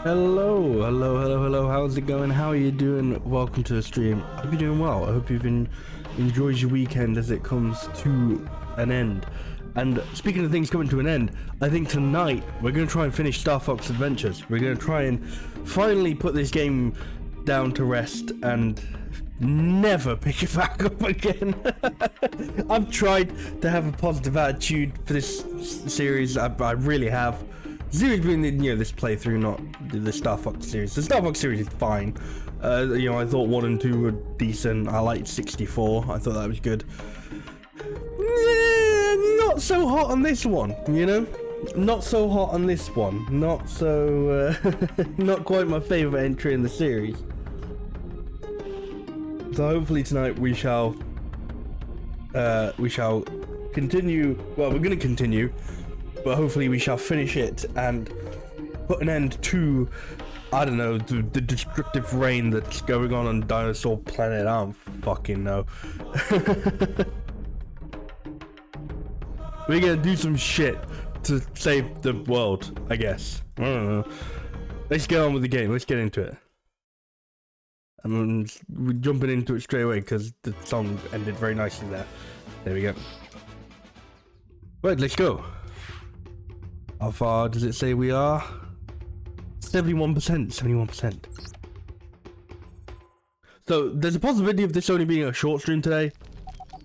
Hello, how's it going? How are you doing? Welcome to the stream. I hope you're doing well. I hope you've enjoyed your weekend as it comes to an end. And speaking of things coming to an end, I think tonight we're going to try and finish Star Fox Adventures. We're going to try and finally put this game down to rest and never pick it back up again. I've tried to have a positive attitude for this series. I really have. Series being this playthrough, not the Star Fox series. The Star Fox series is fine. I thought 1 and 2 were decent. I liked 64. I thought that was good. Not so hot on this one, Not so hot on this one. Not so, not quite my favorite entry in the series. So hopefully tonight we shall continue. Well, we're going to continue. But hopefully we shall finish it and put an end to, I don't know, the destructive reign that's going on Dinosaur Planet. I don't fucking know. We're gonna do some shit to save the world, I guess. I don't know. Let's get on with the game. Let's get into it. We're jumping into it straight away because the song ended very nicely there. There we go. Right, let's go. How far does it say we are? 71%, 71%. So there's a possibility of this only being a short stream today,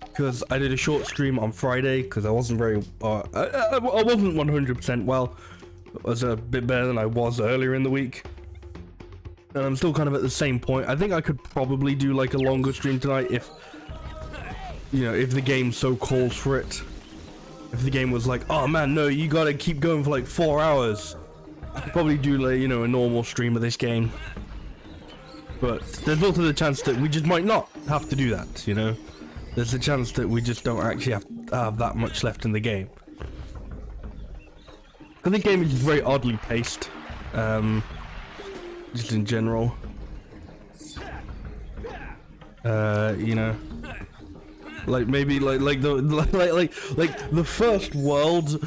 because I did a short stream on Friday because I wasn't very, I wasn't 100% well. I was a bit better than I was earlier in the week, and I'm still kind of at the same point. I think I could probably do like a longer stream tonight if, if the game so calls for it. If the game was like, oh man, no, you gotta keep going for like 4 hours, I'd probably do like, a normal stream of this game. But there's also the chance that we just might not have to do that, There's a chance that we just don't actually have that much left in the game. Because the game is very oddly paced, just in general. Like maybe like the first world,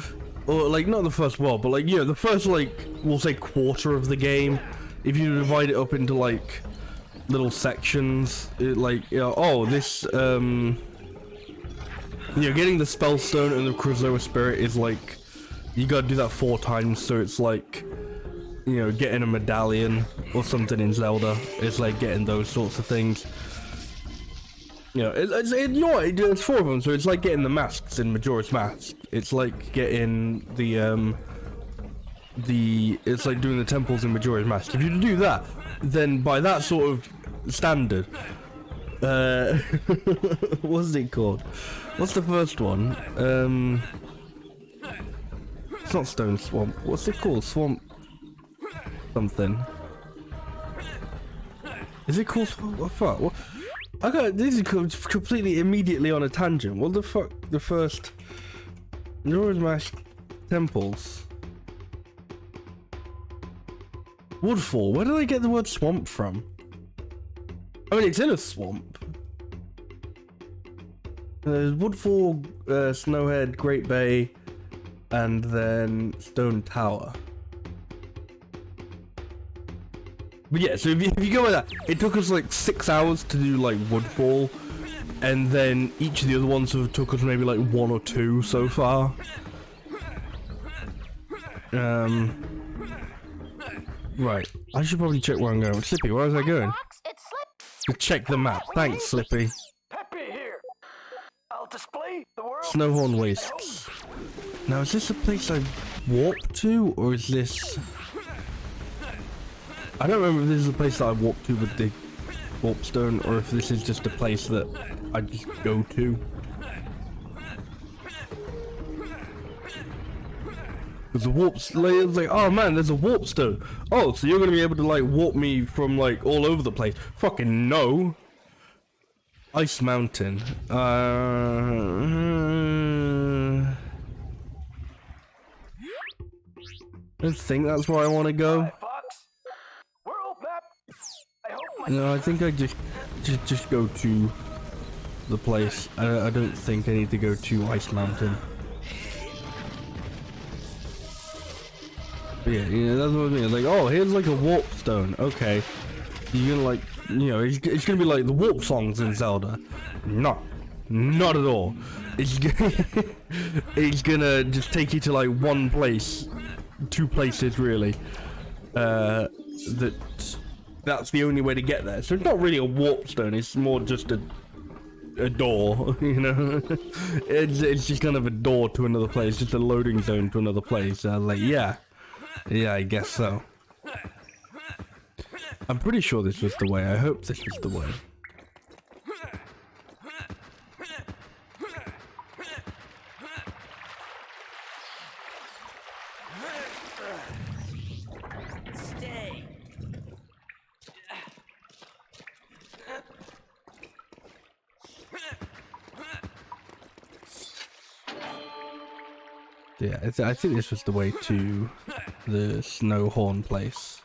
or like not the first world, but like the first we'll say quarter of the game. If you divide it up into like little sections, this getting the Spellstone and the Chrysaor Spirit is like you gotta do that 4 times. So it's like getting a medallion or something in Zelda. It's like getting those sorts of things. It's 4 of them, so it's like getting the masks in Majora's Mask. It's like getting it's like doing the temples in Majora's Mask. If you do that, then by that sort of standard, what's it called? What's the first one? It's not Stone Swamp. What's it called? Swamp something. Is it called Swamp? What the fuck? What? This is completely immediately on a tangent. What the fuck? The first Majora's Mask temples. Woodfall. Where did I get the word swamp from? I mean, it's in a swamp. There's Woodfall, Snowhead, Great Bay, and then Stone Tower. But yeah, so if you go with that, it took us like 6 hours to do like Woodfall, and then each of the other ones have took us maybe like 1 or 2 so far. Right. I should probably check where I'm going. Slippy, where was I going? To check the map. Thanks, Slippy. Peppy here. I'll display the world. Snowhorn Wastes. Now, is this a place I warped to, or is this... I don't remember if this is a place that I warped to with the warp stone, or if this is just a place that I just go to. There's a warp stone. Like, oh man, there's a warp stone. Oh, so you're gonna be able to like warp me from like all over the place? Fucking no. Ice Mountain. I don't think that's where I want to go. No, I think I just go to the place. I don't think I need to go to Ice Mountain. But yeah, that's what I mean. Like, oh, here's like a warp stone. Okay, you're gonna like, you know, it's gonna be like the warp songs in Zelda. No, not at all. It's gonna just take you to like one place, 2 places really. That's the only way to get there. So it's not really a warp stone. It's more just a door, you know. it's just kind of a door to another place, just a loading zone to another place. Like, yeah, I guess so. I'm pretty sure this was the way. I hope this was the way. Yeah, I think this was the way to the Snowhorn place.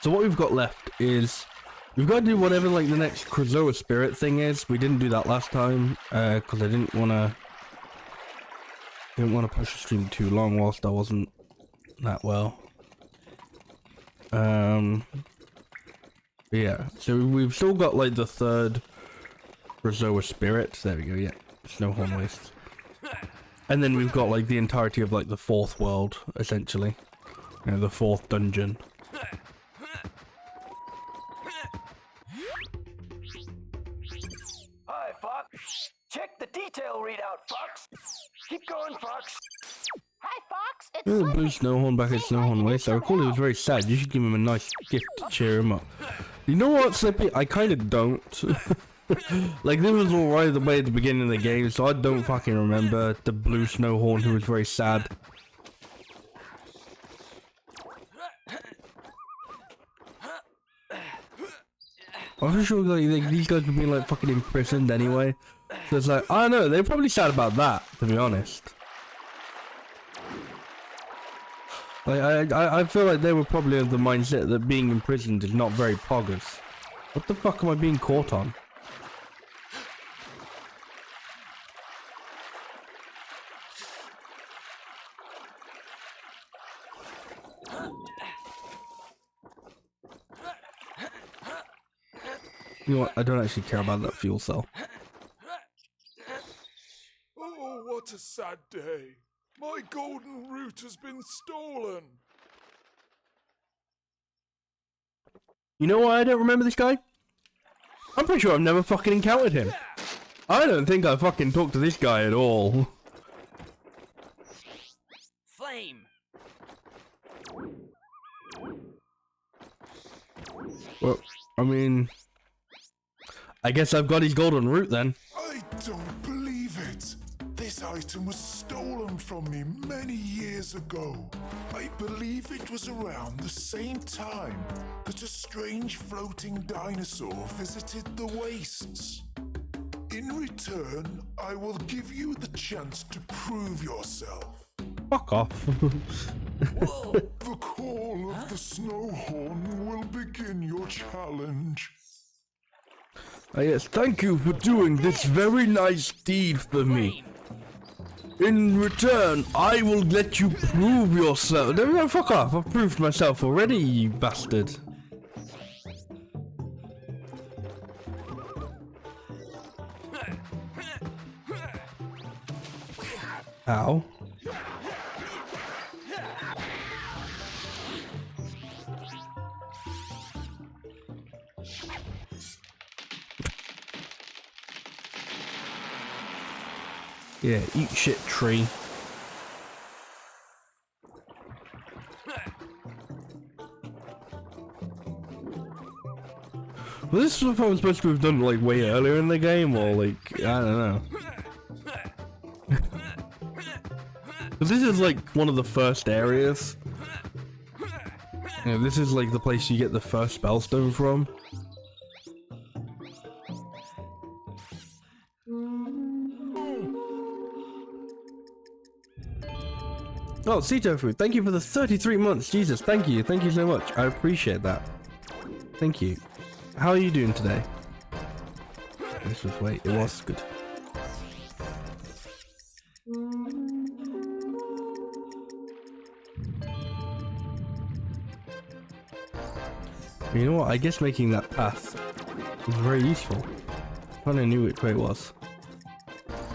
So what we've got left is we've got to do whatever like the next Krazoa spirit thing is. We didn't do that last time because I didn't want to push the stream too long whilst I wasn't that well. Yeah, so we've still got like the 3rd Krazoa spirit. There we go. Yeah, Snowhorn Wastes. And then we've got like the entirety of like the 4th world, essentially. You know, the 4th dungeon. Hi, Fox. Check the detail readout, Fox. Keep going, Fox. Hi, Fox. It's The blue Snowhorn back at Snowhorn Waste. I recall he was very sad. You should give him a nice gift to cheer him up. You know what, Slippy? I kind of don't. Like, this was alright the way at the beginning of the game, so I don't fucking remember the blue Snowhorn who was very sad. I'm pretty sure like these guys were being like fucking imprisoned anyway. So it's like, I don't know, they're probably sad about that, to be honest. Like, I feel like they were probably of the mindset that being imprisoned is not very poggers. What the fuck am I being caught on? You know what? I don't actually care about that fuel cell. Oh, what a sad day. My golden root has been stolen. You know why I don't remember this guy? I'm pretty sure I've never fucking encountered him. I don't think I fucking talked to this guy at all. Flame. Well, I mean, I guess I've got his golden root then. I don't believe it. This item was stolen from me many years ago. I believe it was around the same time that a strange floating dinosaur visited the wastes. In return, I will give you the chance to prove yourself. Fuck off. The call of the Snowhorn will begin your challenge. Yes, thank you for doing this very nice deed for me. In return, I will let you prove yourself. No, fuck off. I've proved myself already, you bastard. Ow. Yeah, eat shit, tree. Well, this is what I was supposed to have done like way earlier in the game, or like, I don't know. But this is like one of the first areas. Yeah, this is like the place you get the first spellstone from. Oh, sea tofu, thank you for the 33 months. Jesus, thank you so much. I appreciate that. Thank you. How are you doing today? This was, wait, it was good. You know what, I guess making that path was very useful. I kinda knew which way it was.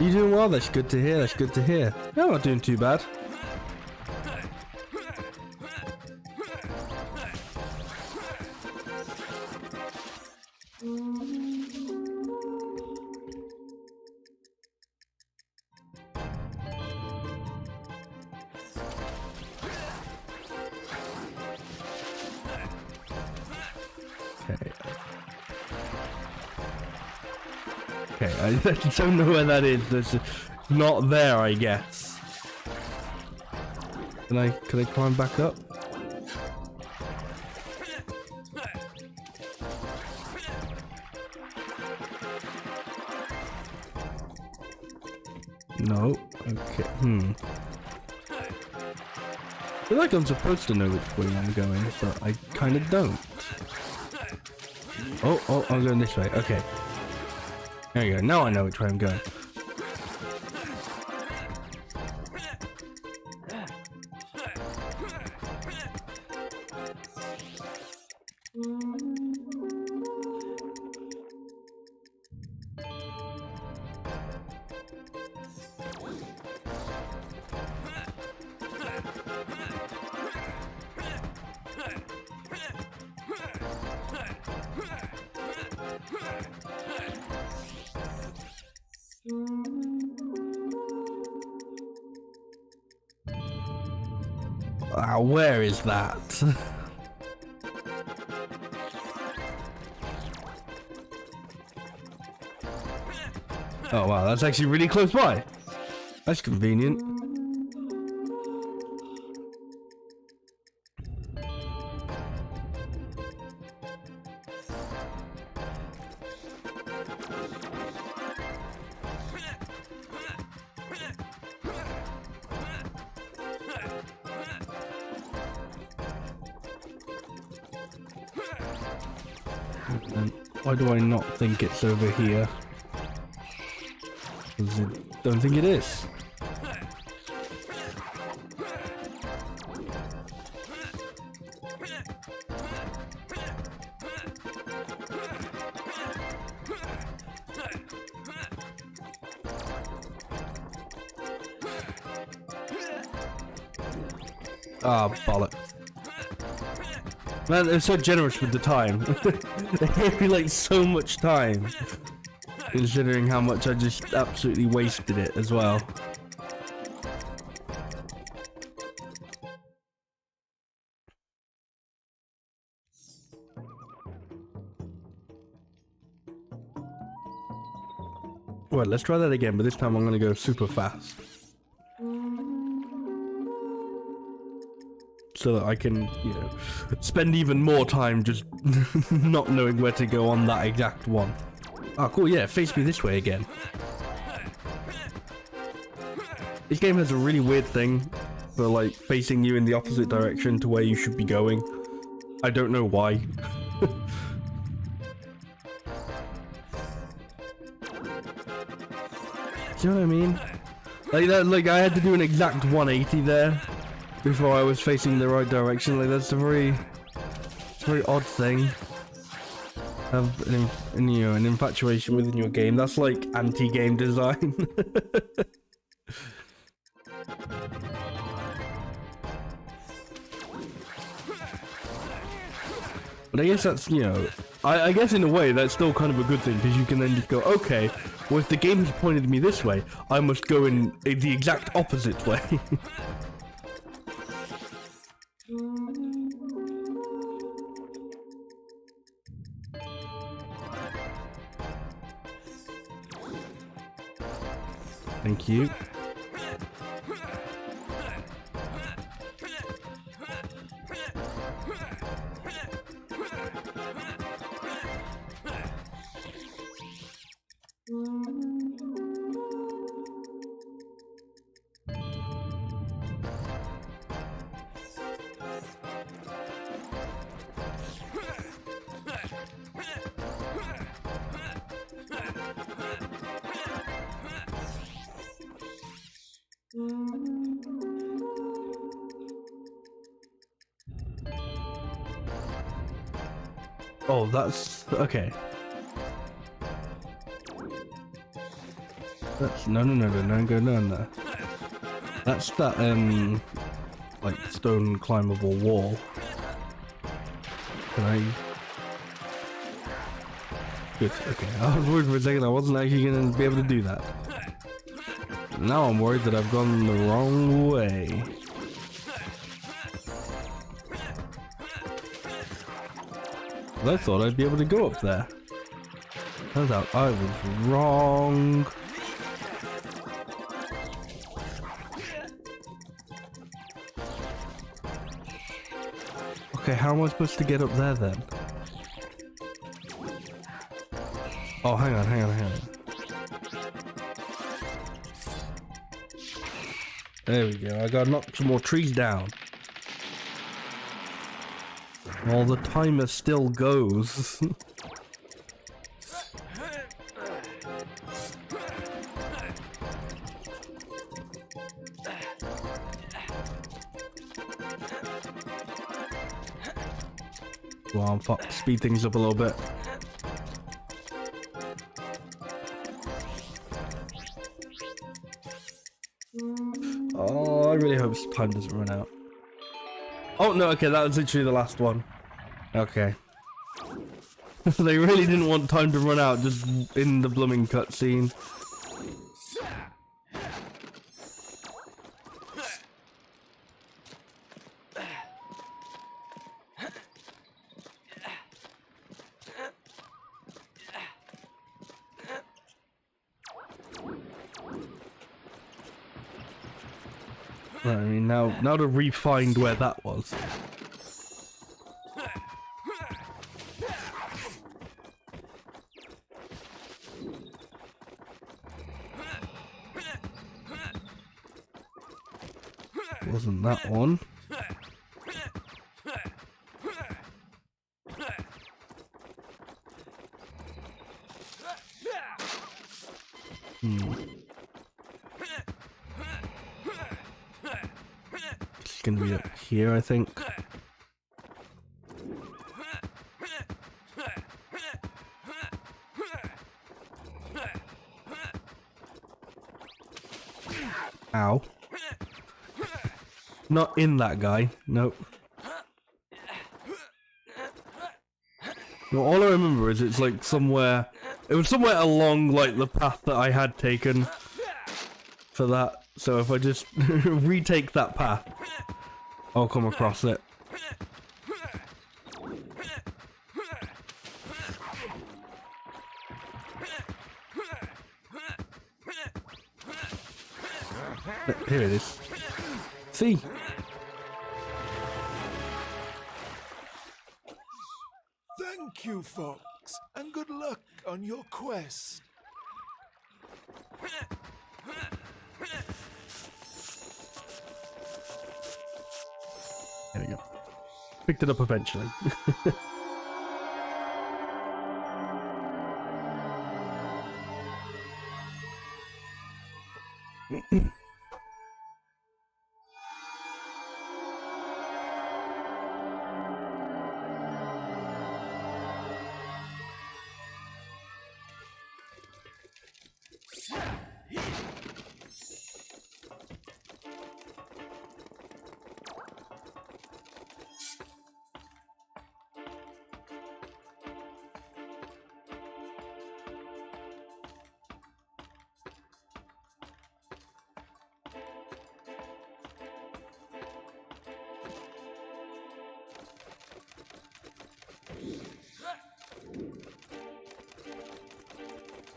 You doing well? That's good to hear, that's good to hear. No, I'm not doing too bad. Okay, I don't know where that is. It's not there, I guess. Can I climb back up? No. Okay. I feel like I'm supposed to know which way I'm going, but I kind of don't. Oh, I'm going this way. Okay. There you go. Now I know which way I'm going. Where is that? Oh wow, that's actually really close by. That's convenient. And why do I not think it's over here? 'Cause I don't think it is. Ah, bollocks. Man, they're so generous with the time. They gave me like so much time. Considering how much I just absolutely wasted it as well. Right, let's try that again, but this time I'm gonna go super fast. So that I can, you know, spend even more time just not knowing where to go on that exact one. Oh, cool, yeah, face me this way again. This game has a really weird thing for, like, facing you in the opposite direction to where you should be going. I don't know why. Do you know what I mean? Like that, like I had to do an exact 180 there before I was facing the right direction. Like that's a very odd thing. Have an infatuation within your game. That's like anti-game design. But I guess that's, I guess in a way that's still kind of a good thing, because you can then just go, okay, well if the game has pointed me this way, I must go in the exact opposite way. Thank you. Oh, that's okay. That's no. That's that like stone climbable wall. Can I? Good. Okay. I was worried for a second I wasn't actually gonna be able to do that. Now I'm worried that I've gone the wrong way. I thought I'd be able to go up there. Turns out I was wrong. Okay, how am I supposed to get up there then? Oh, hang on. There we go. I gotta knock some more trees down. Well, the timer still goes. Well, I'm fucked. Speed things up a little bit. Oh, I really hope time doesn't run out. Oh no, okay, that was literally the last one. Okay. They really didn't want time to run out just in the blooming cutscene. Right, I mean, now to re-find where that was. Wasn't that one? It's gonna be up here, I think. Ow. Not in that guy. Nope. No, all I remember is it's like somewhere. It was somewhere along like the path that I had taken for that. So if I just retake that path, I'll come across it. Here it is. See? Thank you, Fox, and good luck on your quest. There we go. Picked it up eventually.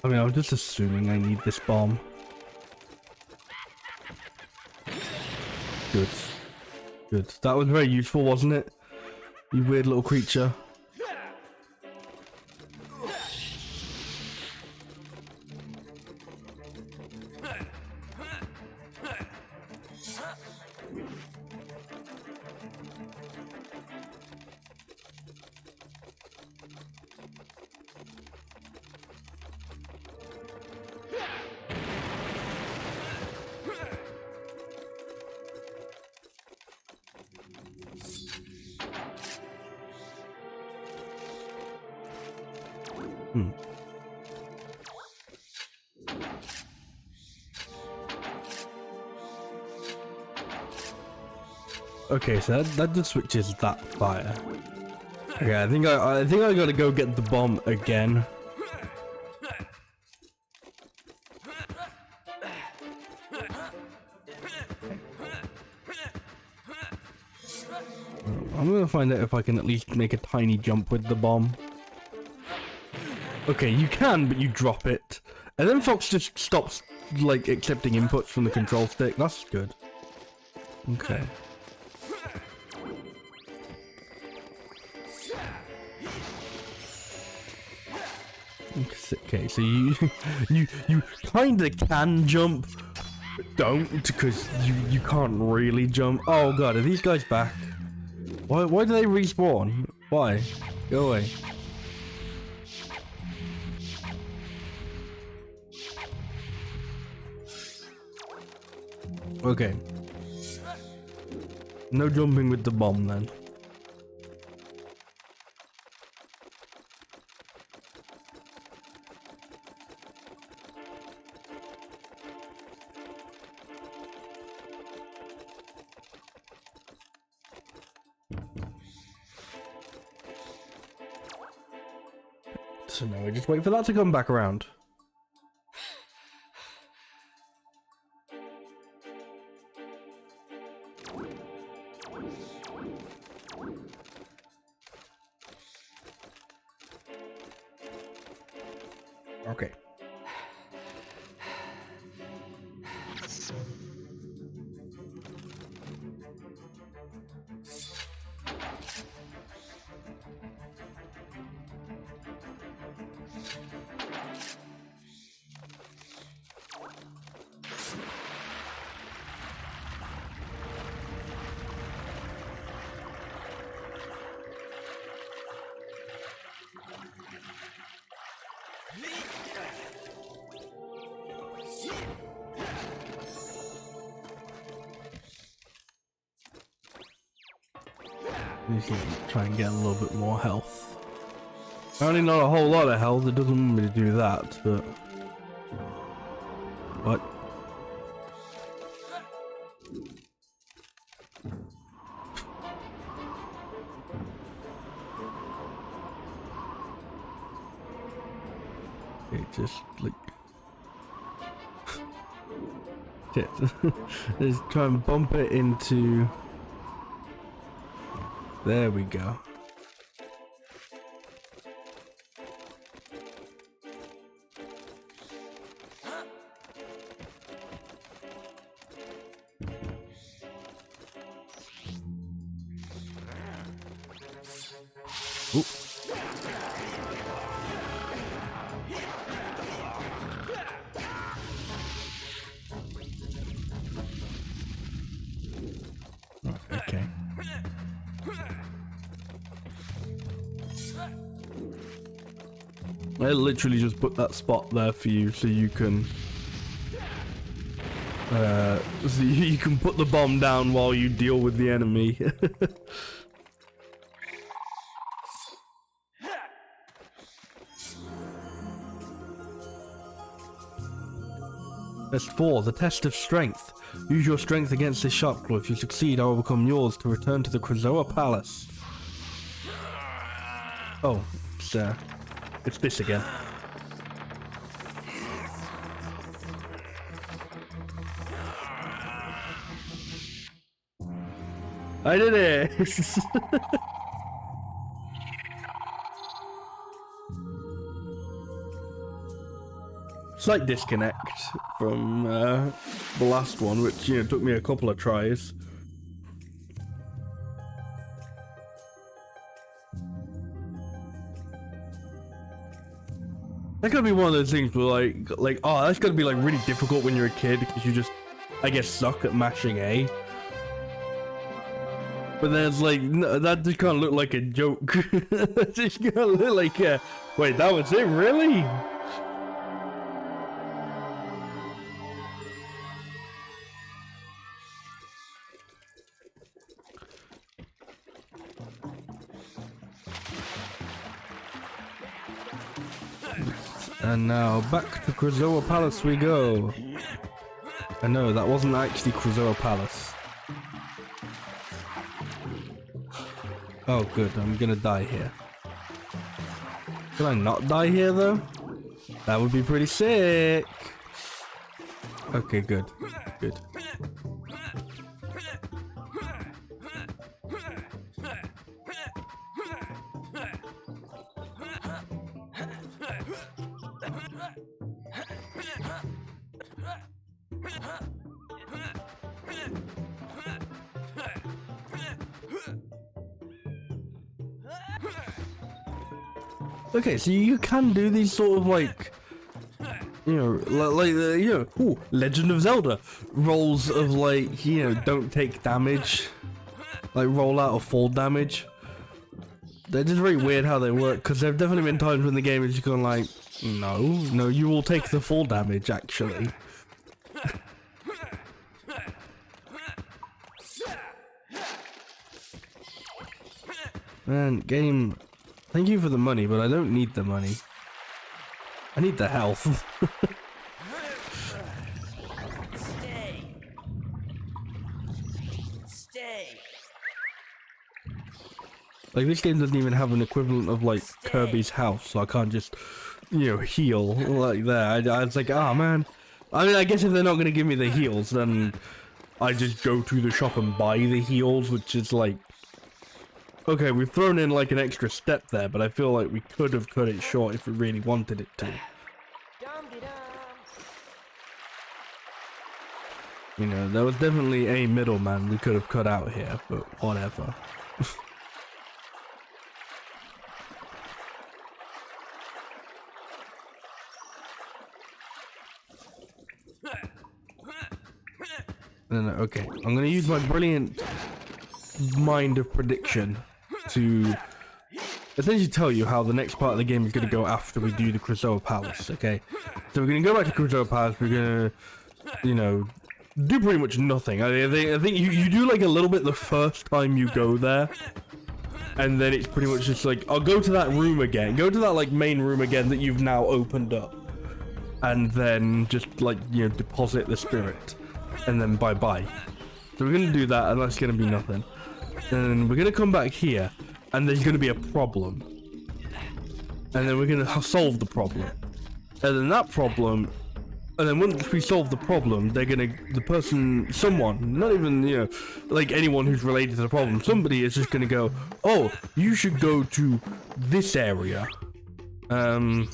I mean, I'm just assuming I need this bomb. Good. Good. That was very useful, wasn't it? You weird little creature. Okay, so that just switches that fire. Okay, I think I gotta go get the bomb again. I'm gonna find out if I can at least make a tiny jump with the bomb. Okay, you can, but you drop it. And then Fox just stops, like, accepting inputs from the control stick. That's good. Okay. Okay, so you kinda can jump, but don't, because you can't really jump. Oh god, are these guys back? Why do they respawn? Why? Go away. Okay. No jumping with the bomb then. So now we just wait for that to come back around. Okay. We can try and get a little bit more health. Apparently not a whole lot of health, it doesn't want me to do that, but... What? Okay, just like... Shit. Let's try and bump it into... There we go. Oop. Okay. I literally just put that spot there for you so you can put the bomb down while you deal with the enemy. Test 4, the test of strength. Use your strength against this sharp claw. If you succeed, I will become yours to return to the Krazoa Palace. Oh, it's this again. I did it! slight disconnect from the last one, which, you know, took me a couple of tries. That's gonna be one of those things where like, oh, that's gonna be like really difficult when you're a kid because you just, I guess, suck at mashing A. But then it's like, no, that just can't look like a joke. That just can't look like a, wait, that was it, really? And now back to Krazoa Palace we go. I know that wasn't actually Krazoa Palace. Oh good, I'm gonna die here. Can I not die here though? That would be pretty sick. Okay, good. Good. Okay, so you can do these sort of like, you know, you know, ooh, Legend of Zelda rolls of like, you know, don't take damage, like roll out of fall damage. They're just very weird how they work, because there have definitely been times when the game is just going like, no, you will take the fall damage actually. Man, game, thank you for the money, but I don't need the money. I need the health. Stay. Like, this game doesn't even have an equivalent of like Kirby's house, so I can't just, you know, heal like that. I was like, ah, man. I mean, I guess if they're not gonna give me the heals, then I just go to the shop and buy the heals, which is like, okay, we've thrown in like an extra step there, but I feel like we could have cut it short if we really wanted it to. You know, there was definitely a middleman we could have cut out here, but whatever. Then, okay, I'm gonna use my brilliant mind of prediction to essentially tell you how the next part of the game is going to go after we do the Krazoa Palace, okay? So we're going to go back to Krazoa Palace, we're going to, you know, do pretty much nothing. I think you do like a little bit the first time you go there, and then it's pretty much just like, I'll go to that room again, go to that like main room again that you've now opened up, and then just like, you know, deposit the spirit, and then bye-bye. So we're going to do that, and that's going to be nothing. And we're going to come back here, and there's going to be a problem. And then we're going to solve the problem. And then that problem, and then once we solve the problem, they're going to, the person, someone, not even, you know, like anyone who's related to the problem, somebody is just going to go, oh, you should go to this area. Happy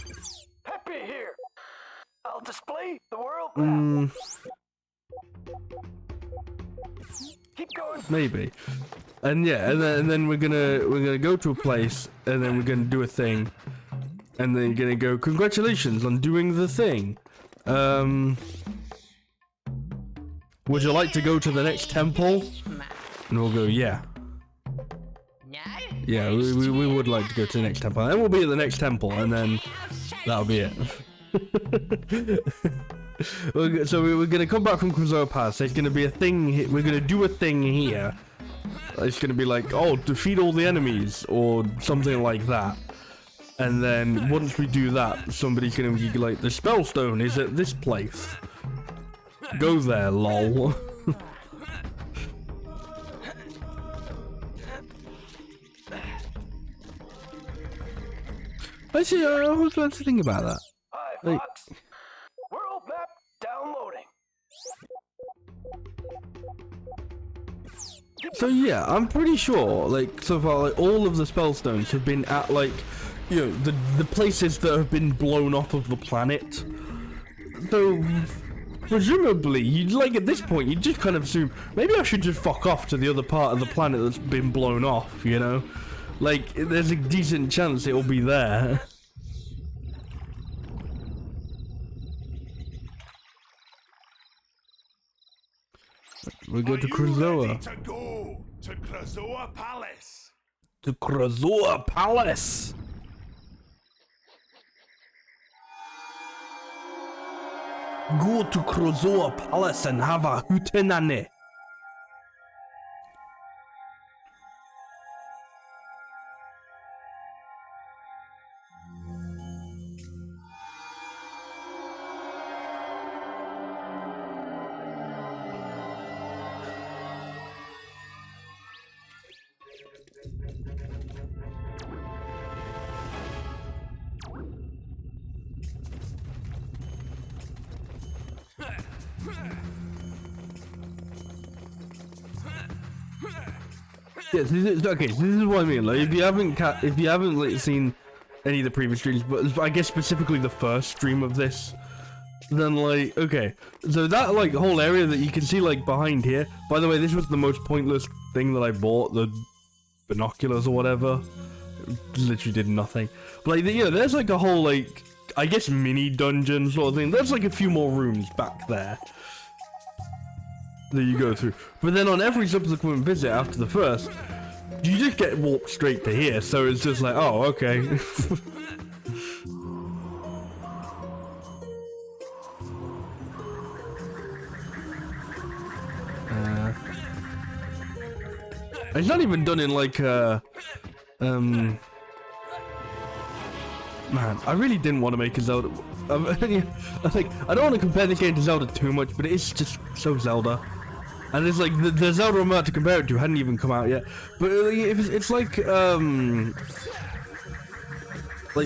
here. I'll display the world map. Keep going. Maybe. And yeah, and then we're gonna go to a place, and then we're gonna do a thing, and then you're gonna go, congratulations on doing the thing. Would you like to go to the next temple? And we'll go, yeah. Yeah, we would like to go to the next temple. And we'll be at the next temple, and then that'll be it. So we're gonna come back from Krazoa Pass. There's gonna be a thing. We're gonna do a thing here. It's gonna be like, oh, defeat all the enemies or something like that. And then once we do that, somebody's gonna be like, the spellstone is at this place. Go there, lol. Actually, I was about to think about that. Hi, Like, Fox. World map downloading. so yeah, I'm pretty sure, like, so far, like, all of the spellstones have been at, like, you know, the places that have been blown off of the planet. So presumably, you'd like at this point, you'd just kind of assume maybe I should just fuck off to the other part of the planet that's been blown off. You know, like there's a decent chance it'll be there. We go to Krazoa. To go to Krazoa Palace. To Krazoa Palace. Go to Krazoa Palace and have a hootenanny. Yes, okay. So this is what I mean. Like, if you haven't like seen any of the previous streams, but I guess specifically the first stream of this, then like, okay. So that like whole area that you can see like behind here. By the way, this was the most pointless thing that I bought. The binoculars or whatever. It literally did nothing. But like, you know, there's like a whole like, I guess mini dungeon sort of thing. There's like a few more rooms back there that you go through, but then on every subsequent visit after the first, you just get walked straight to here, so it's just like, oh, okay. It's not even done in like man, I really didn't want to make a Zelda. I think I don't want to compare this game to Zelda too much, but it's just so Zelda. And it's like the Zelda I'm about to compare it to hadn't even come out yet. But it's like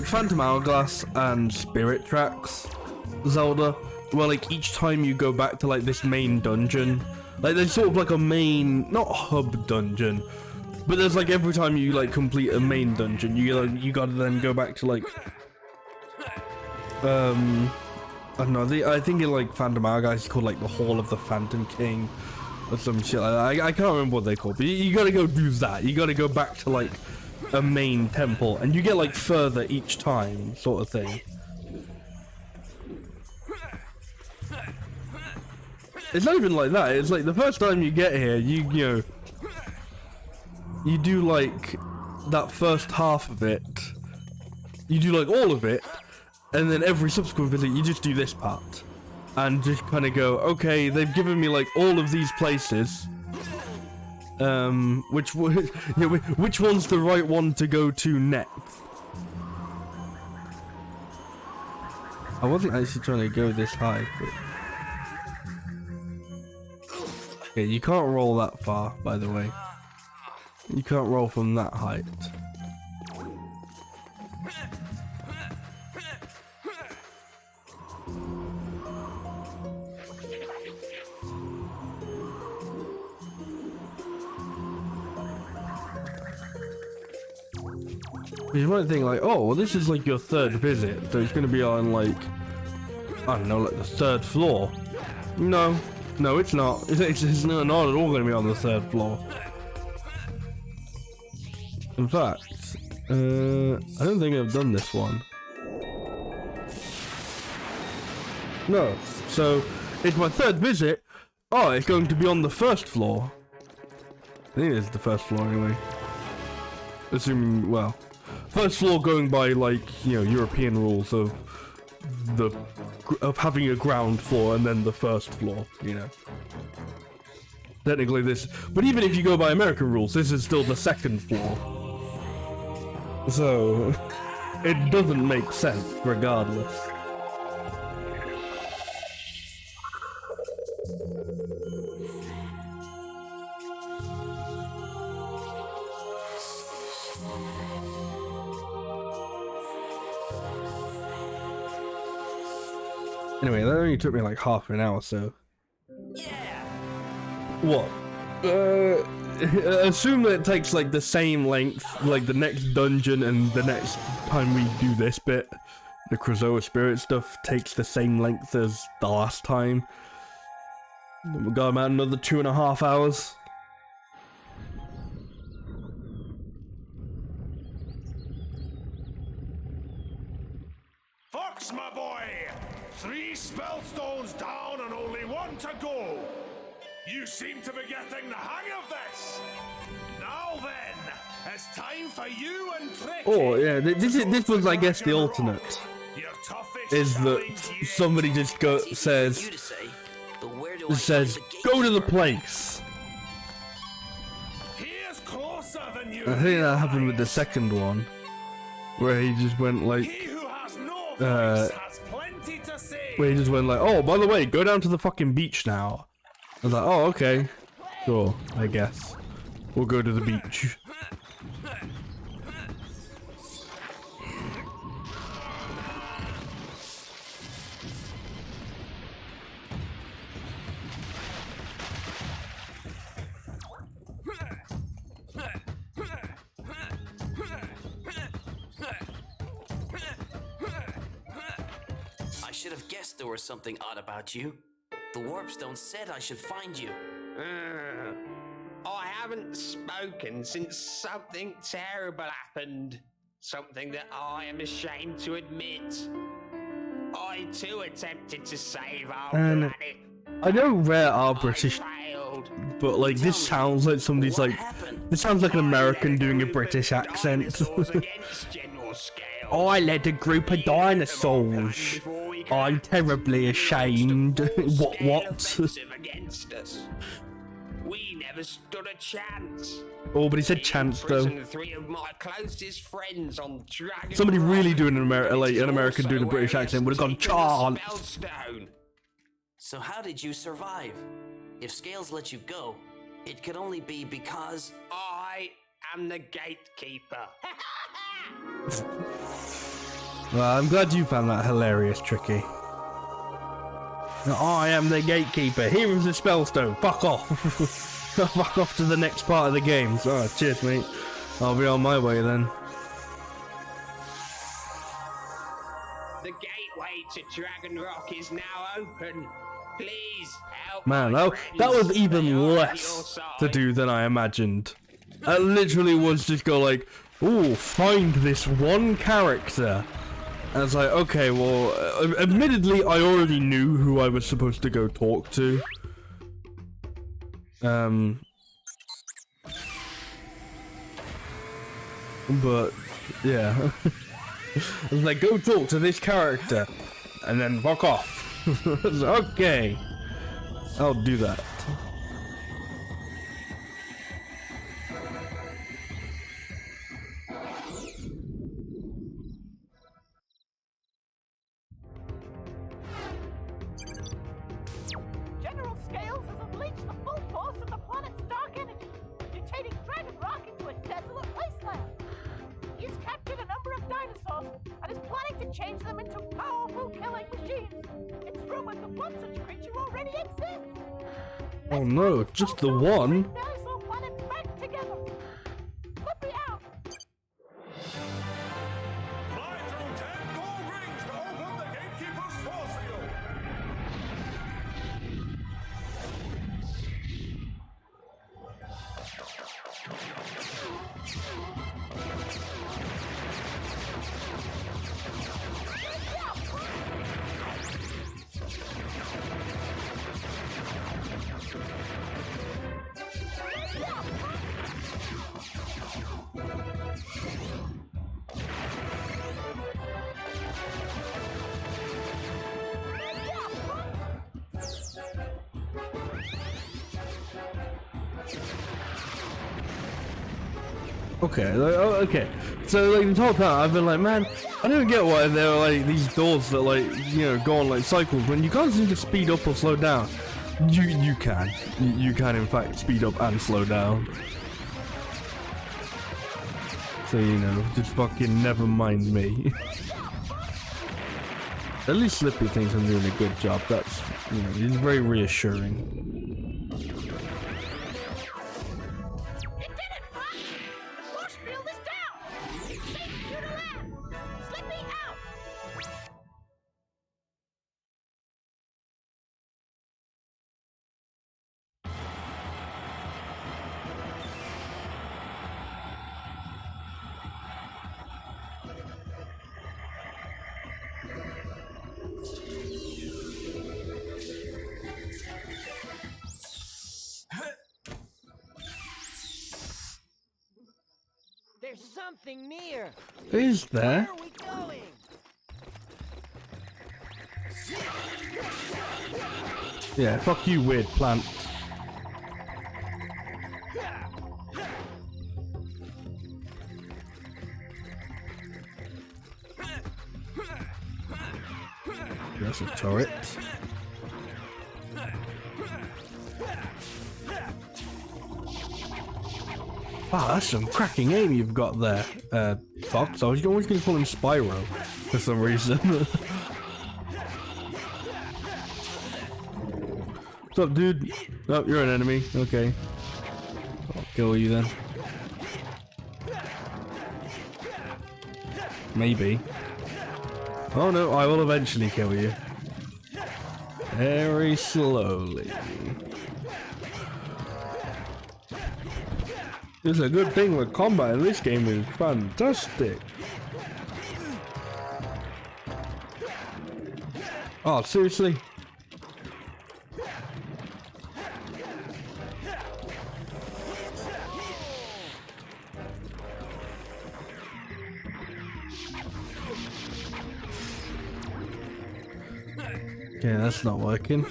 Phantom Hourglass and Spirit Tracks Zelda, where like each time you go back to like this main dungeon, like there's sort of like a main, not hub dungeon, but there's like every time you like complete a main dungeon, you gotta then go back to like I don't know. I think in like Phantom Hourglass it's called like the Hall of the Phantom King. Or some shit like that. I can't remember what they call, but you gotta go do that. You gotta go back to like a main temple, and you get like further each time, sort of thing. It's not even like that. It's like the first time you get here, you know, you do like that first half of it. You do like all of it, and then every subsequent visit, you just do this part. And just kind of go, okay, they've given me like all of these places. Which one's the right one to go to next? I wasn't actually trying to go this high, but... Okay, you can't roll that far, by the way. You can't roll from that height. You might think like, oh, well, this is like your third visit, so it's going to be on like, I don't know, like the third floor. No, it's not. It's not at all going to be on the third floor. In fact, I don't think I've done this one. No, so it's my third visit. Oh, it's going to be on the first floor. I think it's the first floor anyway. Assuming, well, first floor going by like, you know, European rules of having a ground floor and then the first floor, you know. Technically this, but even if you go by American rules, this is still the second floor. So, it doesn't make sense regardless. Anyway, that only took me like half an hour, so... Yeah. What? Assume that it takes like the same length, like the next dungeon and the next time we do this bit. the Krazoa spirit stuff takes the same length as the last time. We got about another 2.5 hours. Fox, my boy! 3 spellstones down and only 1 to go. You seem to be getting the hang of this. Now then, it's time for you and Tricky. Oh yeah, this was, I guess, the alternate. Is that somebody just says go to the place. I think that happened with the second one, where he just went like, oh, by the way, go down to the fucking beach now. I was like, oh, okay, sure, I guess we'll go to the beach. I should have guessed there was something odd about you. The Warpstone said I should find you. I haven't spoken since something terrible happened. Something that I am ashamed to admit. I too attempted to save our planet. I know Rare are British, failed. but like this sounds like somebody's like, this sounds like an American doing a British accent. I led a group of dinosaurs. I'm terribly ashamed. What? Against us. We never stood a chance. Oh, but he said chance though. 3 of my closest friends on Dragon Somebody really Rock, doing an American doing a British accent would have gone chance. Spellstone. So how did you survive? If Scales let you go, it could only be because I am the gatekeeper. Well, I'm glad you found that hilarious, Tricky. I am the gatekeeper. Here is the spellstone. Fuck off. Fuck off to the next part of the game. Oh, cheers, mate. I'll be on my way then. The gateway to Dragon Rock is now open. Please help. Man, my that was friends. even They are at less your to side. do than I imagined. I literally was just go like, ooh, find this one character. And it's like, okay, well, admittedly, I already knew who I was supposed to go talk to. But, yeah. I was like, go talk to this character, and then fuck off. I was like, okay, I'll do that. General Scales has unleashed the full force of the planet's dark energy, mutating Dragon Rock into a desolate wasteland. He's captured a number of dinosaurs and is planning to change them into powerful killing machines. It's rumored that one such creature already exists. Oh no, just the one? Dinosaur planets back together. Let me out. Fly through 10 gold rings to open the gatekeeper's force field. Okay, okay. So like this whole time I've been like, man, I don't get why there are like these doors that like, you know, go on like cycles when you can't seem to speed up or slow down. You can in fact speed up and slow down. So you know, just fucking never mind me. At least Slippy thinks I'm doing a good job. That's, you know, he's very reassuring. It did it, Fox! The force field is down! Safe for you to land! Slip me out! something near. Is there? Where are we going? Yeah, fuck you, weird plant. That's a turret. Wow, that's some cracking aim you've got there, Fox. I was always going to call him Spyro for some reason. What's up, dude? Oh, you're an enemy. Okay. I'll kill you then. Maybe. Oh no, I will eventually kill you. Very slowly. It's a good thing with combat in this game is fantastic. Oh, seriously? Okay, that's not working.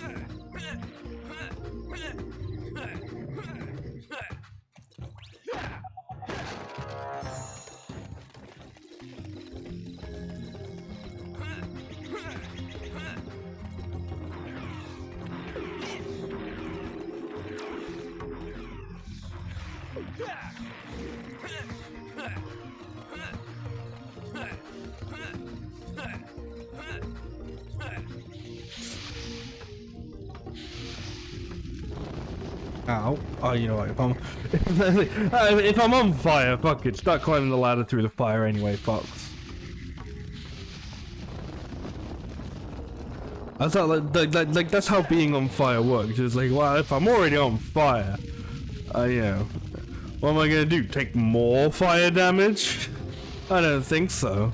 Ow. Oh, you know what, if I'm on fire, fuck it, start climbing the ladder through the fire anyway, Fox. I thought like that's how being on fire works. It's like, well, if I'm already on fire, you know, what am I gonna do? Take more fire damage? I don't think so.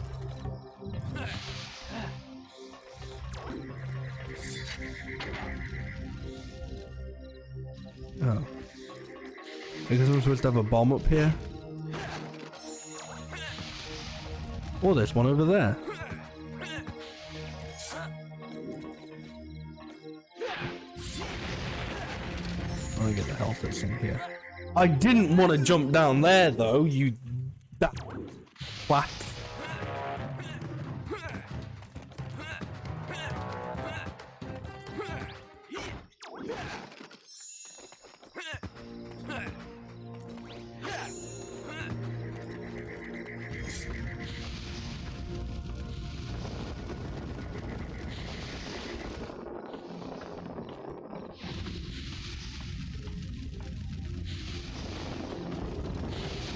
Oh. Because I'm supposed to have a bomb up here? Oh, there's one over there. Let me get the health that's in here. I didn't want to jump down there though, you... What?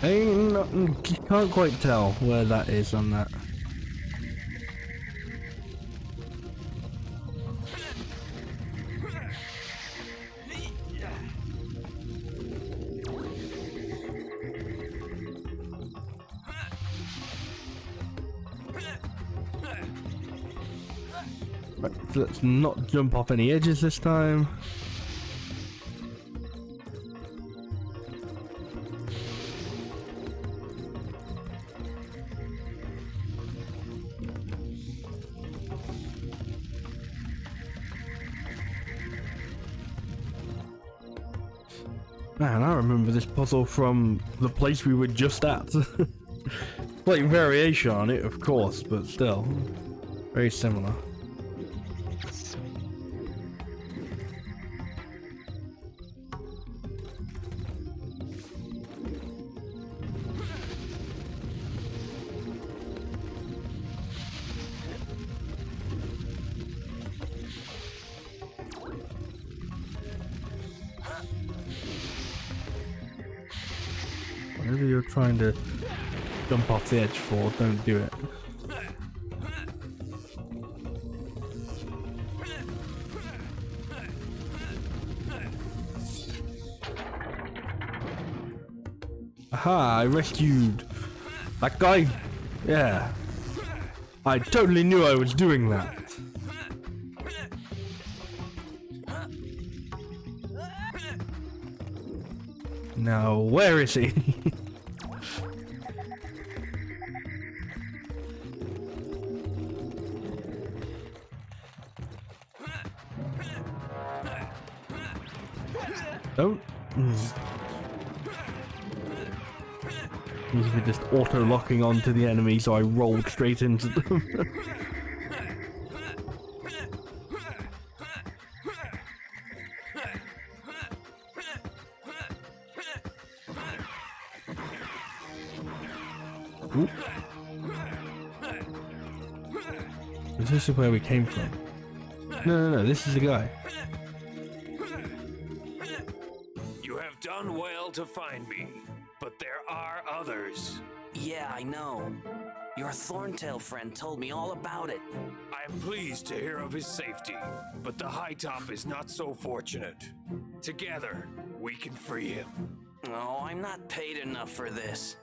You can't quite tell where that is on that. Right, so let's not jump off any edges this time. Man, I remember this puzzle from the place we were just at. Slight variation on it, of course, but still. Very similar. Whatever you're trying to jump off the edge for, don't do it. Aha, I rescued that guy. Yeah. I totally knew I was doing that. Now, where is he? Don't. Seems to be just auto-locking onto the enemy, so I rolled straight into them. Ooh. This is where we came from. No, this is the guy. You have done well to find me, but there are others. Yeah, I know. Your Thorntail friend told me all about it. I am pleased to hear of his safety, but the High Top is not so fortunate. Together, we can free him. Oh, I'm not paid enough for this.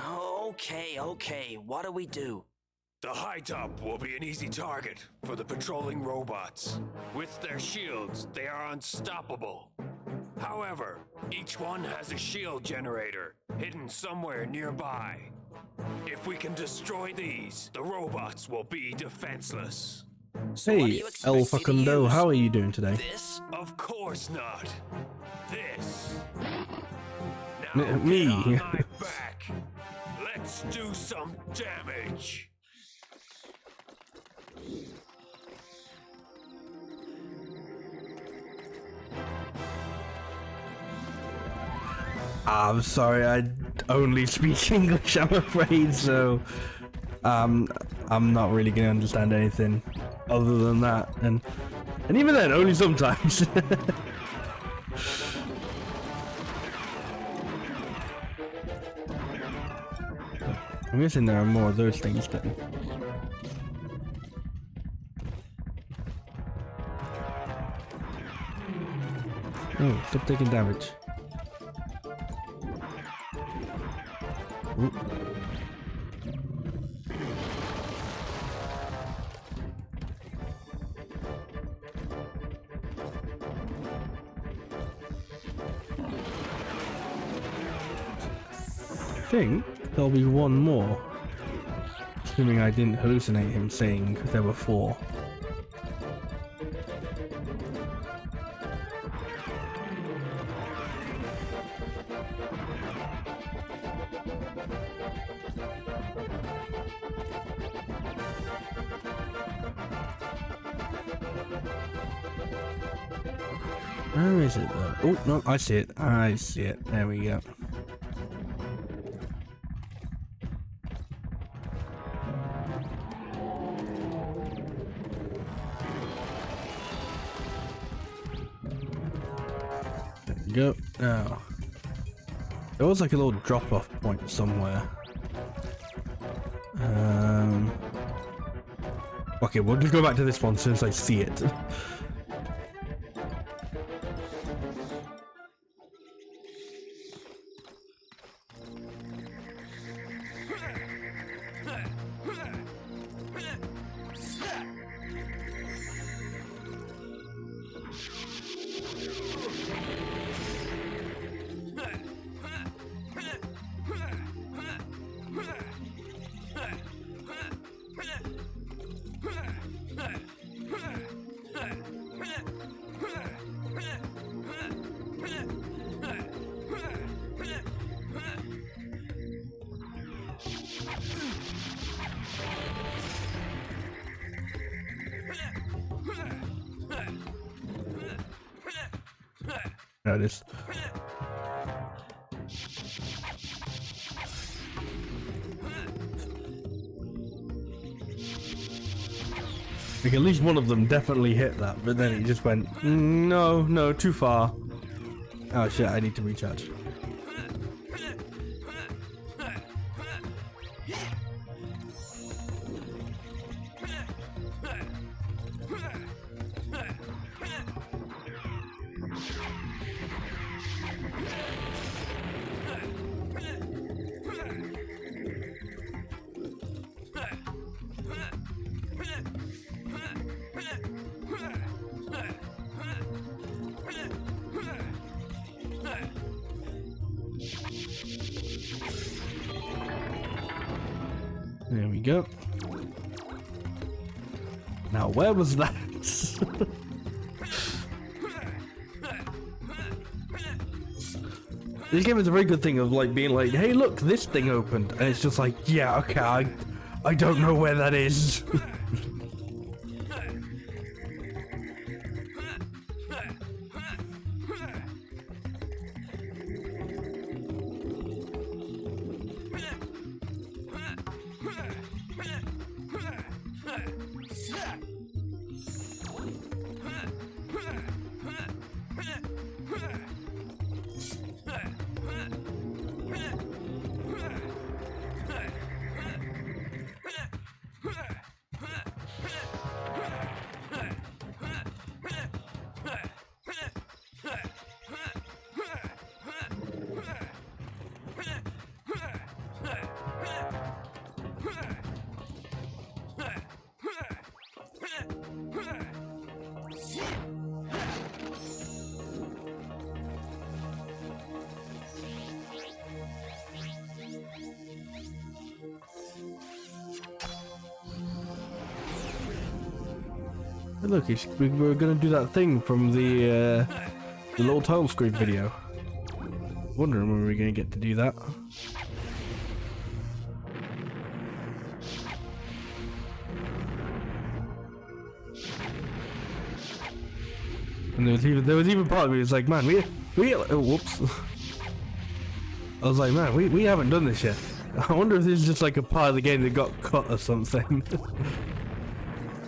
Okay. What do we do? The High Top will be an easy target for the patrolling robots. With their shields, they are unstoppable. However, each one has a shield generator hidden somewhere nearby. If we can destroy these, the robots will be defenseless. So what do Hey, you expect El me to Facundo, use? how are you doing today? This? Of course not. This. Now Me. get on my back. Let's do some damage. I'm sorry, I only speak English, I'm afraid, so I'm not really gonna understand anything other than that, and even then, only sometimes. I'm guessing there are more of those things then. Oh, stop taking damage. Ooh. I think there'll be one more, assuming I didn't hallucinate him saying there were 4. Where is it though? Oh, no, I see it. I see it. There we go. There we go. Now, there was like a little drop-off point somewhere. Okay, we'll just go back to this one since I see it. There it is. Like at least one of them definitely hit that, but then it just went, no, too far. Oh shit, I need to recharge. There we go. Now, where was that? This game is a very good thing of like being like, hey, look, this thing opened, and it's just like, yeah, okay, I don't know where that is. Hey, look, we were gonna do that thing from the little title screen video. Wondering when we were gonna get to do that. And there was even part of me. It's like, man, we oh, whoops. I was like, man, we haven't done this yet. I wonder if this is just like a part of the game that got cut or something.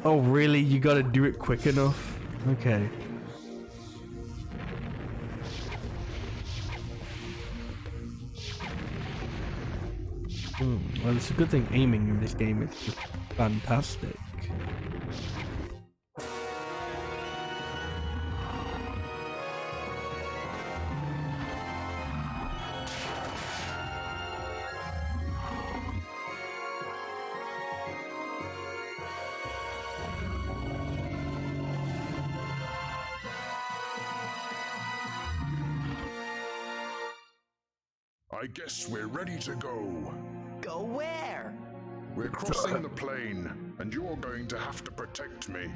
Oh, really? You gotta do it quick enough? Okay. Well, it's a good thing aiming in this game is just fantastic. I guess we're ready to go. Go where? We're crossing the plane, and you're going to have to protect me.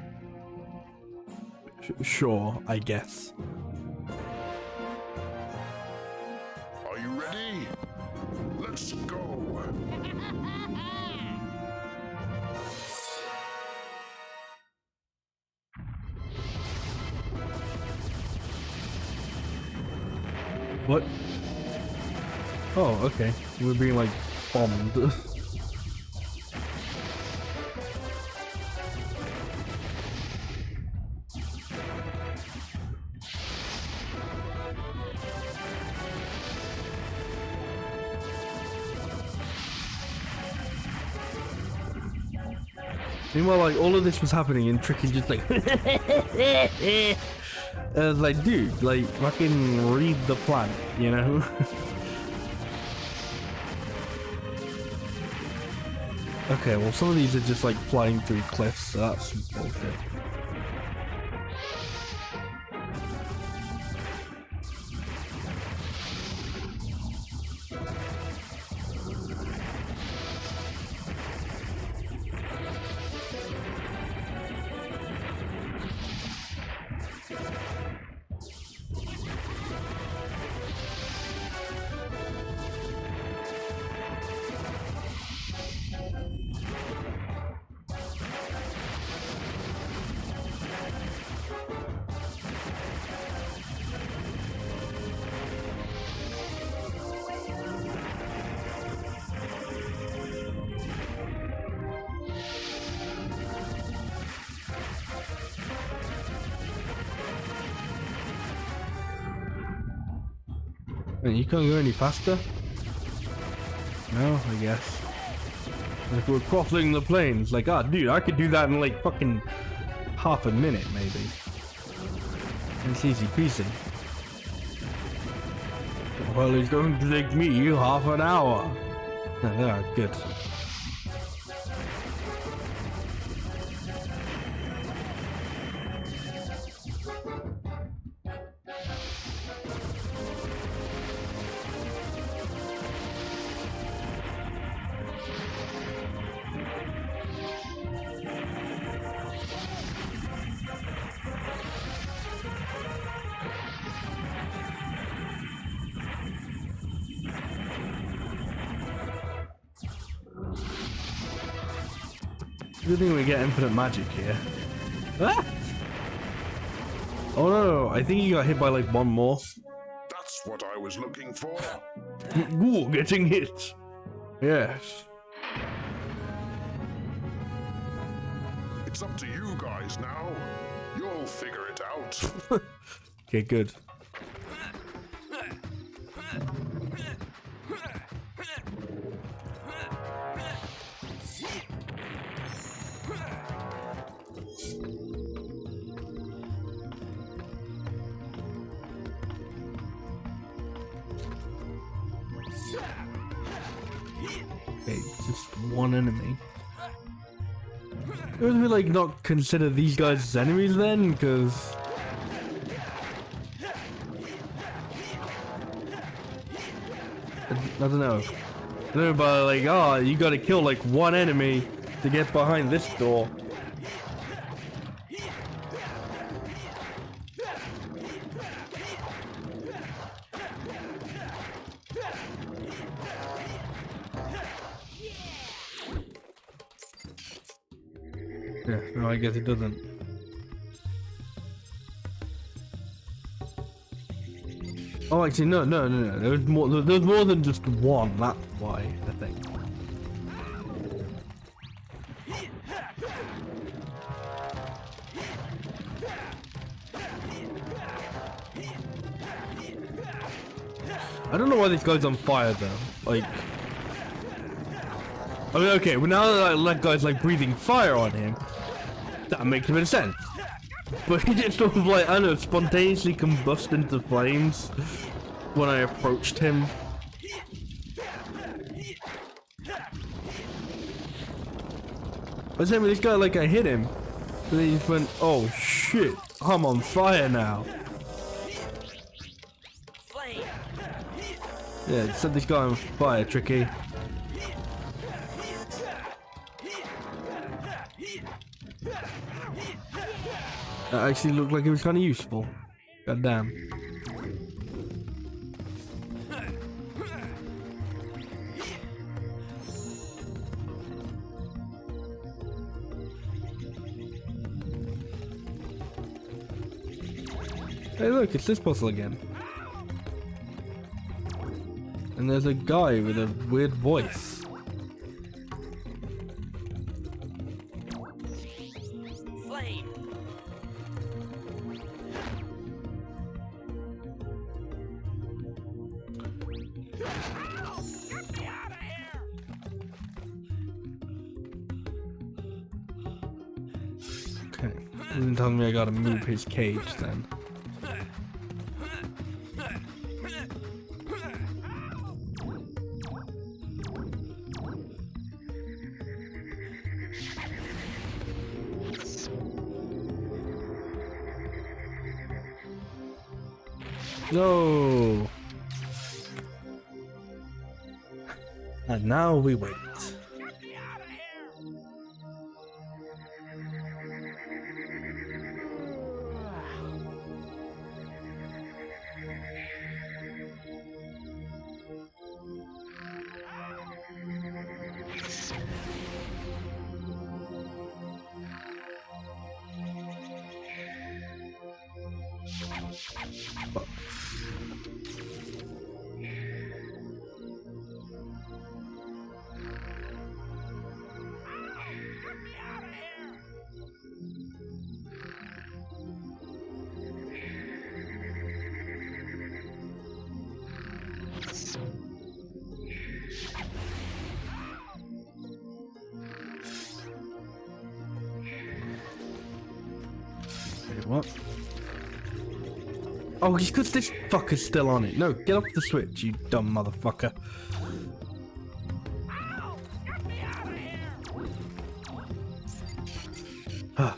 Sure, I guess. Are you ready? Let's go. What? Oh, okay. We're being like bombed. Meanwhile, like, all of this was happening and Tricky's just like I was like, dude, like, fucking read the plan, you know? Okay, well, some of these are just like flying through cliffs, so that's bullshit. You can't go any faster? No, I guess. Like, we're crossing the plains. Like, ah, dude, I could do that in like fucking half a minute, maybe. It's easy peasy. Well, it's going to take me half an hour. Yeah, good. Good thing we get infinite magic here. Ah! Oh no, I think he got hit by like one more. That's what I was looking for. Ooh, getting hit. Yes. It's up to you guys now. You'll figure it out. Okay, good. Okay, just one enemy. Would we like not consider these guys as enemies then? Because I don't know. I don't know about like, oh, you gotta kill like one enemy to get behind this door. Yeah, no, I guess it doesn't. Oh, actually, no. There's more. There's more than just one. That's why I think. I don't know why this guy's on fire though. Like, I mean, okay, well now that guy's like breathing fire on him, that makes a bit of sense. But he just sort of like, I don't know, spontaneously combust into flames when I approached him. I said, this guy, like, I hit him. And then he just went, oh shit, I'm on fire now. Yeah, set this guy on fire, Tricky. That actually looked like it was kind of useful. God damn. Hey look, it's this puzzle again. And there's a guy with a weird voice. Flame. Okay. You didn't tell me I gotta move his cage then. No. And now we wait. Wait, what? Oh, because this fucker's still on it. No, get off the switch, you dumb motherfucker. Ah.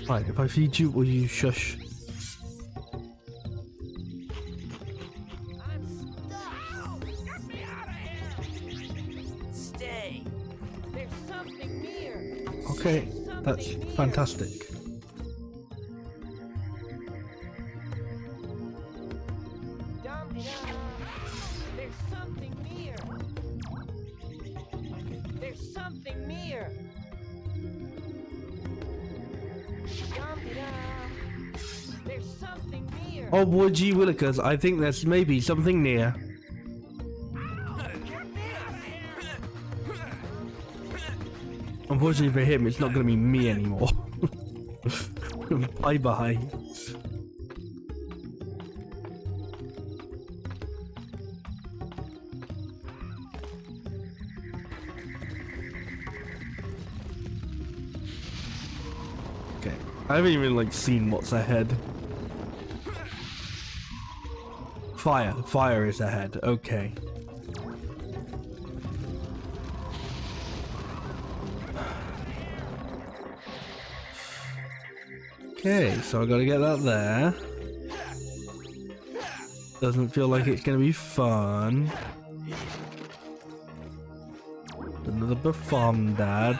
Right, if I feed you, will you shush? something near. Okay, that's fantastic. Dum-de-dum. There's something near. There's something near. Dum-de-dum. There's something near. Oh boy, gee willikers, I think there's maybe something near. Unfortunately for him, it's not going to be me anymore. Bye bye. Okay, I haven't even like seen what's ahead. Fire is ahead. Okay. Okay, so I gotta get that there. Doesn't feel like it's gonna be fun. Another perform, Dad.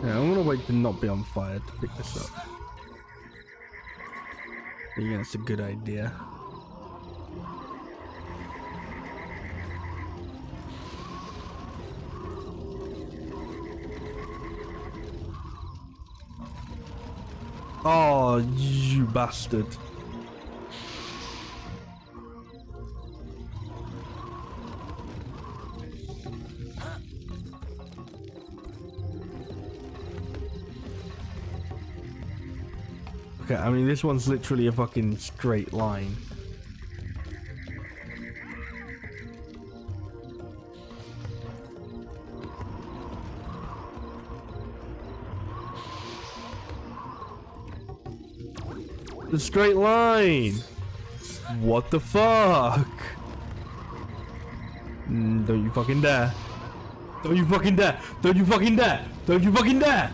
Yeah, I'm gonna wait to not be on fire to pick this up. I think that's a good idea. Oh, you bastard. Okay, I mean, this one's literally a fucking straight line. The straight line! What the fuck? Don't you fucking dare. Don't you fucking dare. Don't you fucking dare. Don't you fucking dare.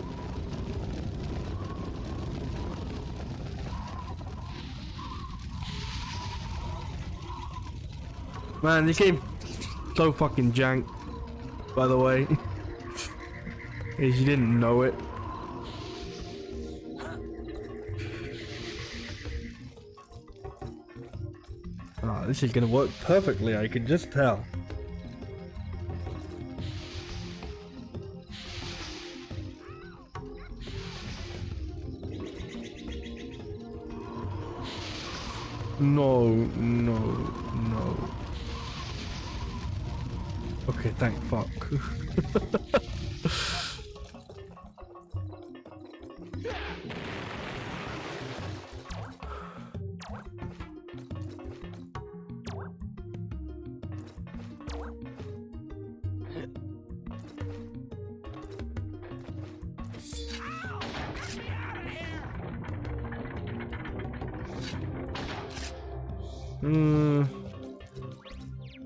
Man, this game so fucking jank, by the way. In case you didn't know it. Ah, this is gonna work perfectly, I can just tell. No, no, no. Okay, thank fuck.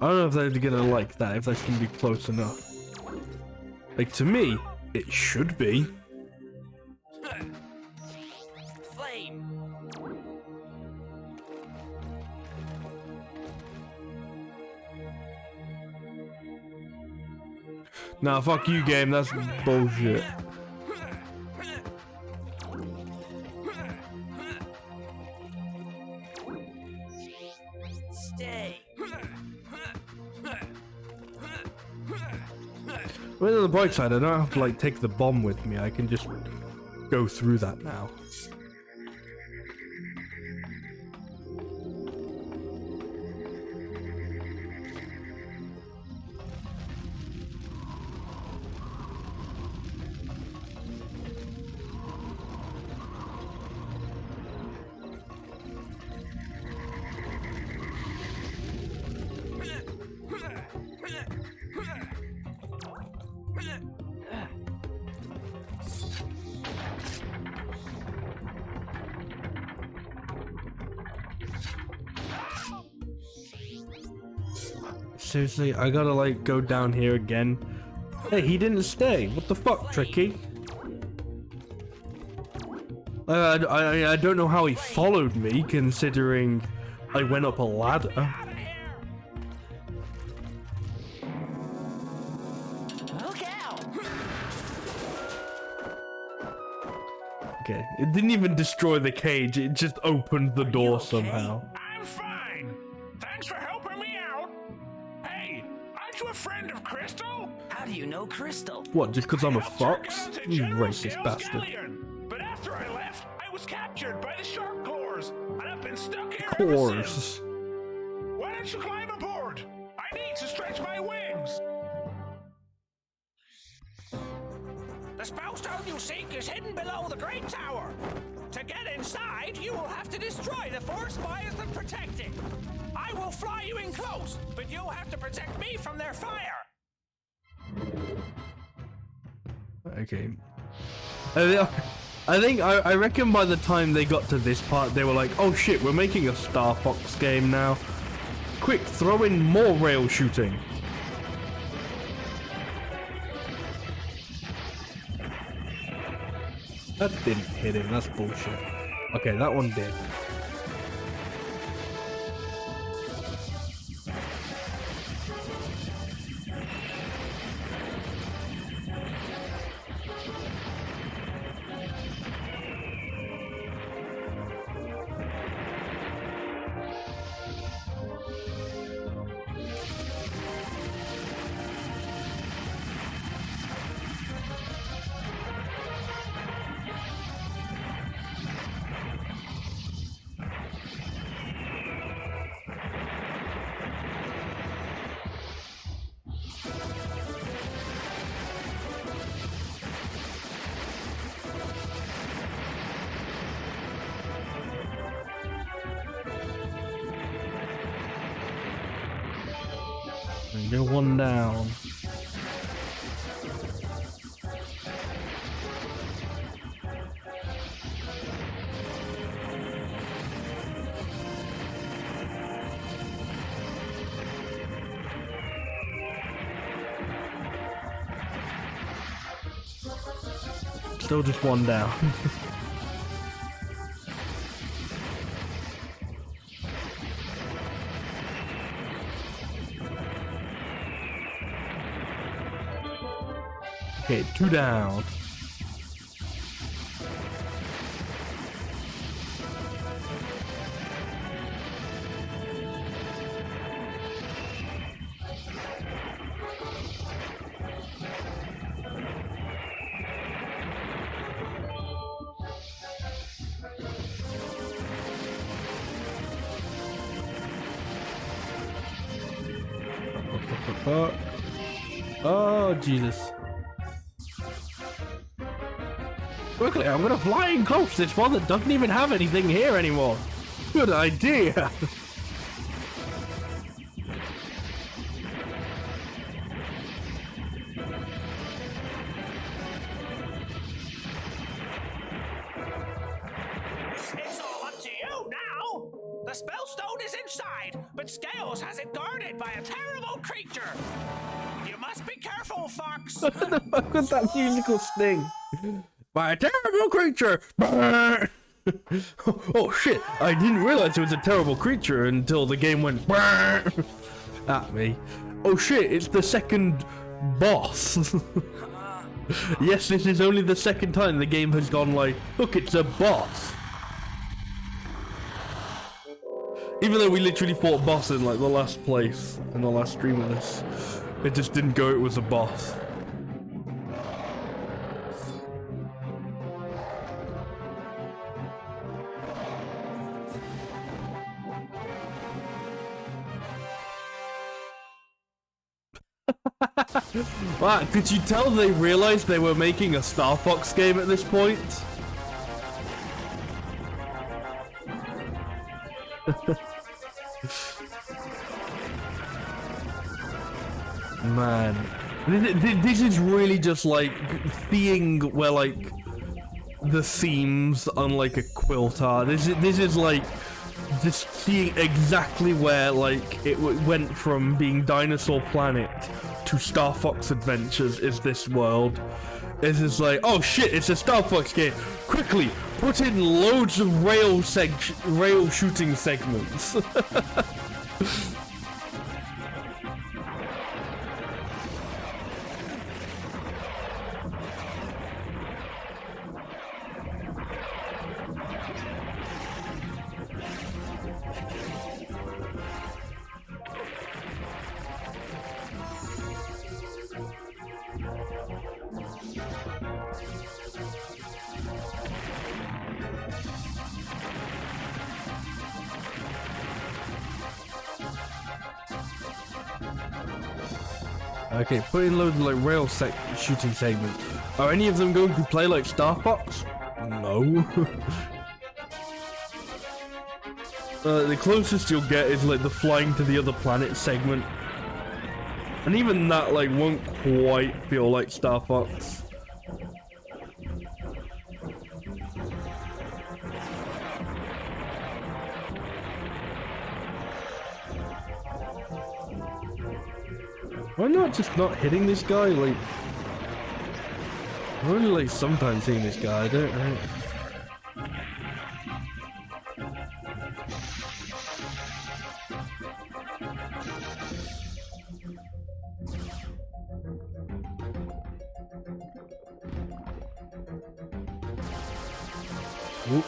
I don't know if they're gonna like that, if that's gonna be close enough. Like, to me, it should be. Flame. Nah, fuck you, game, that's bullshit. Stay. Well, on the bright side, I don't have to like take the bomb with me. I can just go through that now. Seriously, I gotta like go down here again. Hey, he didn't stay. What the fuck, Tricky? I don't know how he followed me, considering I went up a ladder. Look out! Okay, it didn't even destroy the cage, it just opened the door somehow. I'm fine. Thanks for helping me out. Hey, aren't you a friend of Crystal? How do you know Crystal? What, just because I'm a Helped her fox? get onto You General racist Scale's bastard. galleon. But after I left, I was captured by the shark claws, and I've been stuck here ever since. Course. Why don't you climb aboard? I need to stretch my wings. The spellstone you seek is hidden below the Great Tower. To get inside, you will have to destroy the four spies that protect it. I will fly you in close, but you'll have to protect me from their fire. Okay. I reckon by the time they got to this part, they were like, oh shit, we're making a Star Fox game now. Quick, throw in more rail shooting. That didn't hit him, that's bullshit. Okay, that one did. You're one down. Still just one down. Okay, two down. Oh, Jesus. Quickly, I'm gonna fly in close this one that doesn't even have anything here anymore. Good idea. It's all up to you now. The spellstone is inside, but Scales has it guarded by a terrible creature. You must be careful, Fox. What the fuck was that musical sting? By a terrible creature! Oh shit, I didn't realize it was a terrible creature until the game went at me. Oh shit, it's the second boss. Yes, this is only the second time the game has gone like, look, it's a boss. Even though we literally fought boss in like the last place, in the last stream of this. It just didn't go, it was a boss. Wow, could you tell they realized they were making a Star Fox game at this point? Man, this is really just like seeing where like the themes on like a quilt are. This is like just seeing exactly where like it went from being Dinosaur Planet to Star Fox Adventures is this world. It's just like, oh shit, it's a Star Fox game. Quickly, put in loads of rail shooting segments. Okay, put in loads of like rail shooting segments. Are any of them going to play like Star Fox? No. The closest you'll get is like the flying to the other planet segment. And even that like won't quite feel like Star Fox. Why not just not hitting this guy? Like, I'm only like sometimes seeing this guy. I don't know. Whoop.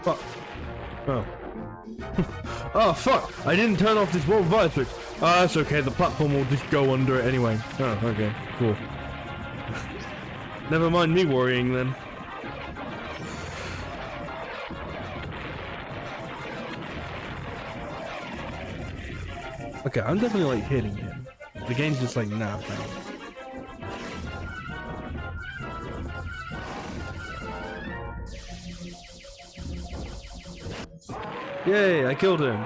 Fuck. Oh. Oh, fuck! I didn't turn off this wall fire switch. Oh, that's okay. The platform will just go under it anyway. Oh, okay. Cool. Never mind me worrying then. Okay, I'm definitely like hitting him. The game's just like, nah, man. Yay, I killed him.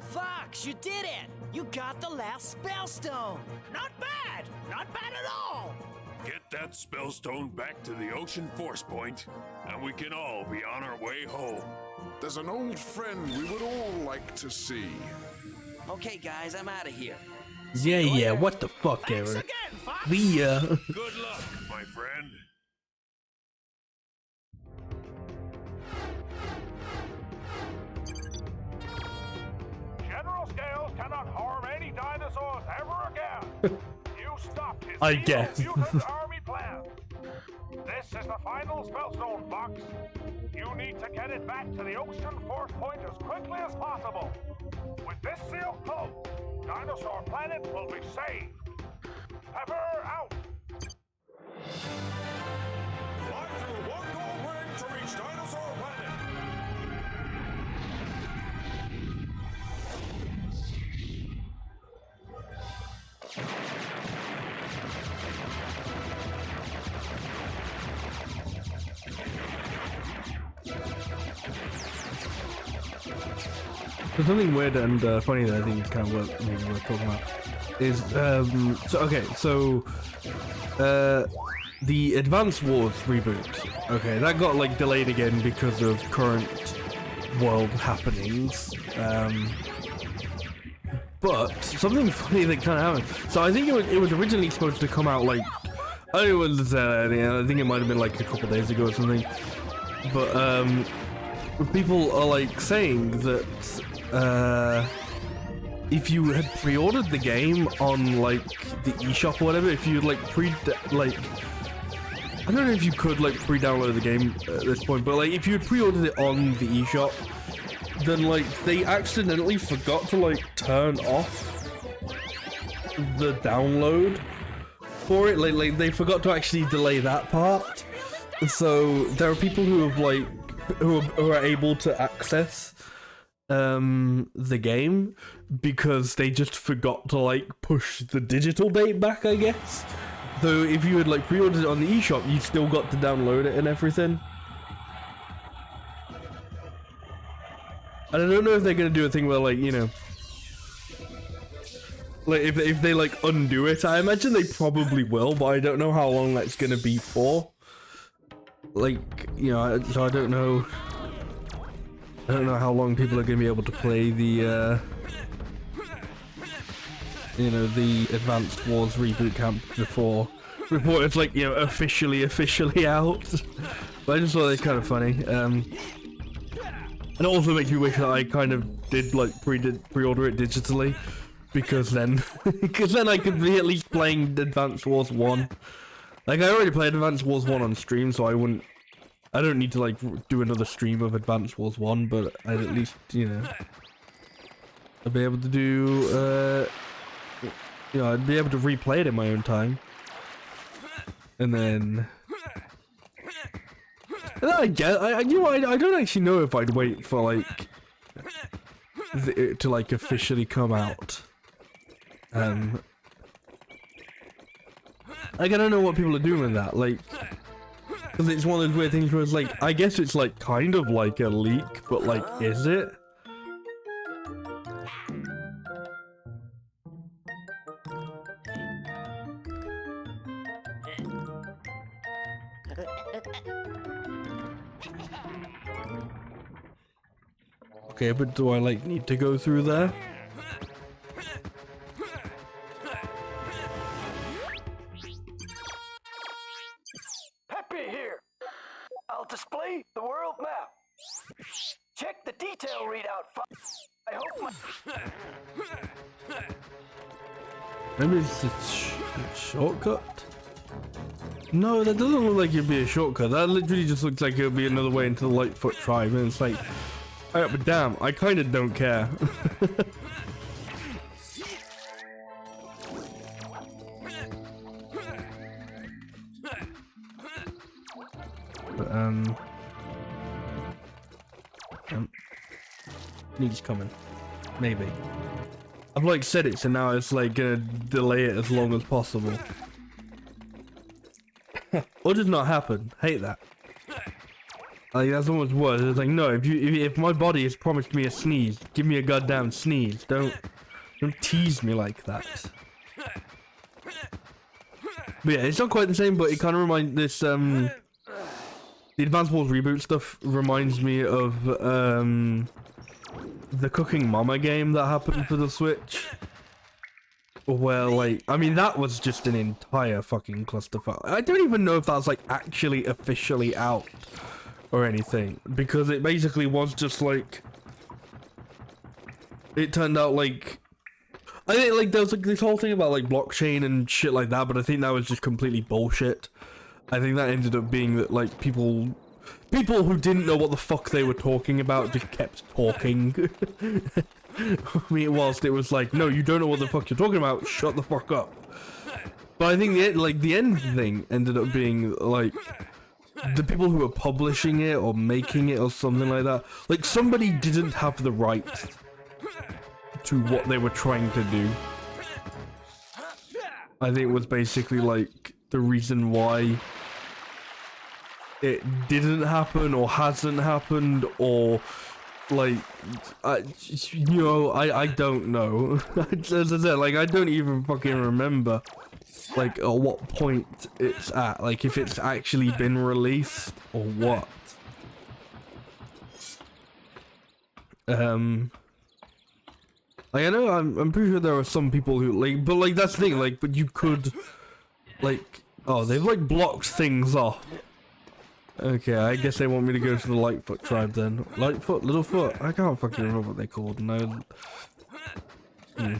Fox, you did it! You got the last spellstone! Not bad! Not bad at all! Get that spellstone back to the ocean force point, and we can all be on our way home. There's an old friend we would all like to see. Okay, guys, I'm out of here. Yeah, what the fuck, Thanks Eric? again, Fox! Good luck, my friend. General Scales cannot harm any dinosaurs ever again. You stopped his I evil guess. mutant army plan. This is the final spellstone, Fox. You need to get it back to the ocean force point as quickly as possible. With this seal closed, Dinosaur Planet will be saved. Pepper out. Fly through one gold ring to reach Dinosaur Planet. So something weird and funny that I think is kind of maybe worth talking about is the Advance Wars reboot. Okay, that got like delayed again because of current world happenings. But something funny that kind of happened. So I think it was originally supposed to come out like I think it might have been like a couple days ago or something. But people are like saying that if you had pre-ordered the game on like the eShop or whatever, if you like I don't know if you could like pre-download the game at this point, but like if you had pre-ordered it on the eShop, then like they accidentally forgot to like turn off the download for it. Like they forgot to actually delay that part. So there are people who have like who are able to access the game because they just forgot to like push the digital date back, I guess. So if you had like pre-ordered it on the eShop, you still got to download it and everything. And I don't know if they're gonna do a thing where like, you know, like if they like undo it. I imagine they probably will, but I don't know how long that's gonna be for. Like, you know, so I don't know how long people are gonna be able to play the you know, the Advanced Wars reboot camp before it's like, you know, officially out. But I just thought it was kind of funny. And it also makes me wish that I kind of did like pre-order it digitally, because then I could be at least playing Advanced Wars 1. Like I already played Advanced Wars 1 on stream, so I don't need to like do another stream of Advanced Wars 1, but I'd at least, you know, I'd be able to do you know, I'd be able to replay it in my own time. And then I guess you know, I don't actually know if I'd wait for like it to like officially come out. Like I don't know what people are doing with that, like, because it's one of those weird things where it's like, I guess it's like kind of like a leak, but like, is it? Okay, but do I like need to go through there? Peppy here. I'll display the world map. Check the detail readout. I hope Maybe it's a shortcut? No, that doesn't look like it'd be a shortcut. That literally just looks like it would be another way into the Lightfoot tribe, and it's like, alright, but damn, I kind of don't care. But, he's coming. Maybe. I've like said it, so now it's like gonna delay it as long as possible. Or just not happen. Hate that. Like that's almost worse. It's like, no, if my body has promised me a sneeze, give me a goddamn sneeze. Don't tease me like that. But yeah, it's not quite the same, but it kind of reminds this the Advance Wars reboot stuff reminds me of the Cooking Mama game that happened for the Switch. Where like, I mean, that was just an entire fucking clusterfuck. I don't even know if that's like actually officially out or anything, because it basically was just like, it turned out like, I think like there was like this whole thing about like blockchain and shit like that, but I think that was just completely bullshit. I think that ended up being that like people who didn't know what the fuck they were talking about just kept talking. I mean, whilst it was like, no, you don't know what the fuck you're talking about, shut the fuck up. But I think the end thing ended up being like, the people who were publishing it or making it or something like that, like somebody didn't have the right to what they were trying to do. I think it was basically like the reason why it didn't happen or hasn't happened, or like, I don't know. As I said, like, I don't even fucking remember, like, at what point it's at, like, if it's actually been released or what. Like, I know, I'm pretty sure there are some people who, like, but, like, that's the thing, like, but you could, like, oh, they've, like, blocked things off. Okay, I guess they want me to go to the Lightfoot tribe then. Lightfoot? Littlefoot? I can't fucking remember what they're called, no. But,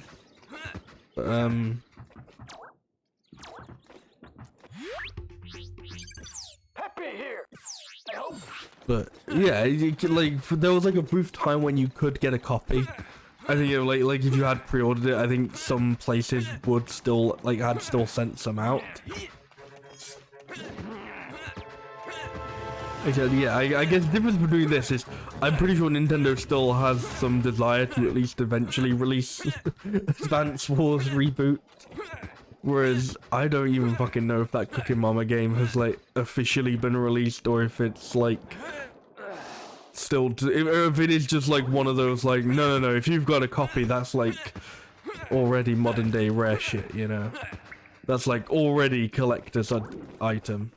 Peppy here. I hope. but, yeah, you could, like, there was, like, a brief time when you could get a copy. I think, you know, like if you had pre-ordered it, I think some places would still, like, had still sent some out. Actually, yeah, I guess the difference between this is, I'm pretty sure Nintendo still has some desire to at least eventually release Advance Wars reboot. Whereas, I don't even fucking know if that Cooking Mama game has, like, officially been released, or if it's, like, still, if it is just like one of those, like, no, if you've got a copy, that's like already modern day rare shit, you know, that's like already collector's item.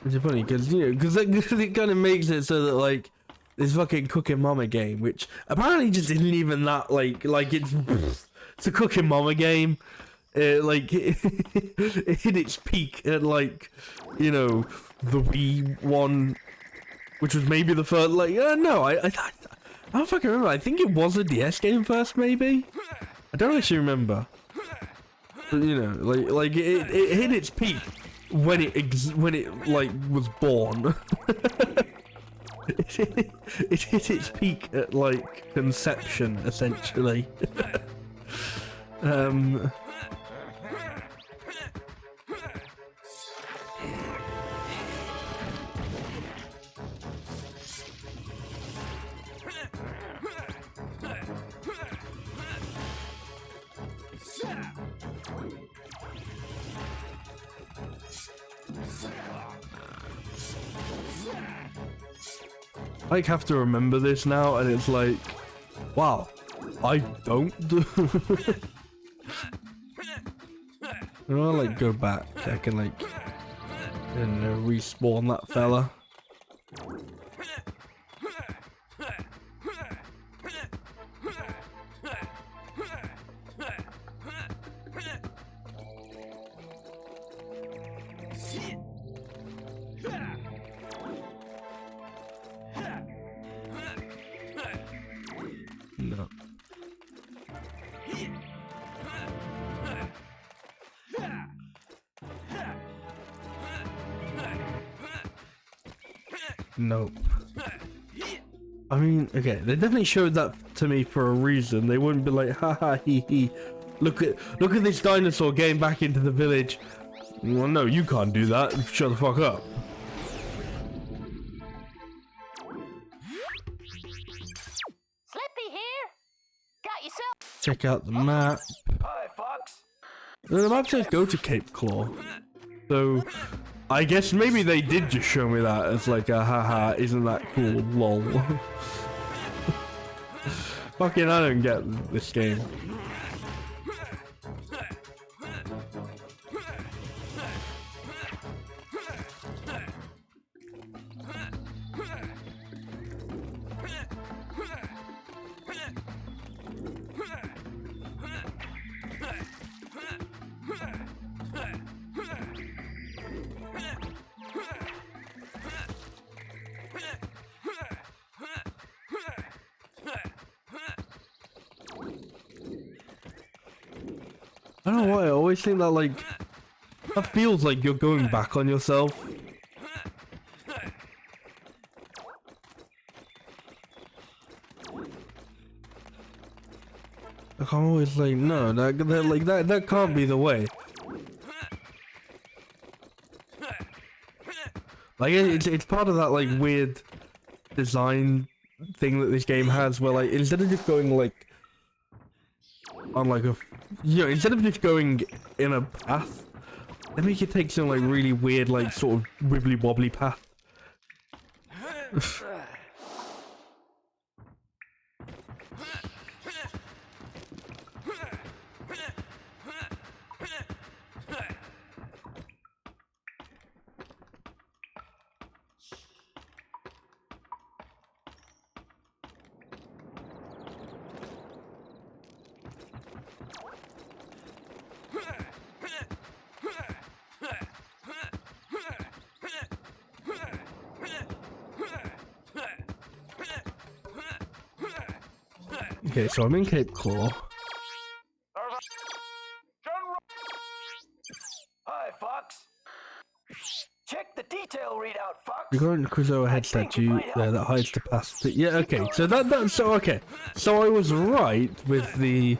It's funny because, you know, because it kind of makes it so that, like, this fucking Cooking Mama game, which apparently just isn't even that, like it's a Cooking Mama game. Like, it hit its peak at, like, you know, the Wii one, which was maybe the first, like, no, I don't fucking remember. I think it was a DS game first, maybe? I don't actually remember. But, you know, like it hit its peak when it like was born. It hit its peak at, like, conception, essentially. I have to remember this now, and it's like, wow, I don't do. And I'll, like, go back. I can, like, and respawn that fella. No. Nope. I mean, okay, they definitely showed that to me for a reason. They wouldn't be like, haha, hee hee. Look at this dinosaur getting back into the village. Well, no, you can't do that. Shut the fuck up. Slippy here. Got yourself. Check out the map. Hi, Fox. The map says go to Cape Claw. So, I guess maybe they did just show me that as like a haha, isn't that cool, lol. Fucking, I don't get this game. I don't know why, I always think that, like, that feels like you're going back on yourself. Like, I'm always like, no, that can't be the way. Like, it's part of that, like, weird design thing that this game has, where, like, instead of just going, like, on, like, a you know, instead of just going in a path, they make you take some like really weird, like sort of wibbly wobbly path. Okay, so I'm in Cape Claw. Hi, Fox. Check the detail readout, Fox. You got a Crusoe head statue there that hides the past. But yeah, okay. So okay. So I was right with the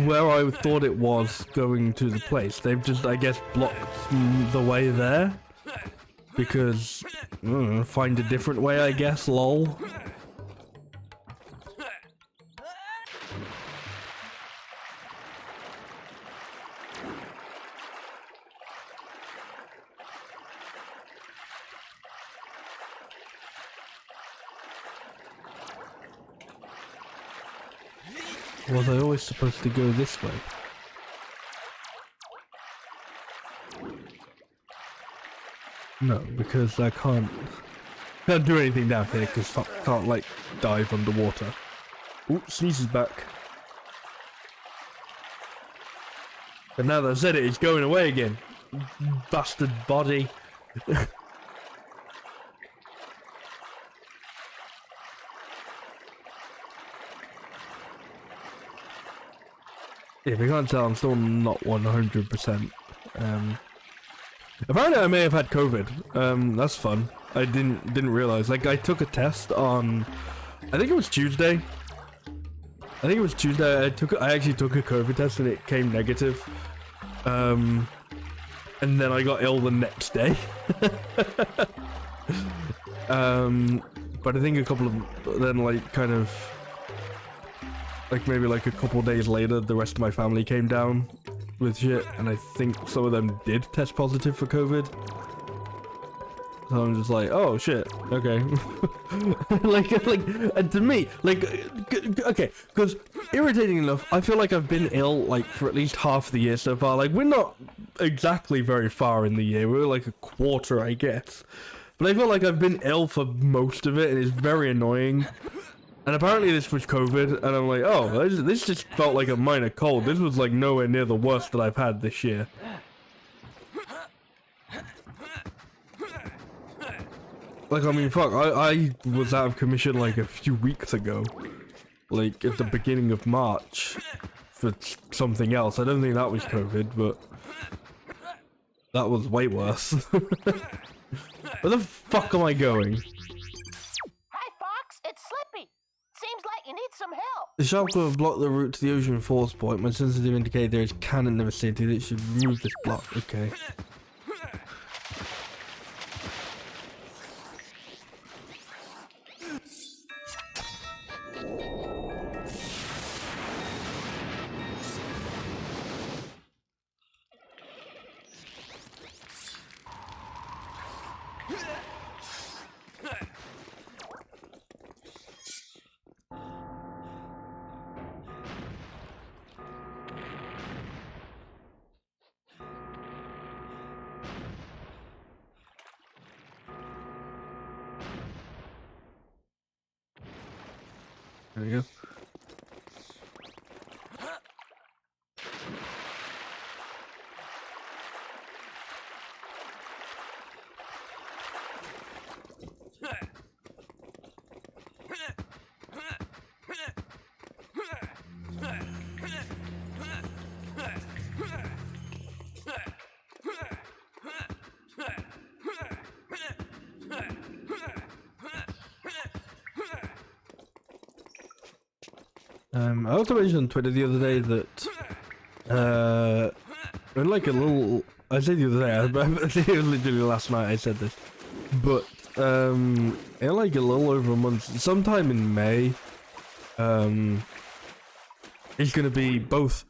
where I thought it was going to the place. They've just, I guess, blocked the way there because find a different way, I guess. Lol. Was I always supposed to go this way? No, because I can't do anything down here because I can't like dive underwater. Ooh, Sneeze is back. And now that I've said it, it's going away again. Bastard body. If you can't tell, I'm still not 100%. Apparently I may have had COVID. That's fun. I didn't realize. Like, I took a test on, I think it was Tuesday. I actually took a COVID test and it came negative. And then I got ill the next day. But I think maybe like a couple days later, the rest of my family came down with shit, and I think some of them did test positive for COVID. So I'm just like, oh shit, okay. And to me, okay, because irritating enough, I feel like I've been ill like for at least half the year so far. Like, we're not exactly very far in the year, we're like a quarter, I guess. But I feel like I've been ill for most of it, and it's very annoying. And apparently this was COVID, and I'm like, oh, this just felt like a minor cold. This was like nowhere near the worst that I've had this year. Like, I mean, fuck, I was out of commission like a few weeks ago. Like, at the beginning of March. For something else. I don't think that was COVID, but that was way worse. Where the fuck am I going? Hi, Fox. It's Slippy. Seems like you need some help. The sharp claw blocked the route to the ocean force point. My sensitive indicator there is cannon in the vicinity that should remove this block. Okay. There we go. I also mentioned on Twitter the other day that, in like a little, I said the other day, I think it was literally last night I said this, but, in like a little over a month, sometime in May, it's gonna be both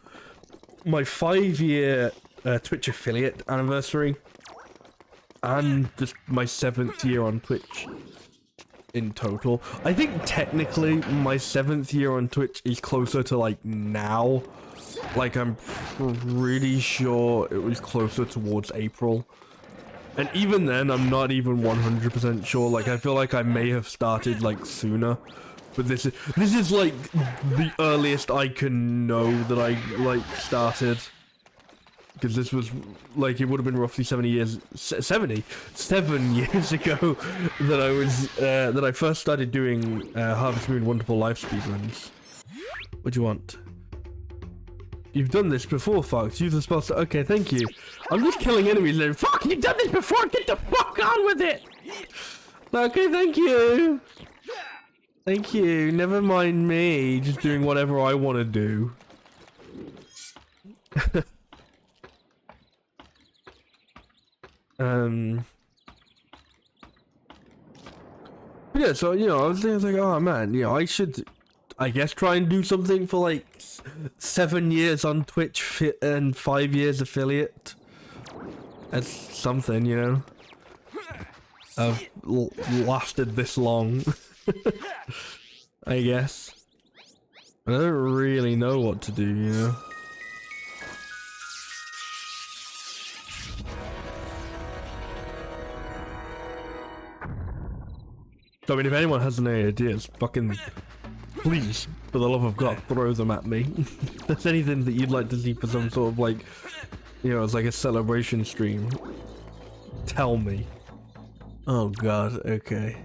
my 5-year Twitch affiliate anniversary, and just my 7th year on Twitch in total. I think technically my 7th year on Twitch is closer to like now. Like I'm pretty sure it was closer towards April. And even then, I'm not even 100% sure. Like, I feel like I may have started, like, sooner. But this is, like, the earliest I can know that I, like, started. Because this was, like, it would have been roughly 7 years ago that I was, that I first started doing, Harvest Moon Wonderful Life speedruns. What do you want? You've done this before, Fox. Use the spell. Okay, thank you. I'm just killing enemies there. Fuck, you've done this before. Get the fuck on with it. Okay, thank you. Thank you. Never mind me. Just doing whatever I want to do. Yeah, so, you know, I was like, oh man, you know, I should, I guess, try and do something for like 7 years on Twitch and 5 years affiliate. That's something, you know. I've lasted this long. I guess. I don't really know what to do, you know. So, I mean, if anyone has any ideas, fucking please, for the love of God, throw them at me. If there's anything that you'd like to see for some sort of, like, you know, it's like a celebration stream, tell me. Oh God, okay.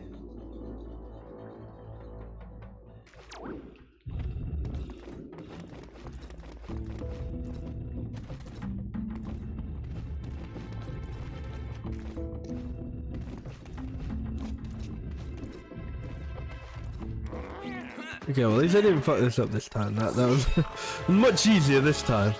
Okay, well at least I didn't fuck this up this time. That was much easier this time.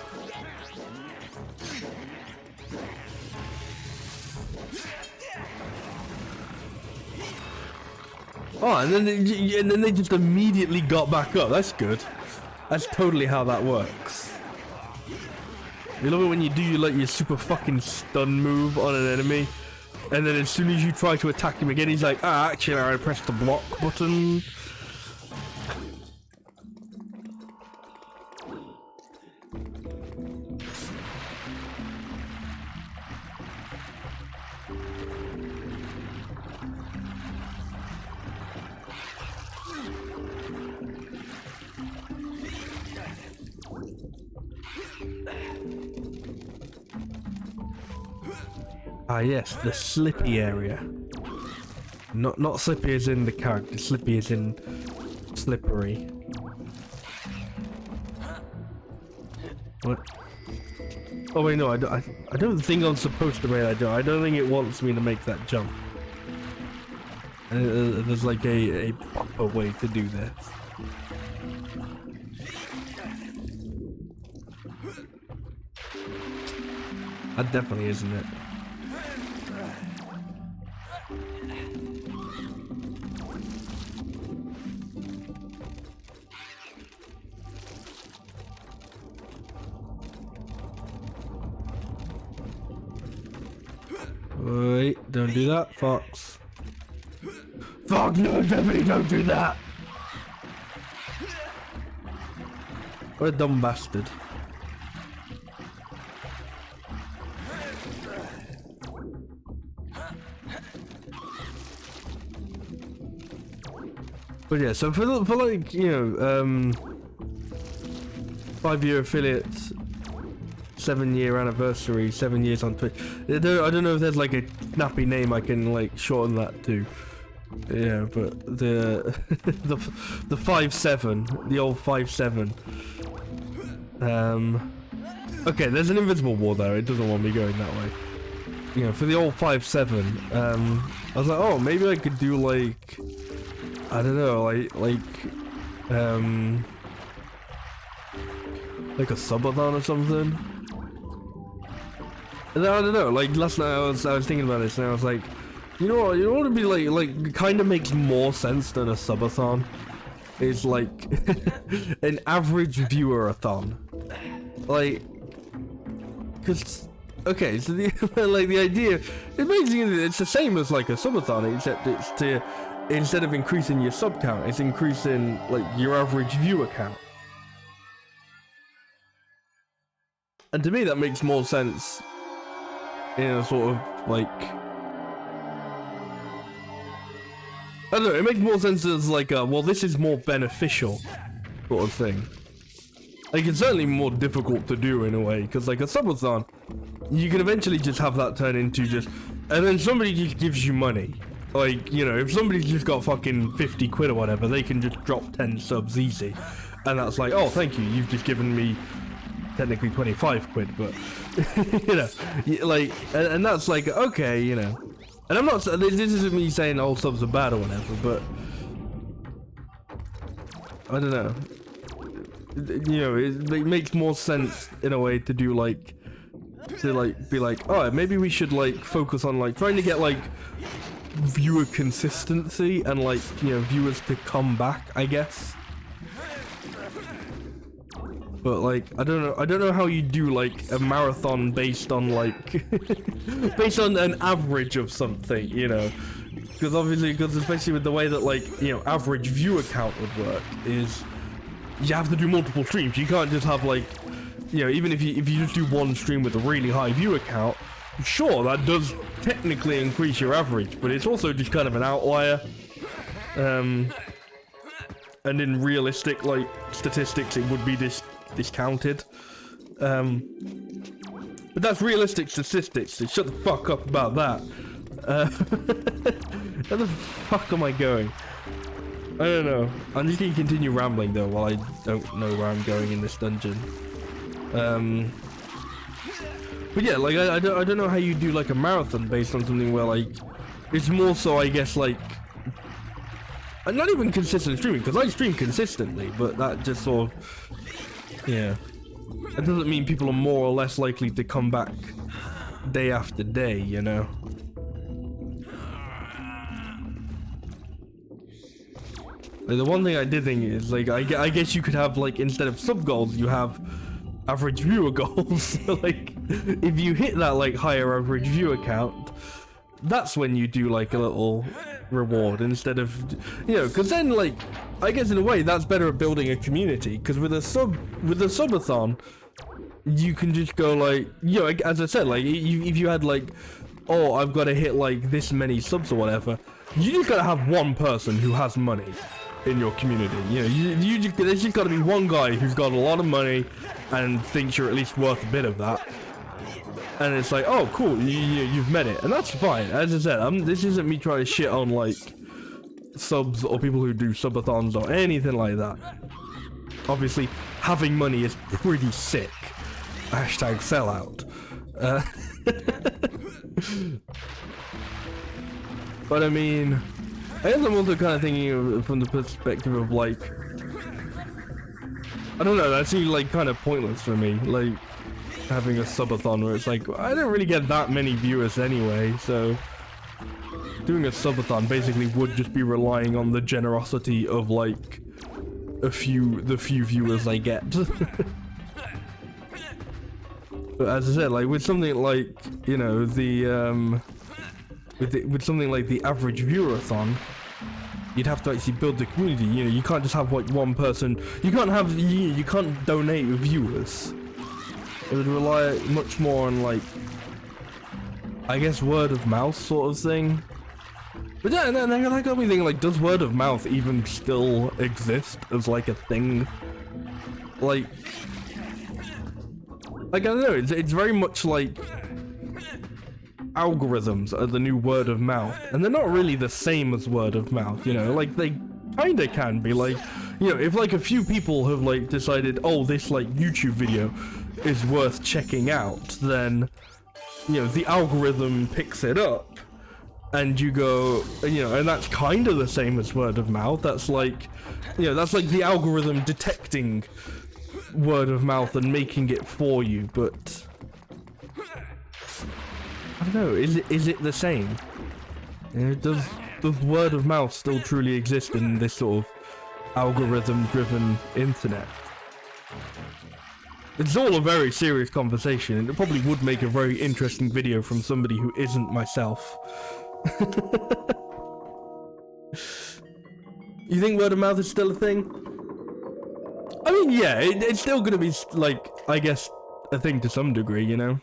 Oh, and then they just immediately got back up. That's good. That's totally how that works. You love it when you do your super fucking stun move on an enemy, and then as soon as you try to attack him again, he's like, ah, actually I pressed the block button. Ah yes, the slippy area. Not slippy as in the character, slippy as in slippery. What? Oh wait, no, I don't think I'm supposed to make that jump. I don't think it wants me to make that jump. There's like a proper way to do this. That definitely isn't it. Wait, don't do that, Fox. Fox, no, definitely don't do that! What a dumb bastard. But yeah, so for like, you know, 5-year affiliates, 7-year anniversary, 7 years on Twitch. I don't know if there's like a snappy name I can like shorten that to. Yeah, but the the 5-7, the old 5-7. Okay, there's an invisible wall there. It doesn't want me going that way. You know, for the old 5-7, I was like, oh, maybe I could do like, I don't know, like a subathon or something. And then, I don't know, like last night I was thinking about this and I was like, you know what would be like kind of makes more sense than a subathon is like an average viewer-a-thon. Like because okay, so the like the idea, it's the same as like a subathon, except it's to, instead of increasing your sub count, it's increasing like your average viewer count. And to me, that makes more sense in a sort of like, I don't know, it makes more sense as like a, well, this is more beneficial sort of thing. Like, it's certainly more difficult to do in a way, because like a subathon, you can eventually just have that turn into just, and then somebody just gives you money. Like, you know, if somebody's just got fucking 50 quid or whatever, they can just drop 10 subs easy. And that's like, oh, thank you, you've just given me technically 25 quid, but, you know, like, and that's like, okay, you know. And I'm not, this isn't me saying all subs are bad or whatever, but, I don't know. You know, it makes more sense in a way to do like, to like be like, oh, maybe we should like focus on like trying to get like viewer consistency and like, you know, viewers to come back, I guess. But like, I don't know how you do like a marathon based on like based on an average of something, you know, because obviously, because especially with the way that like, you know, average viewer count would work is you have to do multiple streams. You can't just have like, you know, even if you just do one stream with a really high viewer count, sure, that does technically increase your average, but it's also just kind of an outlier. And in realistic like statistics, it would be discounted. But that's realistic statistics, so shut the fuck up about that. Where the fuck am I going? I don't know. I'm just gonna continue rambling though while I don't know where I'm going in this dungeon. But yeah, like I don't know how you do like a marathon based on something where like it's more so, I guess, like I'm not even consistent streaming, because I stream consistently, but that just sort of, yeah, that doesn't mean people are more or less likely to come back day after day, you know. Like, the one thing I did think is like I guess you could have like, instead of sub goals, you have average viewer goals. Like if you hit that like higher average viewer count, that's when you do like a little reward instead of, you know, because then like I guess in a way that's better at building a community, because with a subathon you can just go like, you know, as I said, like if you had like, oh, I've got to hit like this many subs or whatever, you just gotta have one person who has money in your community. You know, there's just got to be one guy who's got a lot of money and thinks you're at least worth a bit of that, and it's like, oh cool, you've met it, and that's fine. As I said, this isn't me trying to shit on like subs or people who do subathons or anything like that. Obviously having money is pretty sick, hashtag sellout. But I mean, I guess I'm also kind of thinking of, from the perspective of like, I don't know, that seems like kind of pointless for me, like having a subathon where it's like, I don't really get that many viewers anyway, so doing a subathon basically would just be relying on the generosity of like the few viewers I get. But as I said, like with something like, you know, with something like the average viewer-a-thon, you'd have to actually build the community. You know, you can't just have like one person. You can't donate viewers. It would rely much more on like, I guess, word of mouth sort of thing. But yeah, and that got me thinking, like, does word of mouth even still exist as like a thing? Like I don't know, it's very much like algorithms are the new word of mouth, and they're not really the same as word of mouth, you know, like they kinda can be. Like, you know, if like a few people have like decided, oh, this like YouTube video is worth checking out, then, you know, the algorithm picks it up and you go, you know, and that's kind of the same as word of mouth. That's like, you know, that's like the algorithm detecting word of mouth and making it for you. But I don't know, is it the same? You know, does word of mouth still truly exist in this sort of algorithm driven internet? It's all a very serious conversation, and it probably would make a very interesting video from somebody who isn't myself. You think word of mouth is still a thing? I mean, yeah, it's still gonna be, like, I guess, a thing to some degree, you know?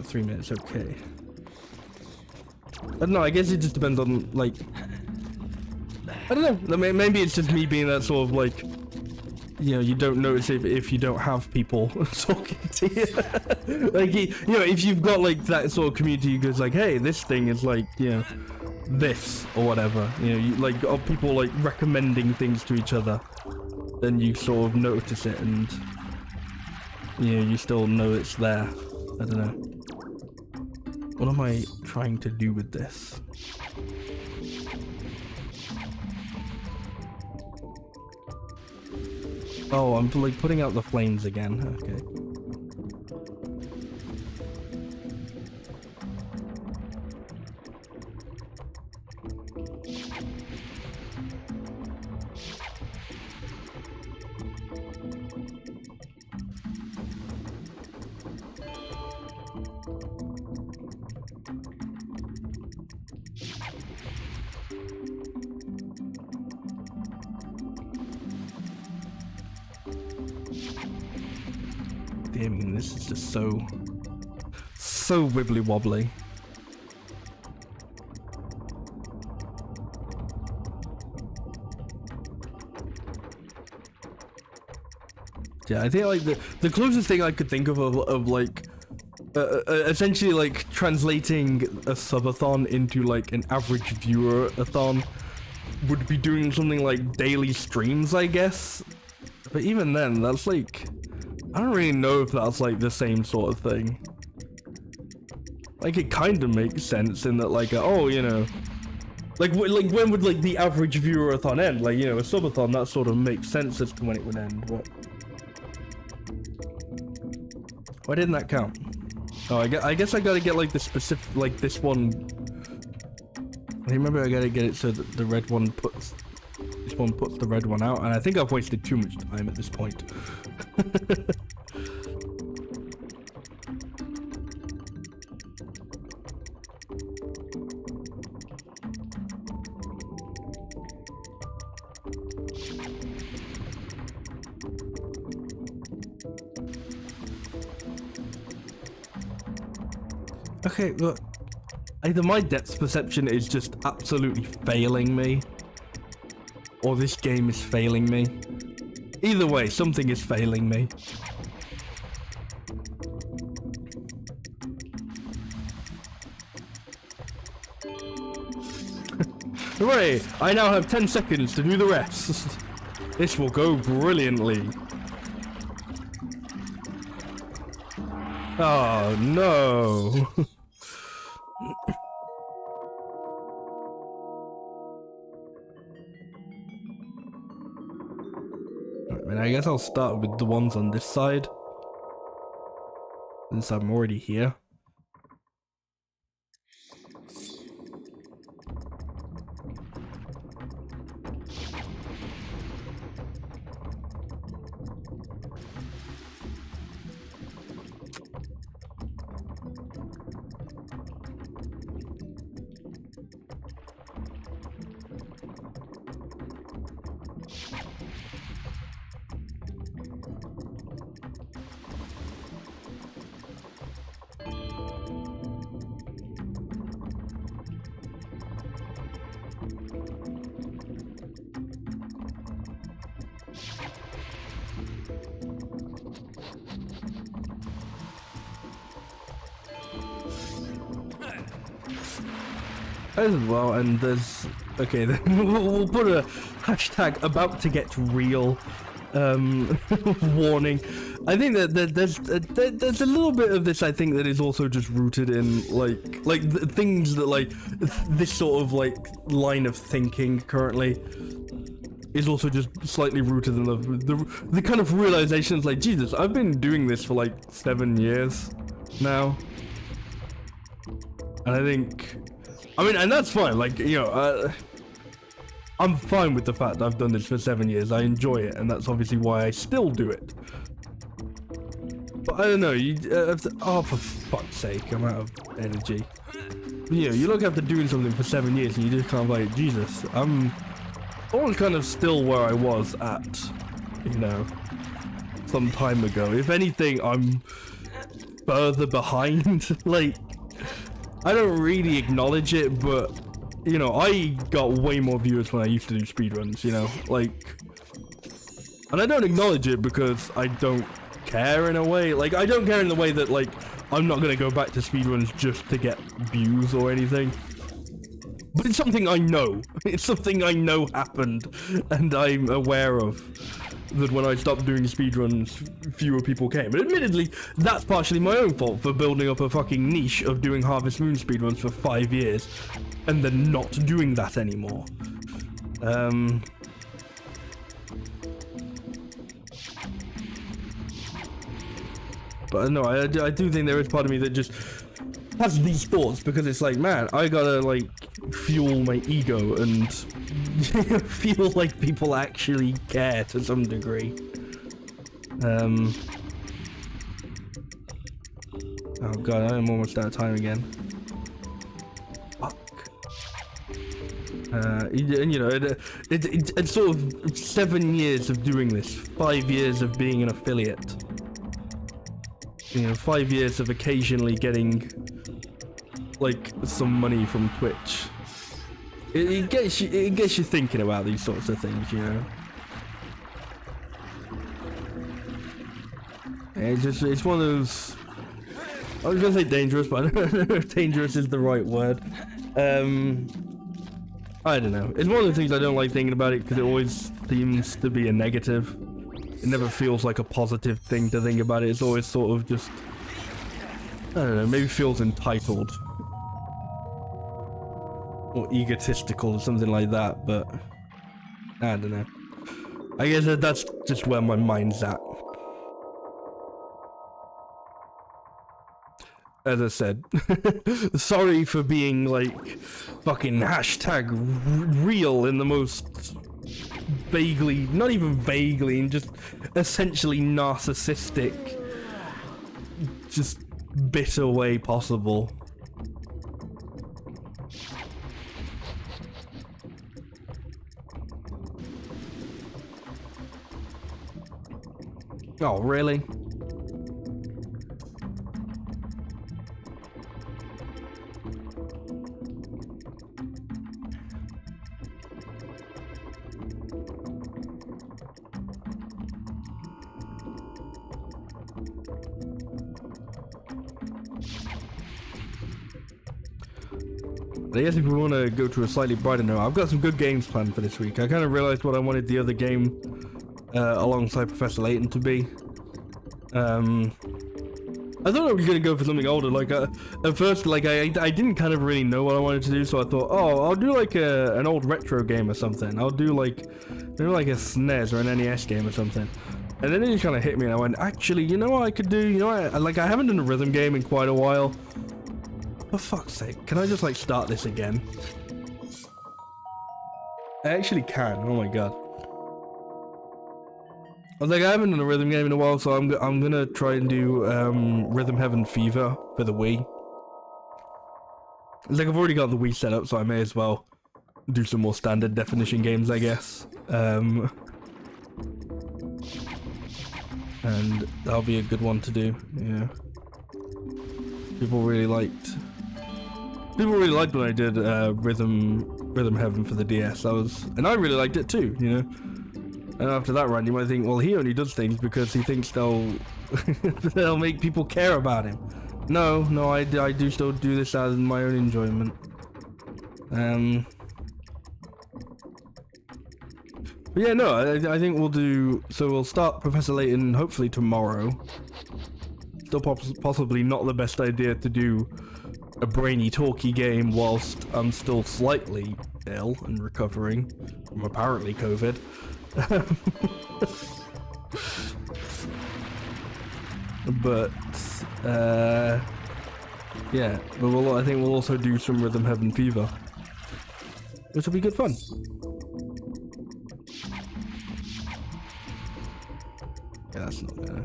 3 minutes, okay. I don't know, I guess it just depends on, like... I don't know, maybe it's just me being that sort of, like... You know, you don't notice if you don't have people talking to you. Like, you know, if you've got, like, that sort of community who goes like, hey, this thing is, like, you know, this, or whatever. You know, you, like, are people, like, recommending things to each other, then you sort of notice it, and, you know, you still know it's there. I don't know. What am I trying to do with this? Oh, I'm like putting out the flames again. Okay. Damn, this is just so wibbly wobbly. Yeah, I think like the closest thing I could think of like essentially like translating a subathon into like an average viewer-a-thon would be doing something like daily streams, I guess. But even then, that's like, I don't really know if that's like the same sort of thing. Like it kind of makes sense in that like, oh, you know, like when would like the average viewer-a-thon end? Like, you know, a subathon, that sort of makes sense as to when it would end. What? Why didn't that count? Oh, I guess I gotta get like the specific, like this one. I remember I gotta get it so that the red one puts, this one puts the red one out, and I think I've wasted too much time at this point. Okay, look, either my depth perception is just absolutely failing me, or this game is failing me. Either way, something is failing me. Hooray! I now have 10 seconds to do the rest. This will go brilliantly. Oh no! Alright, I guess I'll start with the ones on this side, since I'm already here. As well, and there's okay. We'll put a hashtag about to get real warning. I think that there's a little bit of this. I think that is also just rooted in like things that like this sort of like line of thinking currently is also just slightly rooted in the kind of realizations like, Jesus, I've been doing this for like 7 years now, and I think. I mean, and that's fine, like, you know, I'm fine with the fact that I've done this for 7 years. I enjoy it, and that's obviously why I still do it. But I don't know, oh, for fuck's sake, I'm out of energy. You know, you look after doing something for 7 years and you just kind of like, Jesus, I'm always kind of still where I was at, you know, some time ago. If anything, I'm further behind. Like, I don't really acknowledge it, but, you know, I got way more viewers when I used to do speedruns, you know, like, and I don't acknowledge it because I don't care in a way. Like, I don't care in the way that, like, I'm not gonna go back to speedruns just to get views or anything. But it's something I know. It's something I know happened, and I'm aware of. That when I stopped doing speedruns, fewer people came. But admittedly, that's partially my own fault for building up a fucking niche of doing Harvest Moon speedruns for 5 years, and then not doing that anymore. But no, I do think there is part of me that just has these thoughts, because it's like, man, I gotta like fuel my ego and feel like people actually care to some degree. Oh god, I'm almost out of time again. Fuck. And you know, it's sort of 7 years of doing this, 5 years of being an affiliate. You know, 5 years of occasionally getting like some money from Twitch. It gets you thinking about these sorts of things, you know. It's one of those. I was gonna say dangerous, but I don't know if dangerous is the right word. I don't know. It's one of the things I don't like thinking about it, because it always seems to be a negative. It never feels like a positive thing to think about it. It's always sort of just, I don't know, maybe feels entitled or egotistical or something like that, but I don't know. I guess that's just where my mind's at. As I said, sorry for being like fucking hashtag real in the most vaguely, not even vaguely, and just essentially narcissistic, just bitter way possible. Oh, really? I guess if we want to go to a slightly brighter note, I've got some good games planned for this week. I kind of realized what I wanted the other game alongside Professor Layton to be. I thought I was going to go for something older. Like, at first, like, I didn't kind of really know what I wanted to do, so I thought, oh, I'll do like an old retro game or something. I'll do like, maybe like a SNES or an NES game or something. And then it just kind of hit me, and I went, actually, you know what I could do? You know what? Like, I haven't done a rhythm game in quite a while. For fuck's sake, can I just like start this again? I actually can. Oh my god. I was like, I haven't done a rhythm game in a while, so I'm gonna try and do Rhythm Heaven Fever for the Wii. It's like I've already got the Wii set up, so I may as well do some more standard definition games, I guess. And that'll be a good one to do. Yeah. People really liked when I did Rhythm Heaven for the DS. And I really liked it too, you know. And after that run, you might think, well, he only does things because he thinks they'll make people care about him. No, I do still do this out of my own enjoyment. But yeah, no, I think we'll do. So we'll start Professor Layton hopefully tomorrow. Still possibly not the best idea to do a brainy talky game whilst I'm still slightly ill and recovering from apparently COVID. But yeah, but I think we'll also do some Rhythm Heaven Fever, which will be good fun. Yeah, that's not gonna.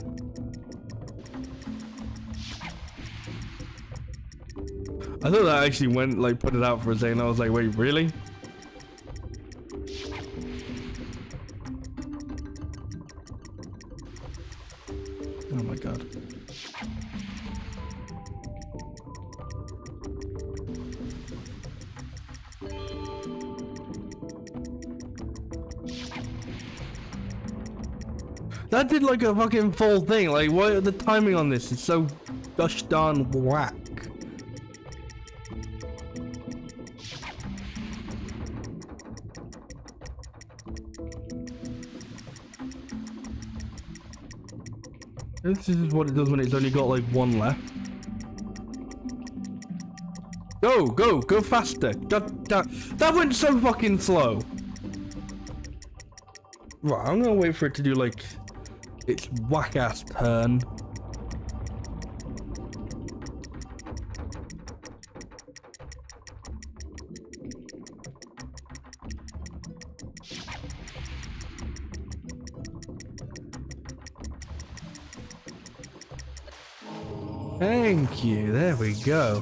I thought that actually went like put it out for a second. I was like, wait, really? Oh my god. That did like a fucking full thing. Like, what the timing on this is so gosh darn whack. This is what it does when it's only got like one left. Go faster. That went so fucking slow. Right, I'm gonna wait for it to do like its whack ass turn. Thank you, there we go.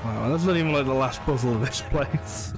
Wow, that's not even like the last puzzle of this place.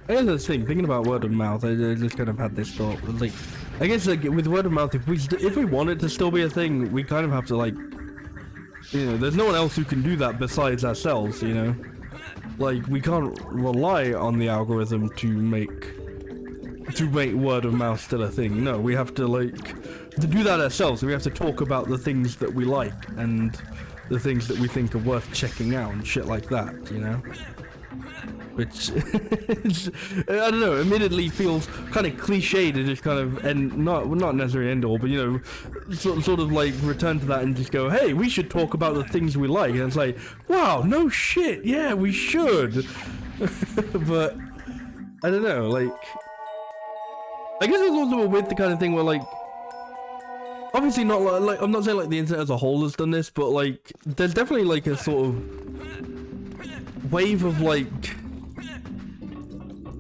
I guess that's the thing, thinking about word of mouth, I just kind of had this thought, like, I guess like with word of mouth, if we want it to still be a thing, we kind of have to like, you know, there's no one else who can do that besides ourselves, you know? Like, we can't rely on the algorithm to make word of mouth still a thing. No, we have to like, to do that ourselves, we have to talk about the things that we like and the things that we think are worth checking out and shit like that, you know? Which I don't know, admittedly feels kind of cliched to just kind of end, not necessarily end all, but you know, sort of like return to that and just go, hey, we should talk about the things we like, and it's like, wow, no shit, yeah, we should. But I don't know, like, I guess it's also with the kind of thing where like, obviously not like I'm not saying like the internet as a whole has done this, but like there's definitely like a sort of wave of like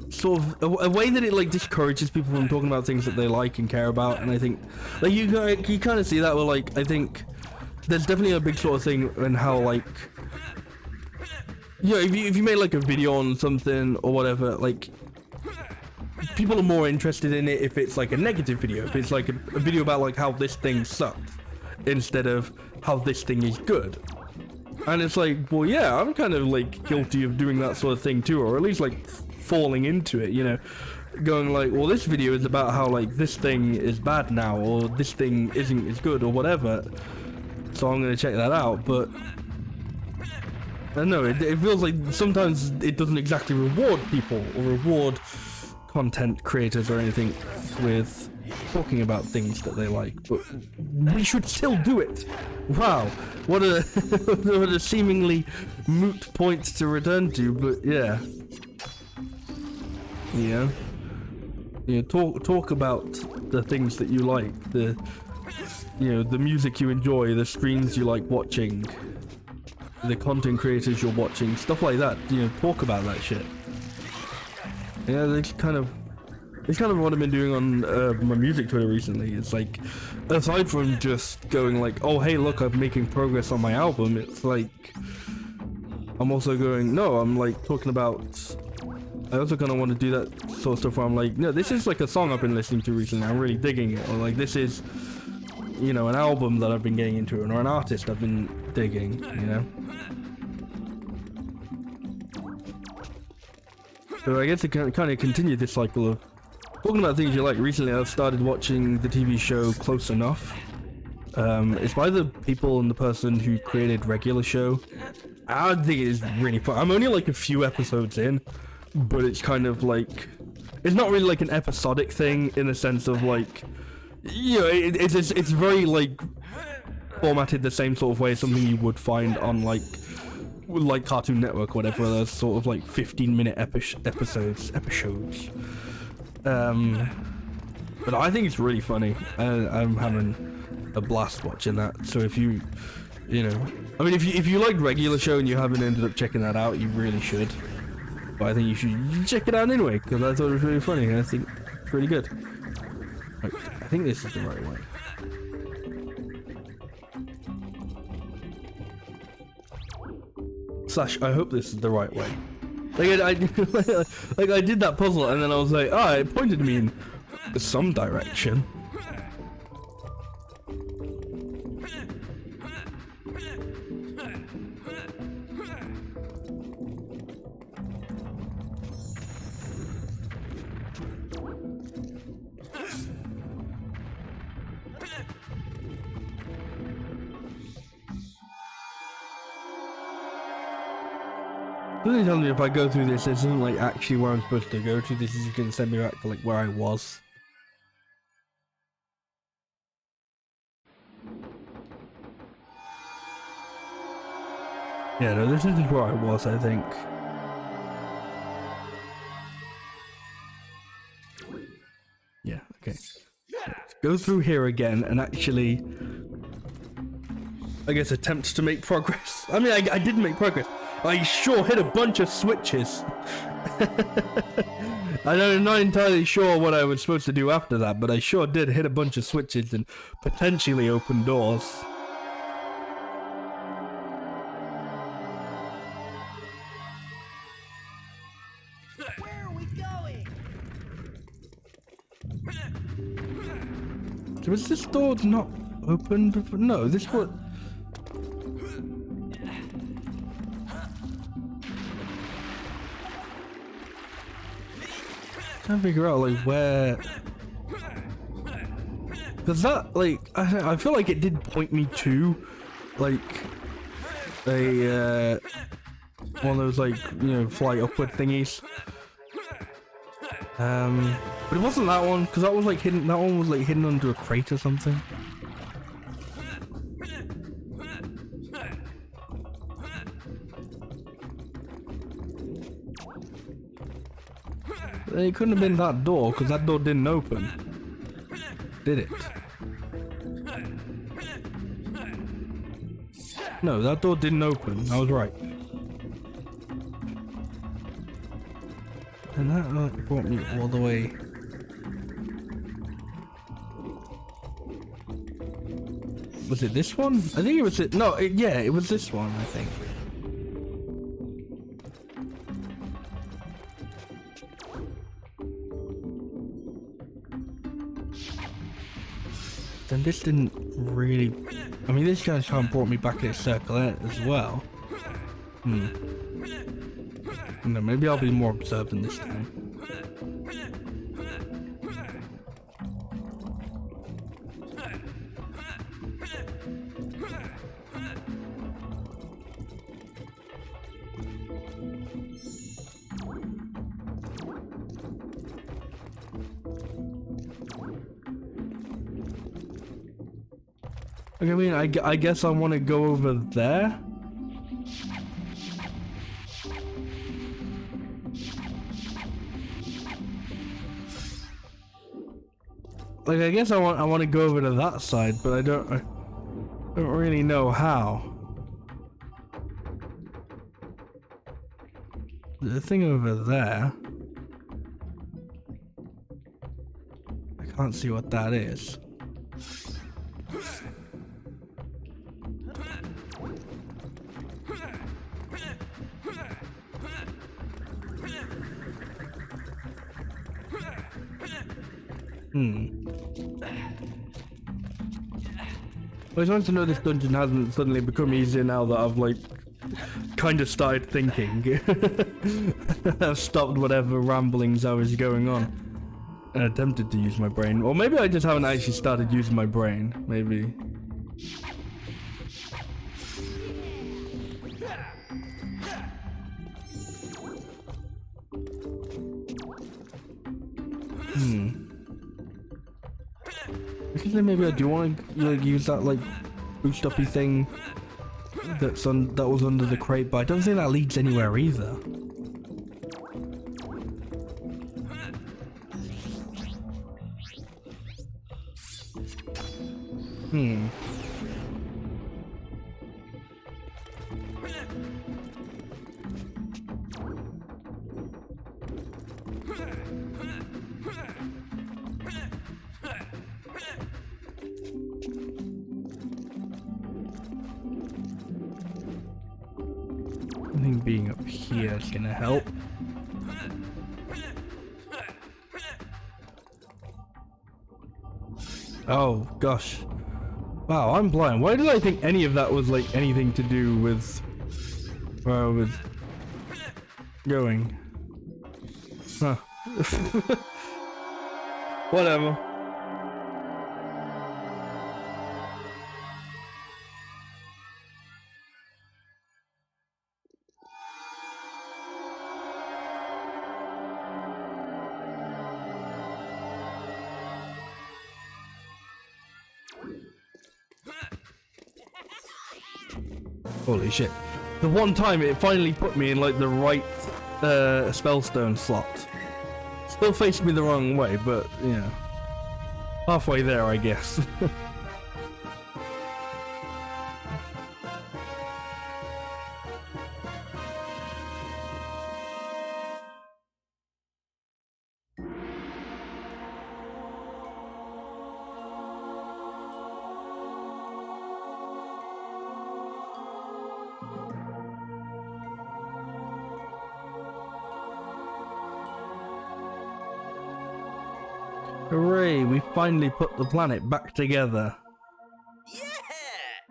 sort of a way that it like discourages people from talking about things that they like and care about, and I think like you kind of see that where like I think there's definitely a big sort of thing in how like, yeah, if you made like a video on something or whatever, like people are more interested in it if it's like a negative video, if it's like a video about like how this thing sucked instead of how this thing is good. And it's like, well, yeah, I'm kind of like guilty of doing that sort of thing too, or at least like falling into it, you know, going like, well, this video is about how like this thing is bad now, or this thing isn't as good, or whatever, so I'm gonna check that out. But I don't know, it feels like sometimes it doesn't exactly reward people or reward content creators or anything with talking about things that they like, but we should still do it. Wow, what a what a seemingly moot point to return to, but yeah. Yeah, talk about the things that you like, the, you know, the music you enjoy, the streams you like watching, the content creators you're watching, stuff like that. You know, talk about that shit. Yeah, it's kind of what I've been doing on my music Twitter recently. It's like, aside from just going like, oh hey look, I'm making progress on my album, it's like I'm also going, no, I'm like talking about, I also kind of want to do that sort of stuff where I'm like, no, this is like a song I've been listening to recently, I'm really digging it, or like this is, you know, an album that I've been getting into, or an artist I've been digging, you know. So I guess to kind of continue this cycle of talking about things you like. Recently I've started watching the TV show Close Enough. It's by the people and the person who created Regular Show. I think it is really fun. I'm only like a few episodes in, but it's kind of like, it's not really like an episodic thing in the sense of like, you know, it's very like formatted the same sort of way as something you would find on like Cartoon Network or whatever, those sort of like 15-minute episodes. But I think it's really funny. I'm having a blast watching that. So if you know, I mean, if you like regular show and you haven't ended up checking that out, you really should. But I think you should check it out anyway, because I thought it was really funny and I think it's really good. Right, I think this is the right way. Slash, I hope this is the right way. Like I did that puzzle and then I was like, oh, it pointed me in some direction. Please tell me if I go through this isn't like actually where I'm supposed to go to. This is going to send me back to like where I was. Yeah, no, this isn't where I was, I think. Yeah, okay. Let's go through here again and actually, I guess, attempt to make progress. I mean, I did make progress. I sure hit a bunch of switches. I'm not entirely sure what I was supposed to do after that, but I sure did hit a bunch of switches and potentially open doors. Where are we going? Was this door not open before? No, this was... Trying to figure out like where, because that like I feel like it did point me to like a one of those like, you know, fly upward thingies. But it wasn't that one, because that was like hidden. That one was like hidden under a crate or something. It couldn't have been that door, because that door didn't open. Did it? No, that door didn't open. I was right. And that like, brought me all the way. Was it this one? I think it was it. No, yeah, it was this one, I think. Then this didn't really... I mean, this guy's trying to brought me back in a circle as well. No, maybe I'll be more observant this time. Okay, I mean, I guess I want to go over there. Like, I guess I want to go over to that side, but I don't really know how. The thing over there, I can't see what that is. I just want to know this dungeon hasn't suddenly become easier now that I've like kind of started thinking. I've stopped whatever ramblings I was going on and attempted to use my brain. Or maybe I just haven't actually started using my brain. Maybe. technically maybe I do want to like use that like boost uppy thing that was under the crate, but I don't think that leads anywhere either. I think being up here is gonna help. Oh gosh. Wow, I'm blind. Why did I think any of that was like anything to do with where I was going? Huh. Whatever. Holy shit. The one time it finally put me in like the right spellstone slot. Still faced me the wrong way, but you know. Halfway there, I guess. Hooray, we finally put the planet back together. Yeah!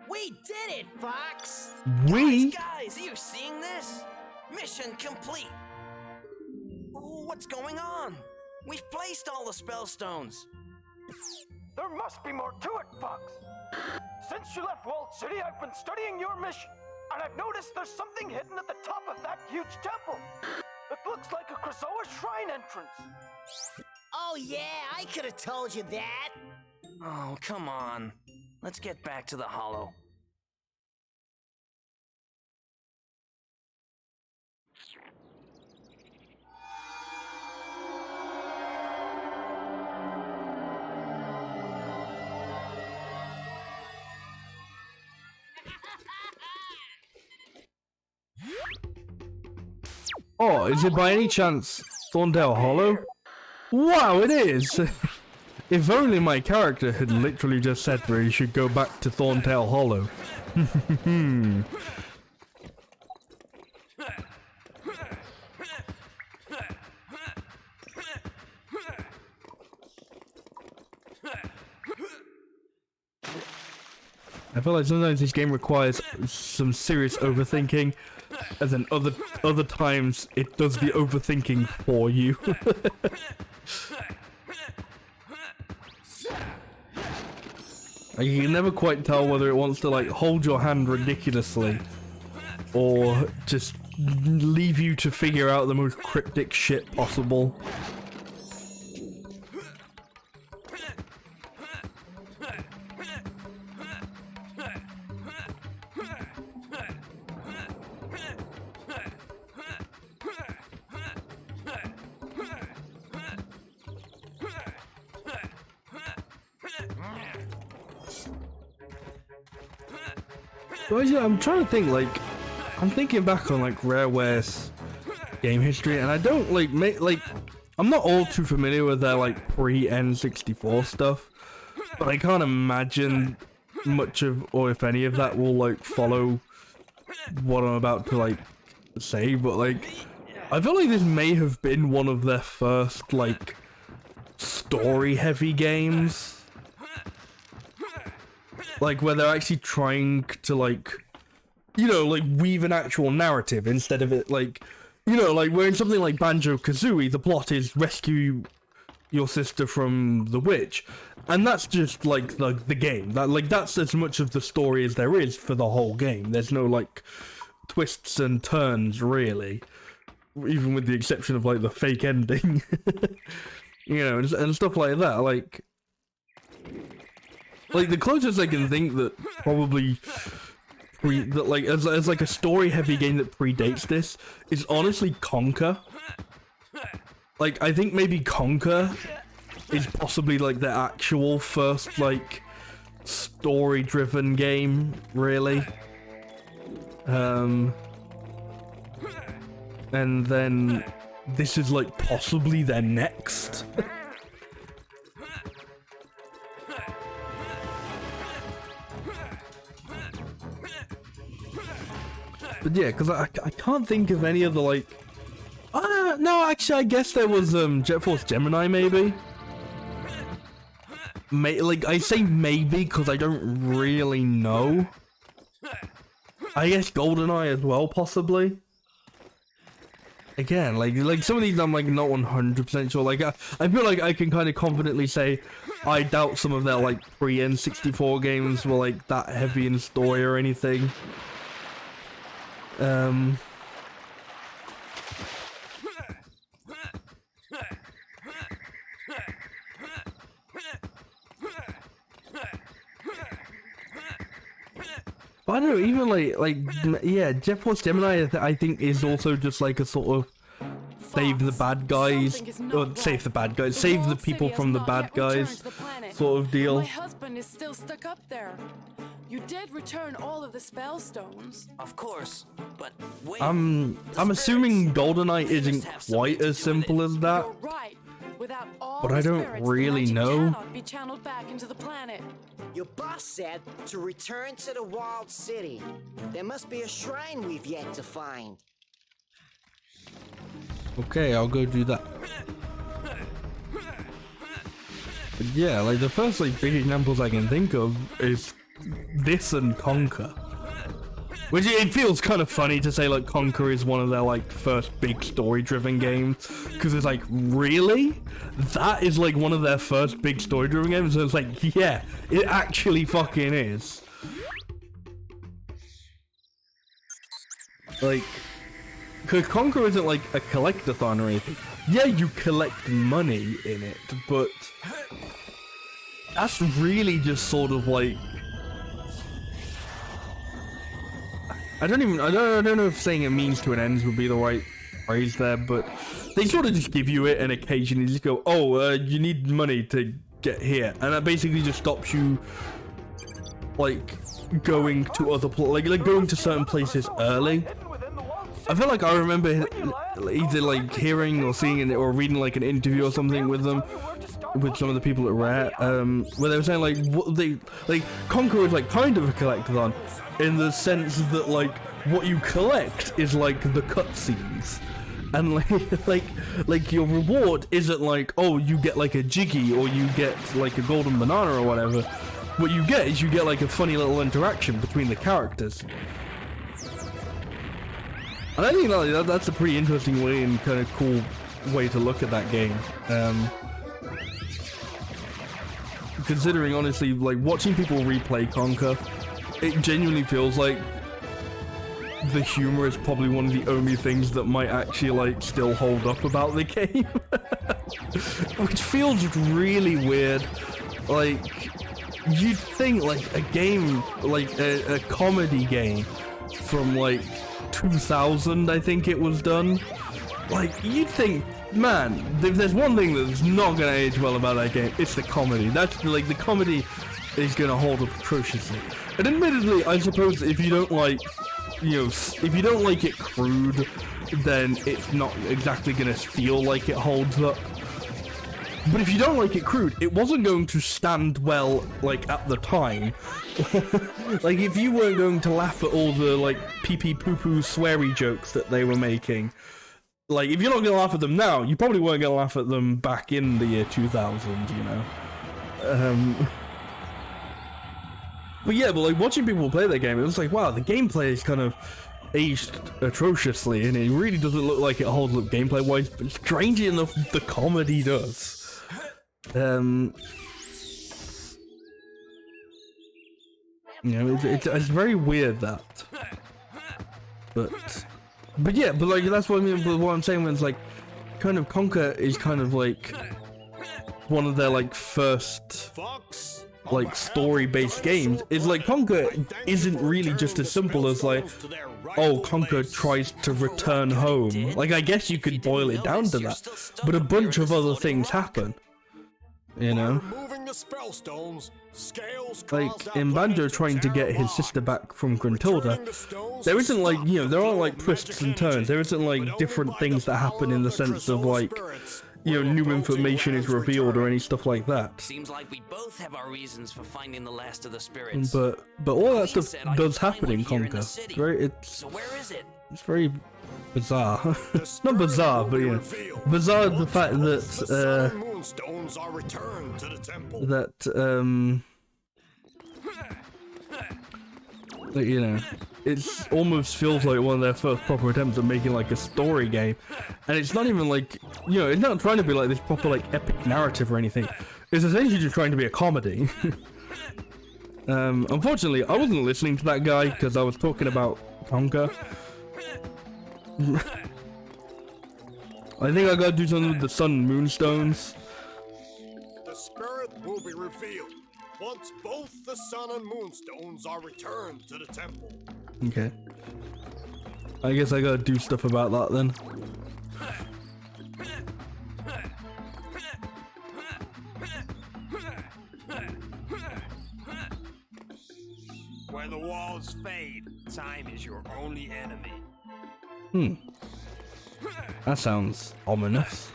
We did it, Fox! We? Guys, are you seeing this? Mission complete. What's going on? We've placed all the spellstones. There must be more to it, Fox. Since you left Walled City, I've been studying your mission, and I've noticed there's something hidden at the top of that huge temple. It looks like a Krazoa shrine entrance. Oh yeah, I could have told you that. Oh, come on. Let's get back to the Hollow. Oh, is it by any chance Thorndale Hollow? Wow, it is! If only my character had literally just said where he should go back to Thorntail Hollow. I feel like sometimes this game requires some serious overthinking, as in other times it does the overthinking for you. You can never quite tell whether it wants to like hold your hand ridiculously or just leave you to figure out the most cryptic shit possible. Well, yeah, I'm trying to think, like, I'm thinking back on, like, Rareware's game history, and I don't, like, I'm not all too familiar with their, like, pre-N64 stuff, but I can't imagine much of, or if any of that will, like, follow what I'm about to, like, say, but, like, I feel like this may have been one of their first, like, story-heavy games. Like, where they're actually trying to, like, you know, like, weave an actual narrative instead of it, like, you know, like, where in something like Banjo-Kazooie, the plot is rescue your sister from the witch. And that's just, like, the game. That, like, that's as much of the story as there is for the whole game. There's no, like, twists and turns, really. Even with the exception of, like, the fake ending. You know, and stuff like that, like... Like the closest I can think that probably as like a story heavy game that predates this is honestly Conker. Like I think maybe Conker is possibly like the actual first like story driven game, really. And then this is like possibly their next. But yeah, because I can't think of any other like. No, actually, I guess there was Jet Force Gemini, maybe. Like I say maybe because I don't really know. I guess GoldenEye as well, possibly. Again, like some of these I'm like not 100% sure. Like I feel like I can kind of confidently say I doubt some of their like pre-N64 games were like that heavy in story or anything. But I don't know, even yeah, Jet Force Gemini I think is also just like a sort of save the bad guys, or save the bad guys, save the people from the bad guys sort of deal. My husband is still stuck up there. You did return all of the spell stones. Of course, but wait. I'm assuming GoldenEye isn't quite as simple as that. You're right. Without all But I don't spirits, really the magic know. cannot be channeled back into the planet. Your boss said to return to the walled city. There must be a shrine we've yet to find. Okay, I'll go do that. But yeah, like the first like big examples I can think of is this and Conker. Which it feels kind of funny to say like Conker is one of their like first big story-driven games, because it's like, really? That is like one of their first big story-driven games? So it's like, yeah, it actually fucking is. Like, because Conker isn't like a collectathon or anything. Yeah, you collect money in it, but that's really just sort of like, I don't know if saying a means to an end would be the right phrase there, but they sort of just give you it and occasionally just go, oh, you need money to get here, and that basically just stops you like going to other like going to certain places early. I feel like I remember either like hearing or seeing it or reading like an interview or something with them, with some of the people at Rare, where they were saying like what they like Conker is like kind of a collectathon in the sense that like what you collect is like the cutscenes, and like your reward isn't like, oh, you get like a Jiggy or you get like a golden banana or whatever. What you get is you get like a funny little interaction between the characters. And I think like, that's a pretty interesting way and kind of cool way to look at that game. Considering honestly, like watching people replay Conker, it genuinely feels like the humor is probably one of the only things that might actually like still hold up about the game. Which feels really weird. Like, you'd think like a game, like a comedy game from like 2000, I think it was done. Like, you'd think, man, if there's one thing that's not gonna age well about that game, it's the comedy. That's like, the comedy is gonna hold up atrociously. And admittedly, I suppose if you don't like, you know, if you don't like it crude, then it's not exactly gonna feel like it holds up. But if you don't like it crude, it wasn't going to stand well, like, at the time. Like, if you weren't going to laugh at all the, like, pee-pee poo-poo sweary jokes that they were making, like, if you're not going to laugh at them now, you probably weren't going to laugh at them back in the year 2000, you know? But yeah, but, like, watching people play that game, it was like, wow, the gameplay is kind of aged atrociously, and it really doesn't look like it holds up gameplay-wise, but strangely enough, the comedy does. You know, it's very weird that, but yeah, but like that's what I mean. But what I'm saying when it's like, kind of Conker is kind of like one of their like first like story-based games is like Conker isn't really just as simple as like, oh, Conker tries to return home. Like, I guess you could boil it down to that, but a bunch of other things happen, you know? Like, in Banjo trying to get his sister back from Gruntilda, there isn't like, you know, there aren't like twists and turns, there isn't like different things that happen in the sense of like, you know, new information is revealed or any stuff like that. Seems like we both have our reasons for finding the last of the spirits. But all that stuff does happen in Conker. So where is it? It's very bizarre. Not bizarre, but yeah, bizarre the fact that that you know, it almost feels like one of their first proper attempts at making like a story game, and it's not even like, you know, it's not trying to be like this proper like epic narrative or anything. It's essentially just trying to be a comedy. Unfortunately, I wasn't listening to that guy because I was talking about Conker. I think I gotta do something with the sun and moonstones. The spirit will be revealed once both the sun and moonstones are returned to the temple. Okay. I guess I gotta do stuff about that then. Where the walls fade, time is your only enemy. That sounds ominous.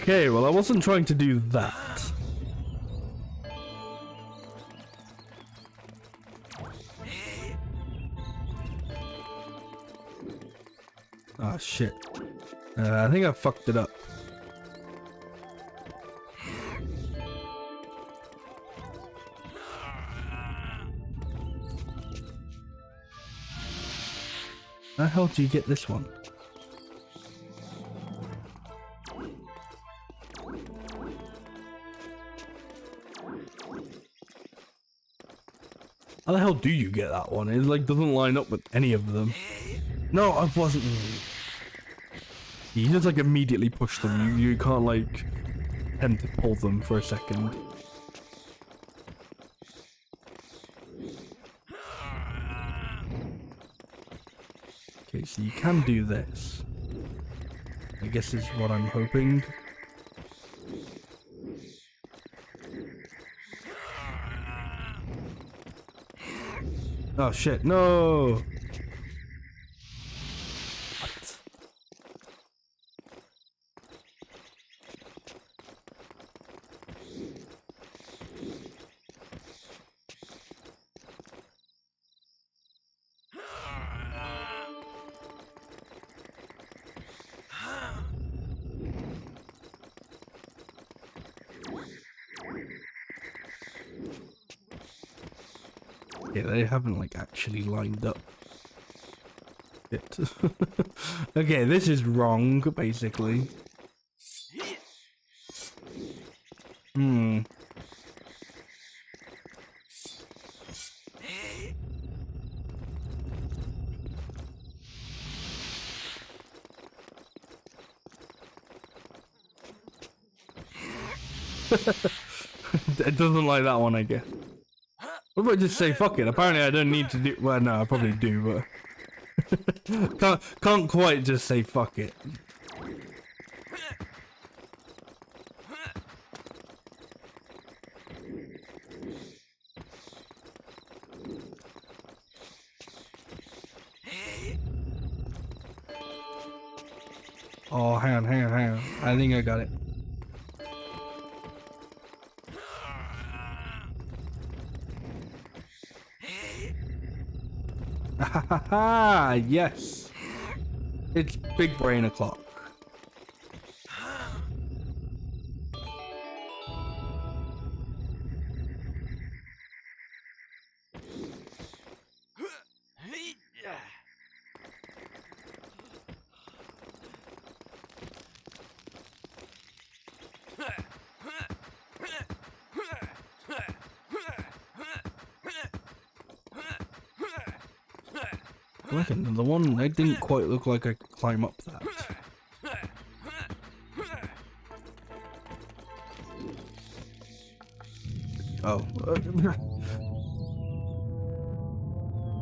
Okay, well, I wasn't trying to do that. Ah, shit. I think I fucked it up. How the hell do you get this one? How the hell do you get that one? It like doesn't line up with any of them. No, I wasn't. You just like immediately push them. You can't like attempt to pull them for a second. Okay, so you can do this. I guess is what I'm hoping. Oh shit, no! What? Yeah, they haven't like actually lined up. Shit. Okay, this is wrong, basically. It doesn't like that one, I guess. What if I just say fuck it? Apparently I don't need to do. Well, no, I probably do, but can't quite just say fuck it. Oh, hang on. I think I got it. Ha yes. It's big brain o'clock. Look at the one. I didn't quite look like I could climb up that. Oh.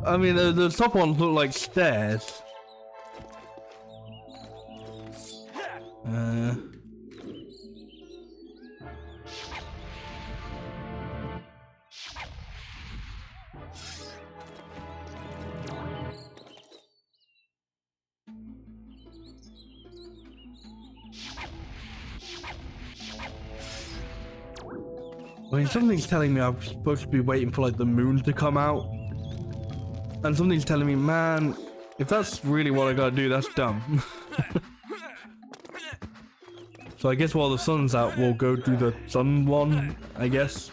I mean, the top ones look like stairs. I mean, something's telling me I'm supposed to be waiting for like the moon to come out, and something's telling me, man, if that's really what I gotta do, that's dumb. So I guess while the sun's out, we'll go do the sun one, I guess.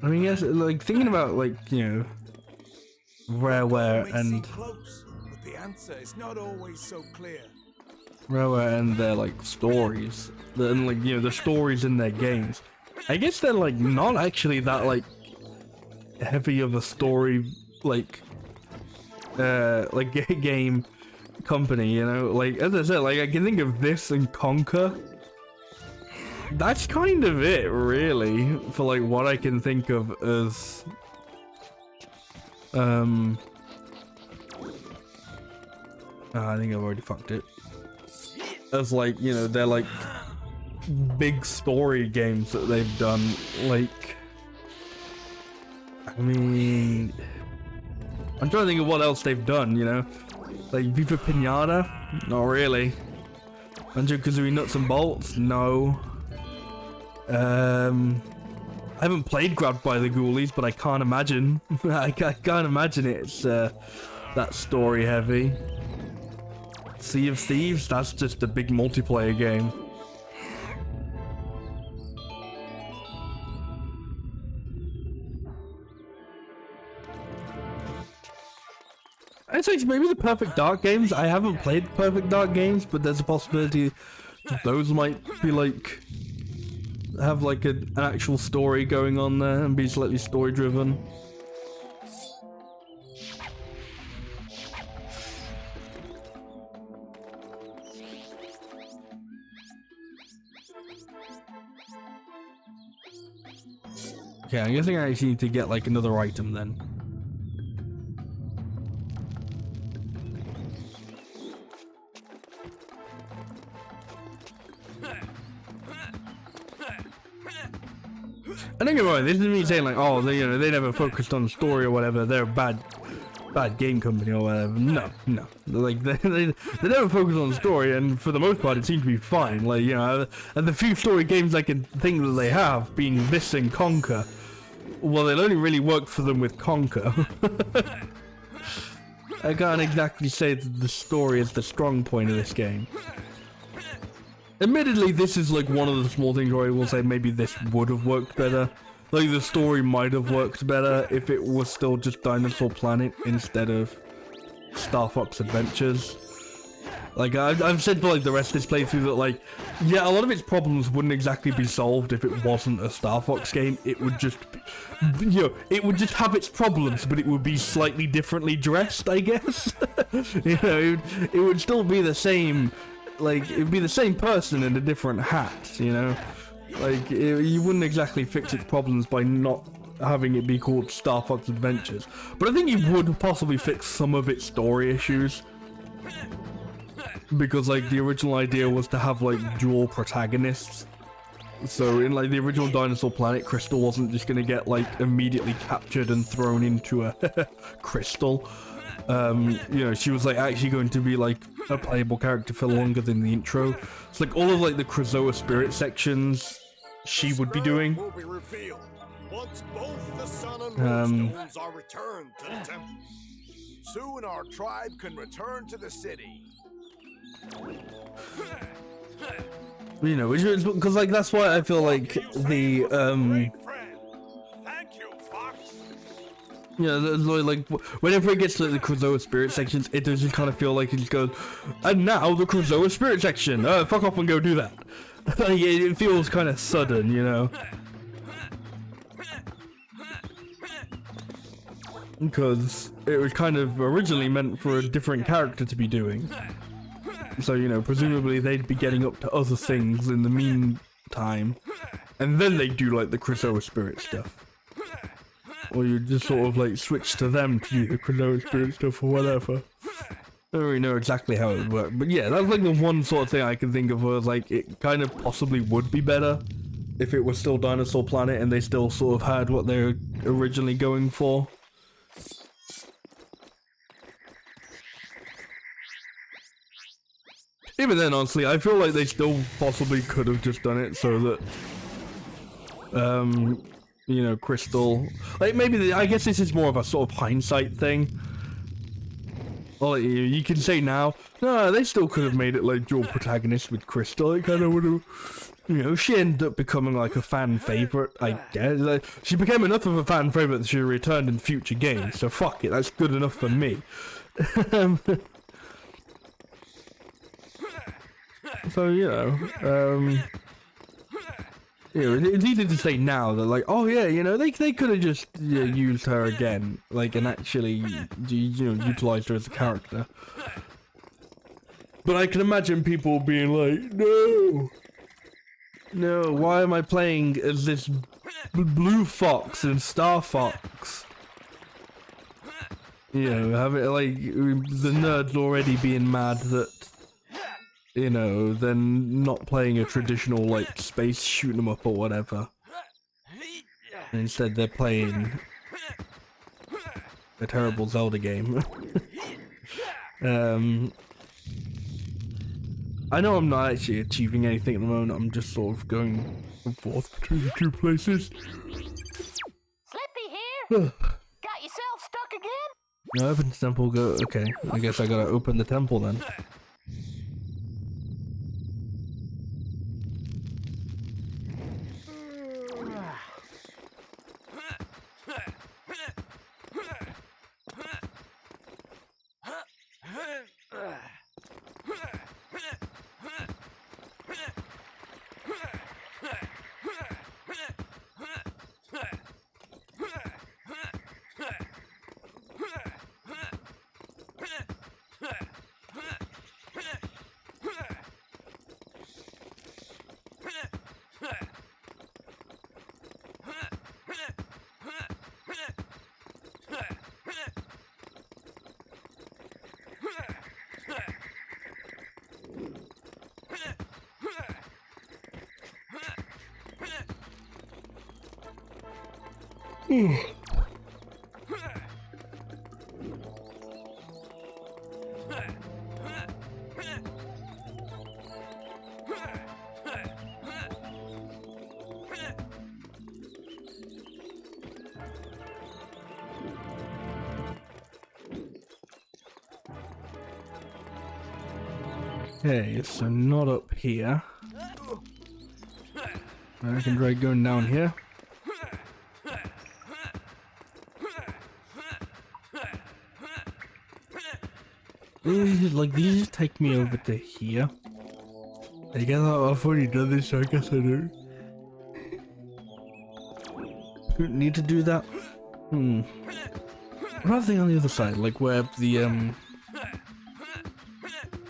I mean, yes, like thinking about like, you know, Rareware and close, but the answer is not always so clear. Rareware and their like stories, and like, you know, the stories in their games. I guess they're like not actually that like heavy of a story like game company, you know. Like as I said, like I can think of this and Conquer. That's kind of it, really, for like what I can think of as I think I've already fucked it. As like, you know, they're like big story games that they've done. Like, I mean, I'm trying to think of what else they've done, you know, like Viva Pinata, not really. Banjo-Kazooie Nuts and Bolts, no. I haven't played Grabbed by the Ghoulies, but I can't imagine. I can't imagine it's that story heavy. Sea of Thieves, that's just a big multiplayer game. I'd say maybe the Perfect Dark games. I haven't played Perfect Dark games, but there's a possibility that those might be like have like an actual story going on there and be slightly story driven. Okay, I'm guessing I actually need to get like another item then. I don't get me wrong, this isn't me saying like, oh, they, you know, they never focused on the story or whatever, they're a bad game company or whatever. No. Like, they never focus on the story, and for the most part it seems to be fine. Like, you know, and the few story games I can think that they have, being this and Conquer, well, it only really worked for them with Conquer. I can't exactly say that the story is the strong point of this game. Admittedly, this is like one of the small things where I will say maybe this would have worked better. Like, the story might have worked better if it was still just Dinosaur Planet instead of Star Fox Adventures. Like, I've said for like the rest of this playthrough that, like, yeah, a lot of its problems wouldn't exactly be solved if it wasn't a Star Fox game. It would just be, you know, it would just have its problems, but it would be slightly differently dressed, I guess. You know, it would still be the same. Like, it'd be the same person in a different hat, you know? Like, you wouldn't exactly fix its problems by not having it be called Star Fox Adventures. But I think you would possibly fix some of its story issues. Because, like, the original idea was to have, like, dual protagonists. So, in, like, the original Dinosaur Planet, Crystal wasn't just gonna get, like, immediately captured and thrown into a crystal. You know, she was like actually going to be like a playable character for longer than the intro. It's like all of like the Krazoa spirit sections she would be doing. Once both the sun and moonstones are returned to the temple. Soon our tribe can return to the city. You know, which is because like that's why I feel like the Thank you Yeah, like whenever it gets to the Krazoa spirit sections, it does just kind of feel like it just goes, and now the Krazoa spirit section. Fuck off and go do that. Like it feels kind of sudden, you know. Because it was kind of originally meant for a different character to be doing. So, you know, presumably they'd be getting up to other things in the meantime. And then they do like the Krazoa spirit stuff. Or you just sort of like switch to them to do the Krazoa spirit stuff or whatever. I don't really know exactly how it would work. But yeah, that's like the one sort of thing I can think of where like it kind of possibly would be better if it was still Dinosaur Planet and they still sort of had what they were originally going for. Even then, honestly, I feel like they still possibly could have just done it so that, you know, Crystal, like maybe, I guess this is more of a sort of hindsight thing. Well, you can say now, no, they still could have made it like dual protagonist with Crystal. It kind of would have, you know, she ended up becoming like a fan favorite, I guess. Like, she became enough of a fan favorite that she returned in future games, so fuck it, that's good enough for me. So, you know, it's easy to say now that, like, oh yeah, you know, they could have just used her again, like, and actually, you know, utilized her as a character. But I can imagine people being like, no, why am I playing as this Blue Fox and Star Fox? You know, having, like, the nerds already being mad that, you know, then not playing a traditional, like, space shoot 'em up or whatever. And instead they're playing a terrible Zelda game. I know I'm not actually achieving anything at the moment, I'm just sort of going back and forth between the two places. Slippy here? Got yourself stuck again? No, open the temple, go, okay, I guess I gotta open the temple then. Okay, so not up here. I can try going down here. These take me over to here. I guess I've already done this, so I guess I do. Need to do that? What other thing on the other side? Like where the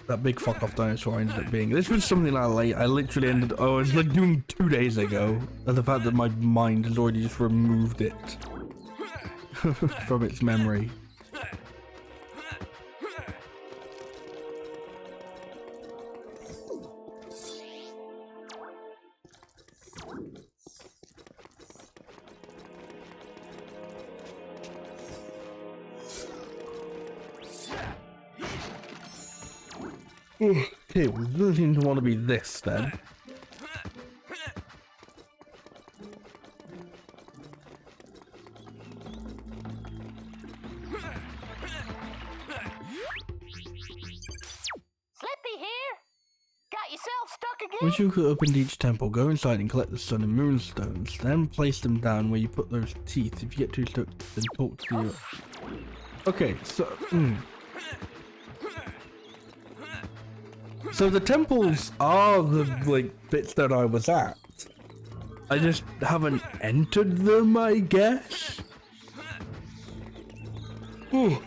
that big fuck off dinosaur ended up being. This was something I literally ended. Oh, it's like doing 2 days ago. And the fact that my mind has already just removed it from its memory. Okay, we really seem to want to be this then. Slippy here? Got yourself stuck again? Once you opened each temple, go inside and collect the sun and moon stones. Then place them down where you put those teeth. If you get too stuck, then talk to the... Okay, so... So the temples are the, like, bits that I was at. I just haven't entered them, I guess? Ooh.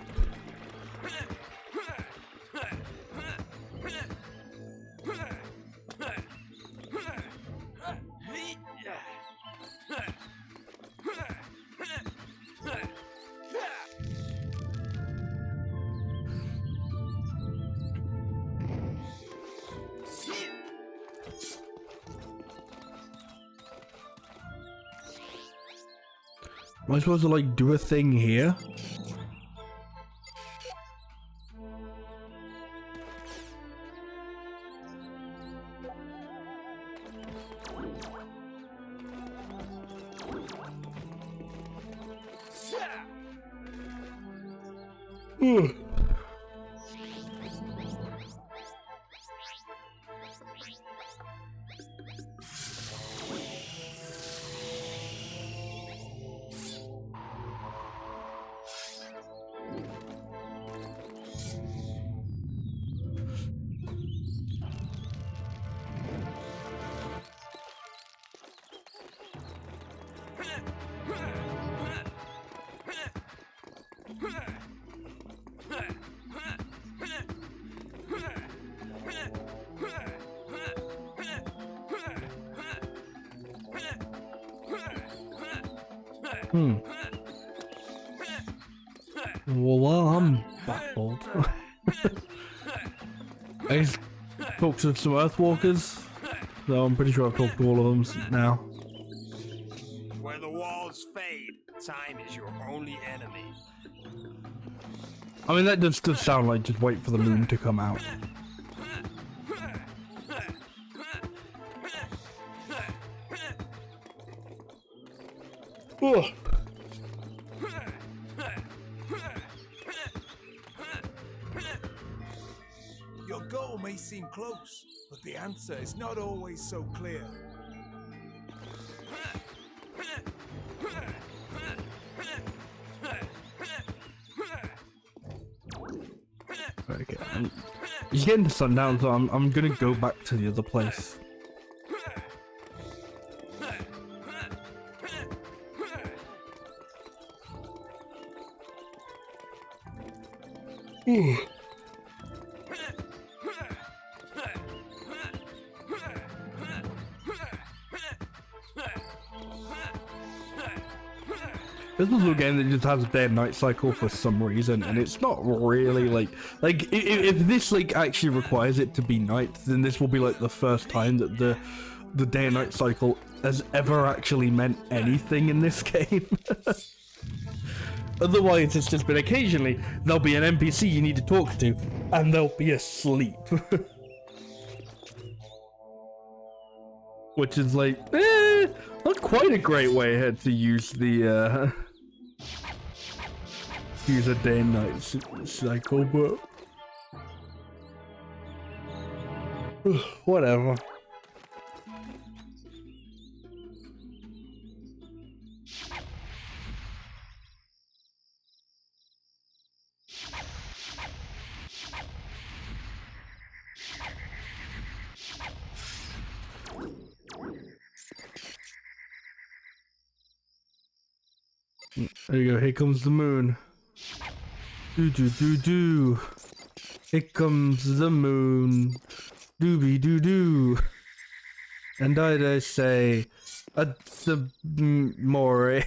Am I supposed to like do a thing here? Well, I'm baffled. I just talked to some Earthwalkers, so I'm pretty sure I've talked to all of them now. Where the walls fade, time is your only enemy. I mean, that does sound like just wait for the moon to come out. Ugh. Your goal may seem close, but the answer is not always so clear. Okay, it's getting to sundown, so I'm gonna go back to the other place. Ooh. This is a game that just has a day and night cycle for some reason, and it's not really like if this like actually requires it to be night, then this will be like the first time that the day and night cycle has ever actually meant anything in this game. Otherwise, it's just been occasionally there'll be an NPC you need to talk to, and they'll be asleep. Which is like, not quite a great way ahead to use the, use a day and night cycle, but whatever. There you go, here comes the moon. Do do do do. Here comes the moon. Dooby doo doo. And I say, the more.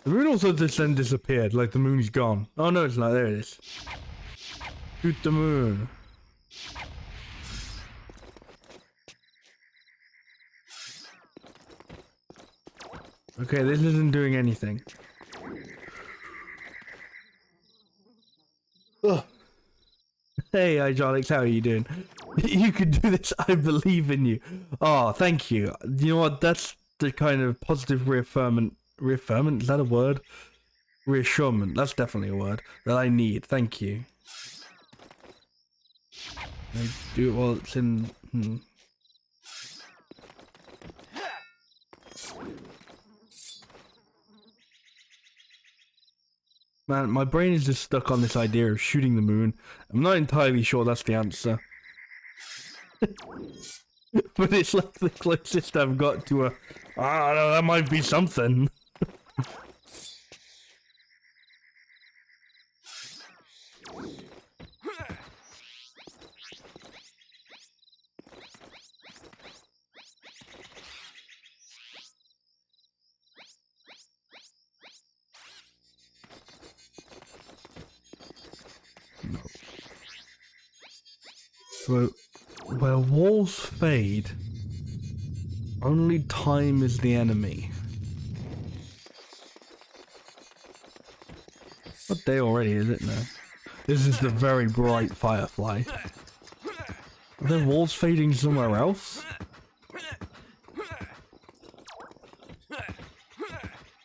The moon also just then disappeared, like the moon's gone. Oh no, it's not, there it is. Shoot the moon. Okay, this isn't doing anything. Ugh. Hey, Hydraulics, how are you doing? You can do this. I believe in you. Oh, thank you. You know what? That's the kind of positive reaffirmment. Reaffirmment? Is that a word? Reassurement. That's definitely a word that I need. Thank you. I do it while it's in. Man, my brain is just stuck on this idea of shooting the moon. I'm not entirely sure that's the answer. But it's like the closest I've got to a... I don't know, that might be something. No. So, where walls fade, only time is the enemy. What day already is it now? This is the very bright firefly. Are there walls fading somewhere else?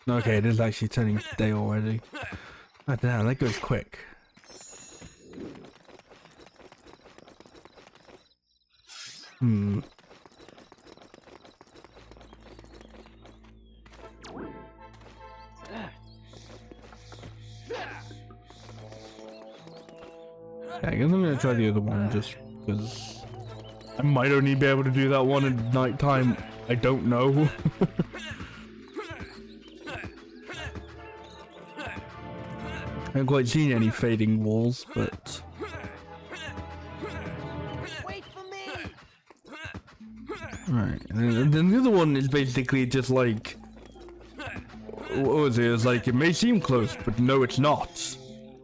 Okay, it is actually turning day already. Oh damn, that goes quick. Yeah, I guess I'm gonna try the other one just because I might only be able to do that one at night time. I don't know. I haven't quite seen any fading walls, but Wait for me! right. And then the other one is basically just like, what was it? It's like it may seem close, but no, it's not.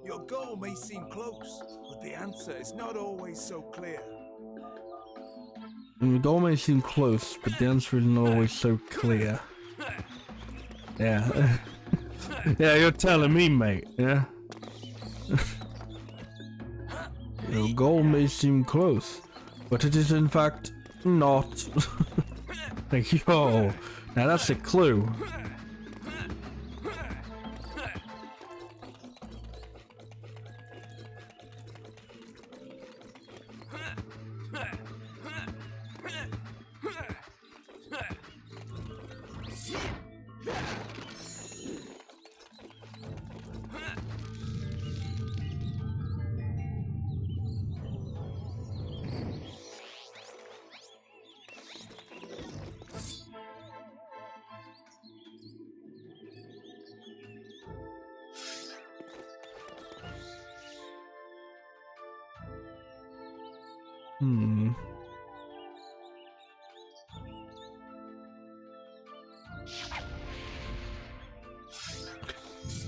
Your goal may seem close, but the answer is not always so clear. And the goal may seem close, but the answer is not always so clear. Yeah. Yeah, you're telling me, mate. Yeah. Your goal may seem close, but it is in fact not. Like, yo, now that's a clue.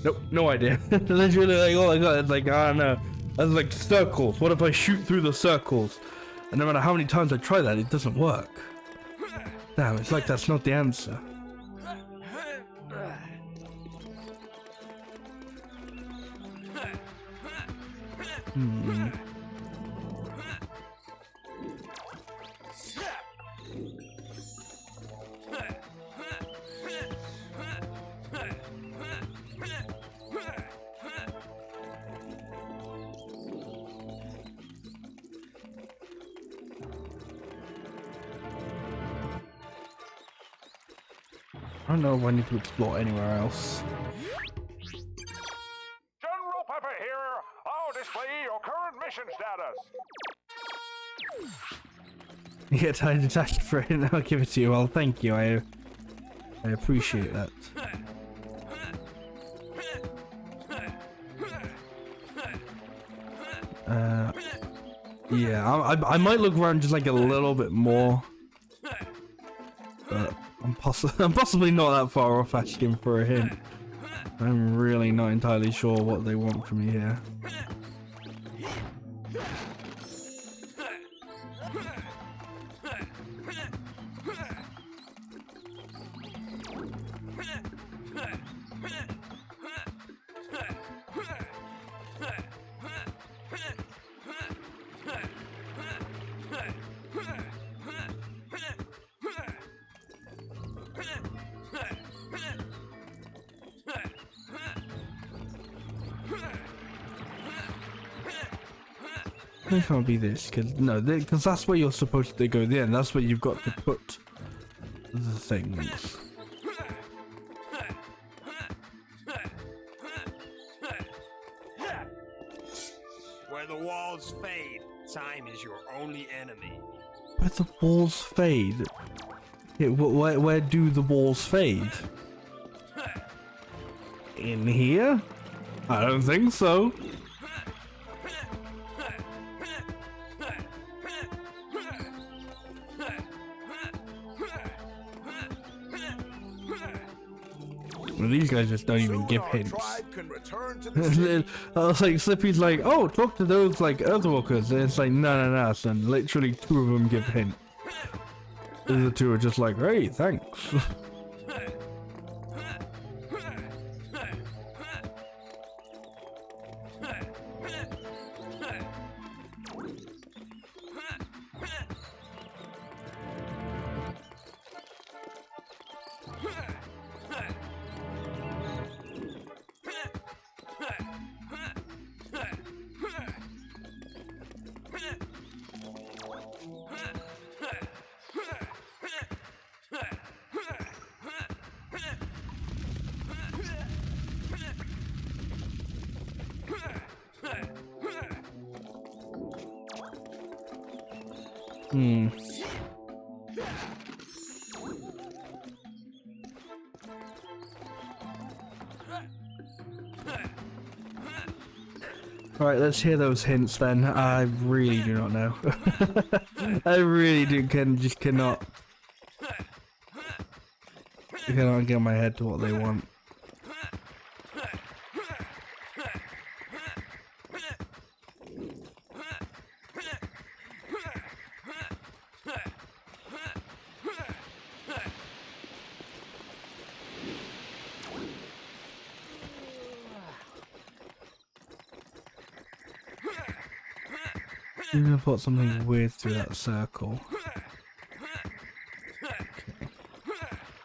Nope, no idea. Literally, like, all I got is like, I don't know. That's like circles. What if I shoot through the circles? And no matter how many times I try that, it doesn't work. Damn, it's like that's not the answer. I don't know if I need to explore anywhere else. General Pepper here. I'll display your current mission status. Yeah, time to touch for it and I'll give it to you. Well, thank you. I appreciate that. Yeah, I might look around just like a little bit more. But I'm possibly not that far off asking for a hint. I'm really not entirely sure what they want from me here. It can't be this, because no, because that's where you're supposed to go there, and that's where you've got to put the things. Where the walls fade, time is your only enemy. Where the walls fade? Yeah, where do the walls fade? In here? I don't think so. Well, these guys just don't even give hints. I was like, Slippy's like, oh, talk to those like Earthwalkers. And it's like, no, son. Literally 2 of them give hints. The other 2 are just like, hey, thanks. Alright, let's hear those hints then. I really do not know. I really cannot. I cannot get my head to what they want. You're gonna put something weird through that circle. Okay.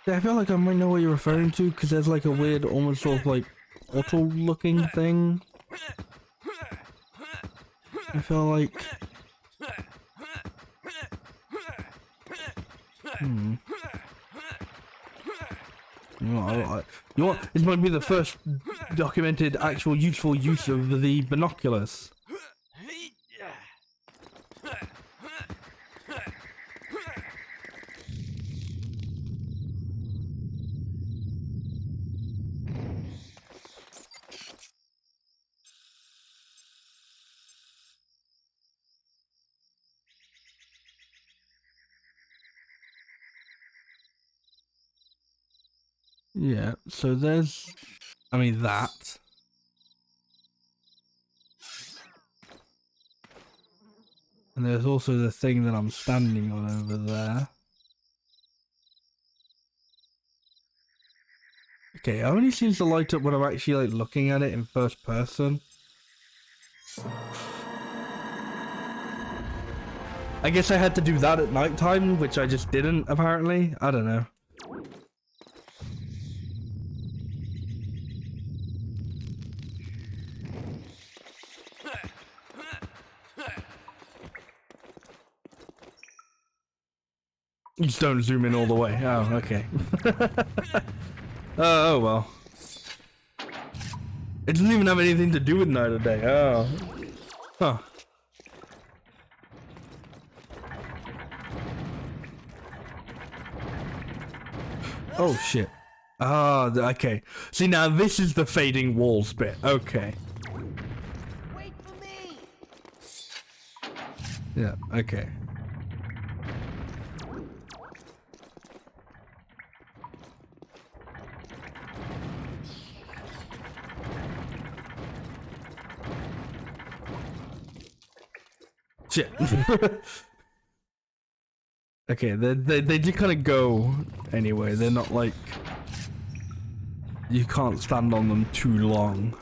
Yeah, I feel like I might know what you're referring to, because there's like a weird, almost sort of like portal looking thing. I feel like... You know what? This might be the first documented actual useful use of the binoculars. Yeah, so there's, I mean, that. And there's also the thing that I'm standing on over there. Okay, it only seems to light up when I'm actually like looking at it in first person. I guess I had to do that at night time, which I just didn't, apparently. I don't know. You just don't zoom in all the way. Oh, okay. Oh, well. It doesn't even have anything to do with night or day. Oh. Huh. Oh, shit. Ah, okay. See, now this is the fading walls bit. Okay. Wait for me! Yeah, okay. Shit. Okay, they just kind of go anyway. They're not like, you can't stand on them too long.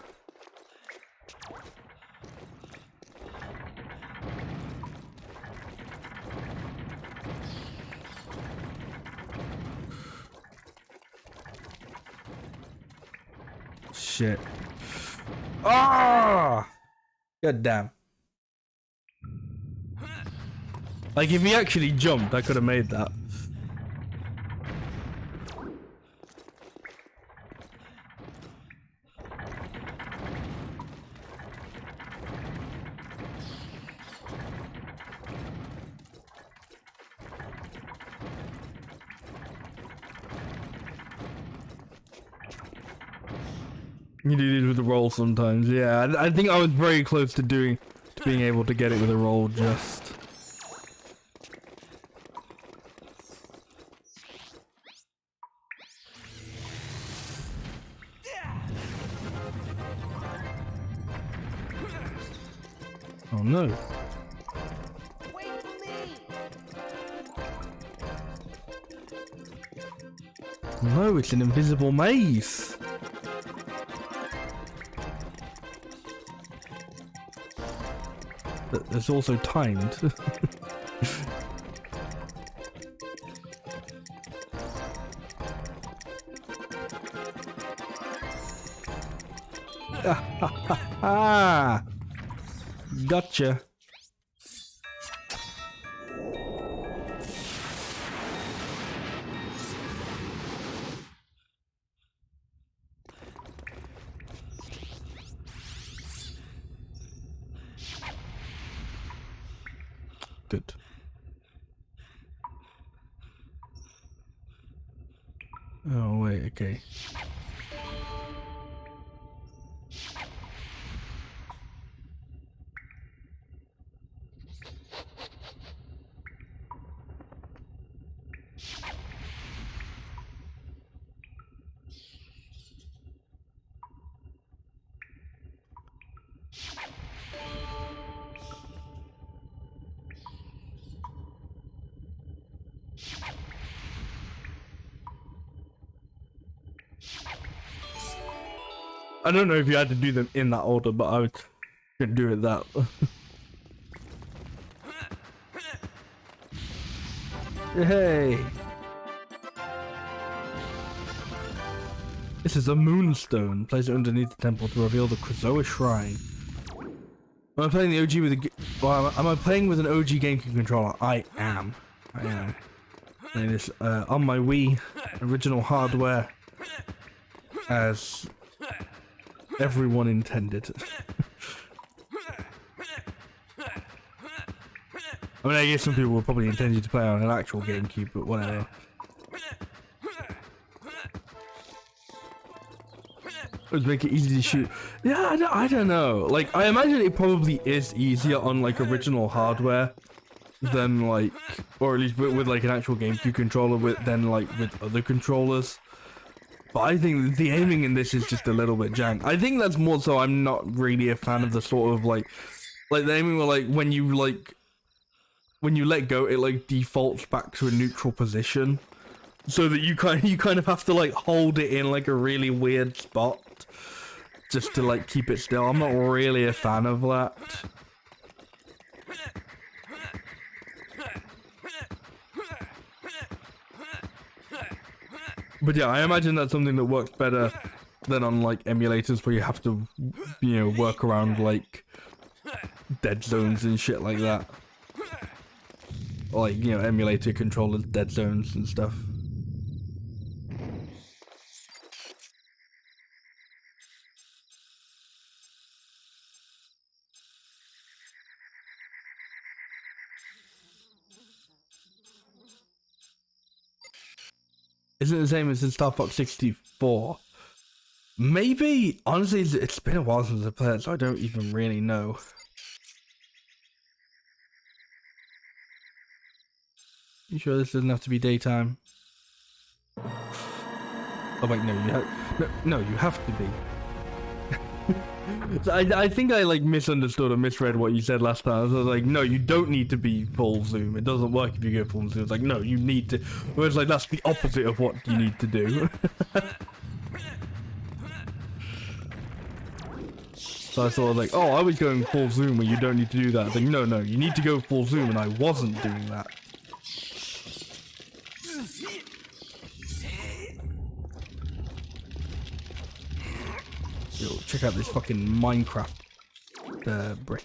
Shit. Ah! God damn. Like, if he actually jumped, I could have made that. You do it with the roll sometimes, yeah. I think I was very close to being able to get it with a roll just. Oh no. Wait for me! No, it's an invisible maze. But it's also timed. Gotcha. Good. Oh wait, okay. I don't know if you had to do them in that order, but I was gonna do it that. Hey! This is a moonstone. Place it underneath the temple to reveal the Krazoa shrine. Am I playing the OG with a... Well, am I playing with an OG GameCube controller? I am. Playing this on my Wii original hardware, as everyone intended. I mean, I guess some people were probably intended to play on an actual GameCube, but whatever. Let's make it easy to shoot. Yeah, I don't know. Like, I imagine it probably is easier on, like, original hardware than, like, or at least with like, an actual GameCube controller than, like, with other controllers. But I think the aiming in this is just a little bit jank. I think that's more so I'm not really a fan of the sort of, like the aiming where, like, when you let go, it, like, defaults back to a neutral position. So that you kind of have to, like, hold it in, like, a really weird spot just to, like, keep it still. I'm not really a fan of that. But yeah, I imagine that's something that works better than on, like, emulators where you have to, you know, work around, like, dead zones and shit like that. Or, like, you know, emulator controllers, dead zones and stuff. Isn't it the same as in Star Fox 64? Maybe? Honestly, it's been a while since I played it, so I don't even really know. You sure this doesn't have to be daytime? Oh wait, no, you have to be. So I think I, like, misunderstood or misread what you said last time. So I was like, no, you don't need to be full zoom. It doesn't work if you go full zoom. It's like, no, you need to. Whereas, like, that's the opposite of what you need to do. So I thought, like, oh, I was going full zoom where you don't need to do that. I was like, no, you need to go full zoom, and I wasn't doing that. Yo, check check out this fucking Minecraft brick.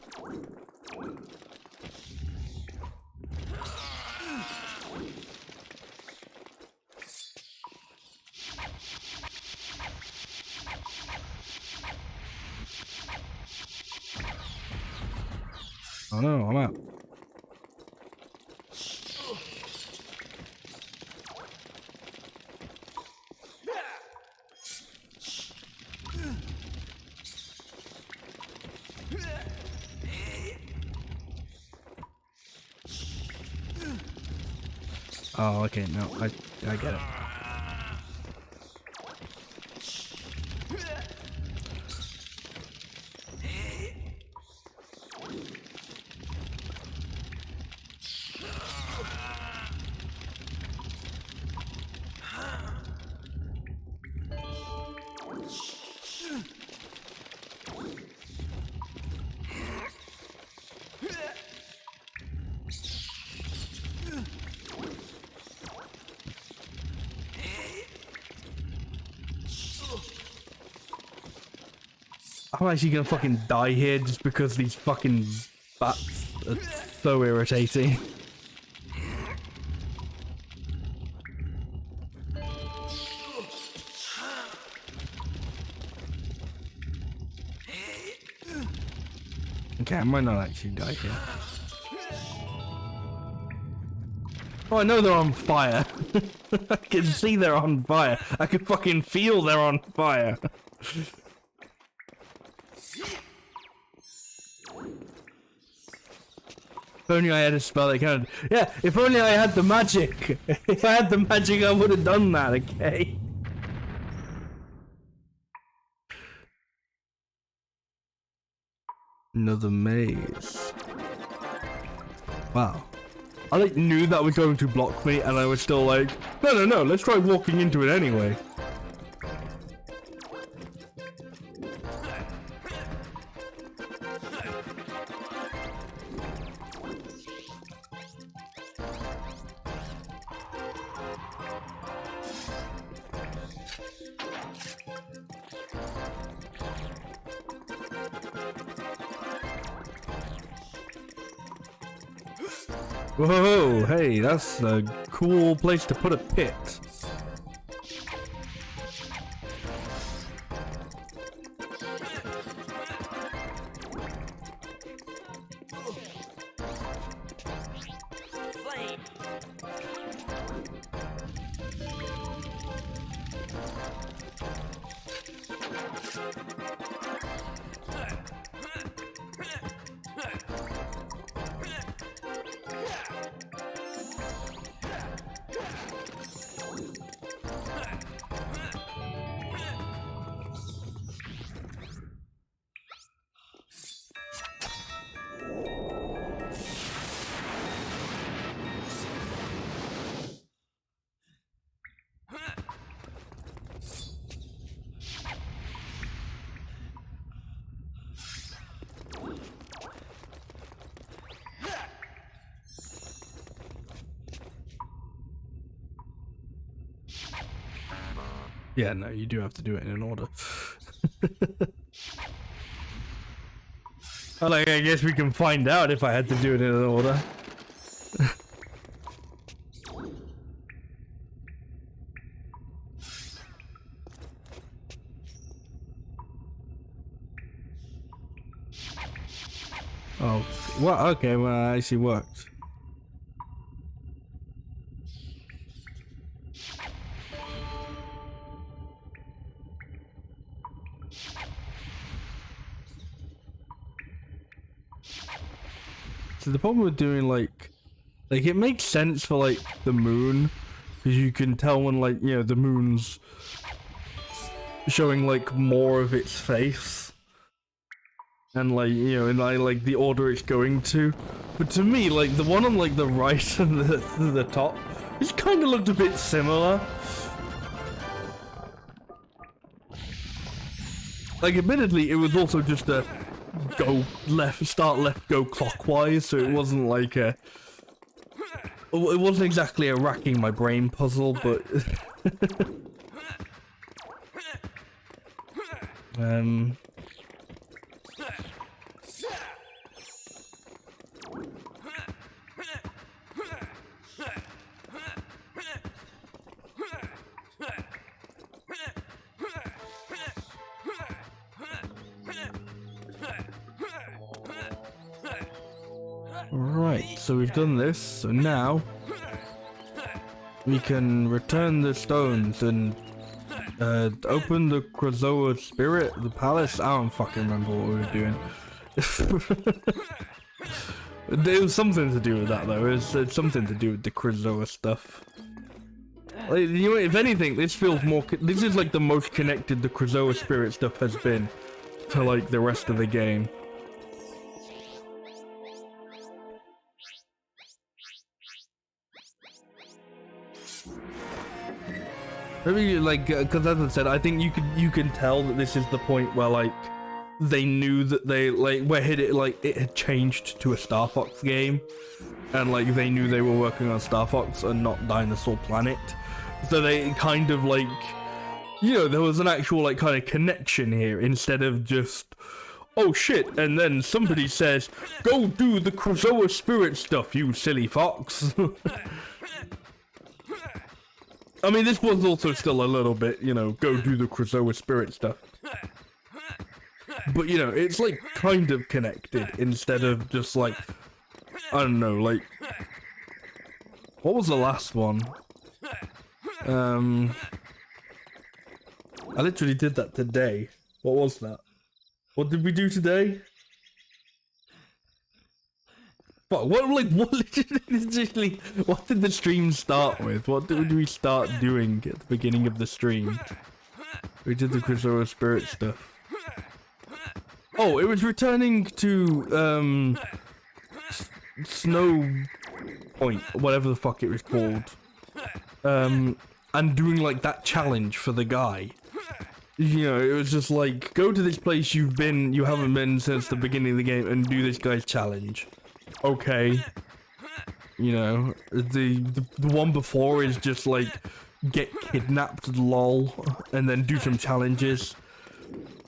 Oh no, I'm out. Oh, okay, no, I get it. I'm actually gonna fucking die here just because these fucking bats are so irritating. Okay, I might not actually die here. Oh, I know they're on fire. I can see they're on fire. I can fucking feel they're on fire. If only I had a spell that counted. Yeah, if only I had the magic. If I had the magic, I would have done that, okay? Another maze. Wow. I like knew that was going to block me and I was still like, no, let's try walking into it anyway. Whoa, hey, that's a cool place to put a pit. Yeah, no, you do have to do it in an order. Well, I guess we can find out if I had to do it in an order. Oh, well, okay, well, it actually worked. So the problem with doing like it makes sense for like the moon, because you can tell when like, you know, the moon's showing like more of its face, and like, you know, in like the order it's going to. But to me, like the one on like the right and the top, it kind of looked a bit similar. Like, admittedly, it was also just a go left, start left, go clockwise, so it wasn't like a... It wasn't exactly a racking my brain puzzle, but... Right, so we've done this, so now we can return the stones and open the Krazoa Spirit, the palace. I don't fucking remember what we were doing. There was something to do with that though. It's something to do with the Krazoa stuff. Like, you know, if anything, this feels more. This is like the most connected the Krazoa Spirit stuff has been to like the rest of the game. Maybe like, because as I said, I think you can tell that this is the point where like they knew that they like where it had changed to a Star Fox game, and like they knew they were working on Star Fox and not Dinosaur Planet, so they kind of like, you know, there was an actual like kind of connection here instead of just, oh shit, and then somebody says, go do the Krazoa Spirit stuff, you silly fox. I mean, this was also still a little bit, you know, go do the Krazoa Spirit stuff. But, you know, it's like kind of connected instead of just like, I don't know, like, what was the last one? I literally did that today. What was that? What did we do today? What literally, what did the stream start with? What did we start doing at the beginning of the stream? We did the Krazoa Spirit stuff. Oh, it was returning to, Snow Point, whatever the fuck it was called. And doing like that challenge for the guy. You know, it was just like, go to this place you haven't been since the beginning of the game and do this guy's challenge. Okay, you know, the one before is just like get kidnapped, lol, and then do some challenges,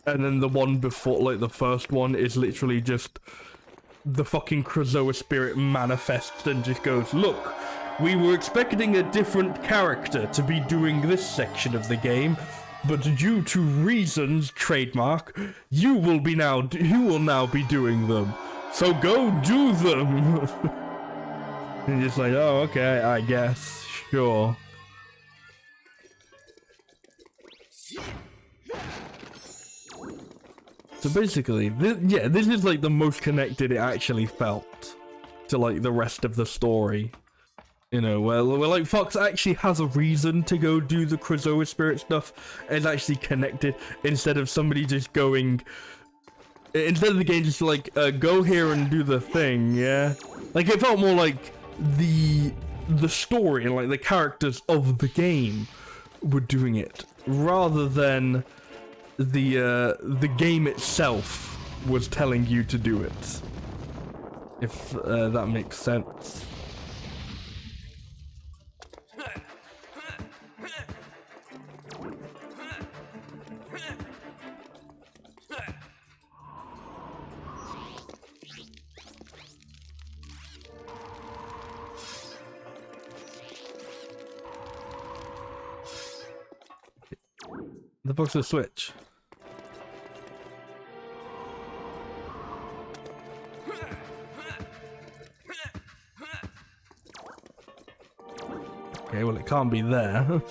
and then the one before, like the first one, is literally just the fucking Krazoa Spirit manifests and just goes, look, we were expecting a different character to be doing this section of the game, but due to reasons, trademark, you will now be doing them. So go do them! And just like, oh, okay, I guess. Sure. So basically, this is like the most connected it actually felt to like the rest of the story. You know, where like Fox actually has a reason to go do the Krazoa Spirit stuff. It's actually connected instead of somebody just going... Instead of the game just like, go here and do the thing, yeah? Like, it felt more like the story and like the characters of the game were doing it, rather than the game itself was telling you to do it. If that makes sense. The box of Switch. Okay, well it can't be there.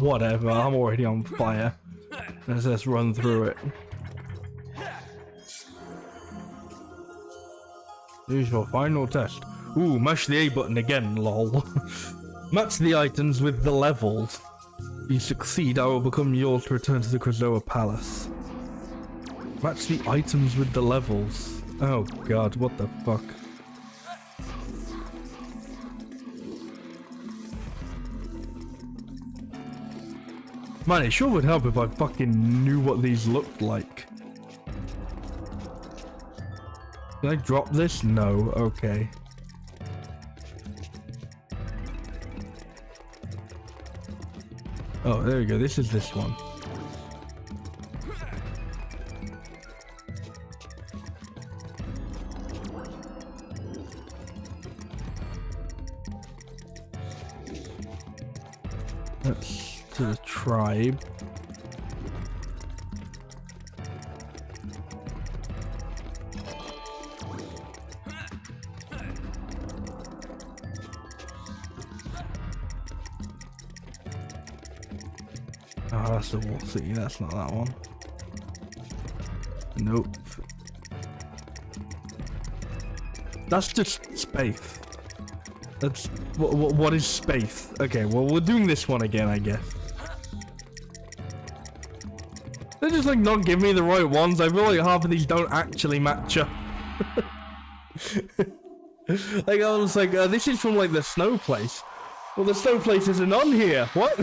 Whatever, I'm already on fire. Let's just run through it. Here's your final test. Ooh, mash the A button again, lol. Match the items with the levels. You succeed, I will become yours to return to the Krazoa Palace. Match the items with the levels. Oh god, what the fuck? Man, it sure would help if I fucking knew what these looked like. Can I drop this? No, okay. Oh, there we go. This is this one. That's to the tribe. Oh, that's the wall city. That's not that one. Nope. That's just space. That's what is space? Okay, well we're doing this one again, I guess. They're just like not giving me the right ones. I feel like half of these don't actually match up. Like I was like, this is from like the snow place. Well, the snow place isn't on here. What?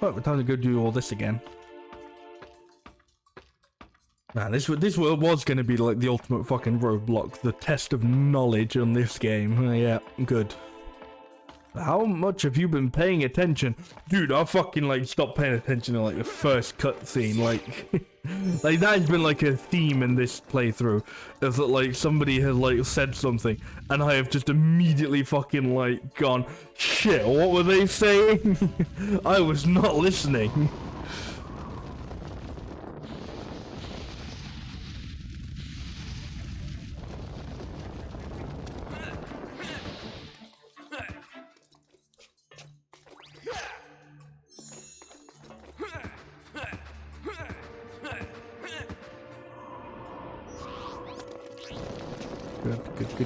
Right, we're time to go do all this again. Man, this was going to be like the ultimate fucking roadblock, the test of knowledge on this game. Yeah, good. How much have you been paying attention? Dude, I fucking like stopped paying attention to like the first cutscene. Like, like that has been like a theme in this playthrough. Is that like somebody has like said something and I have just immediately fucking like gone, shit, what were they saying? I was not listening.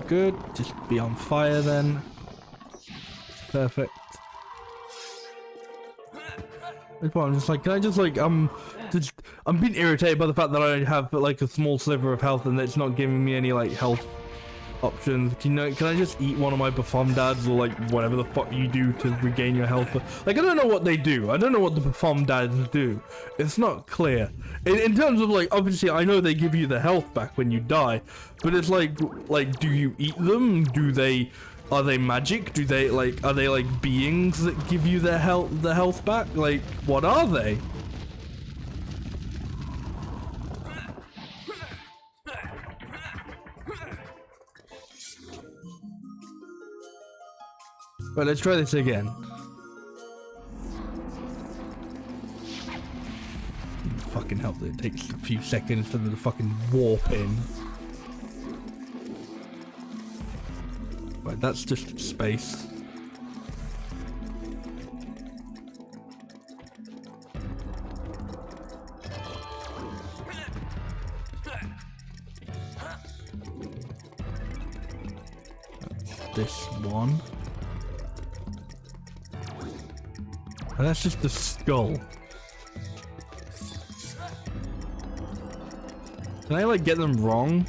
Good. Just be on fire then. Perfect. I'm just like, can I just like, I'm being irritated by the fact that I have like a small sliver of health and it's not giving me any like health options. Can I just eat one of my Performdads or like whatever the fuck you do to regain your health? Like I don't know what they do. I don't know what the Performdads do. It's not clear. In terms of like, obviously I know they give you the health back when you die, but it's like do you eat them? Are they magic? Are they like beings that give you the health back? Like what are they? Right, let's try this again. Fucking help that it takes a few seconds for them to fucking warp in. Right, that's just space. That's this one. And that's just the skull. Can I like get them wrong?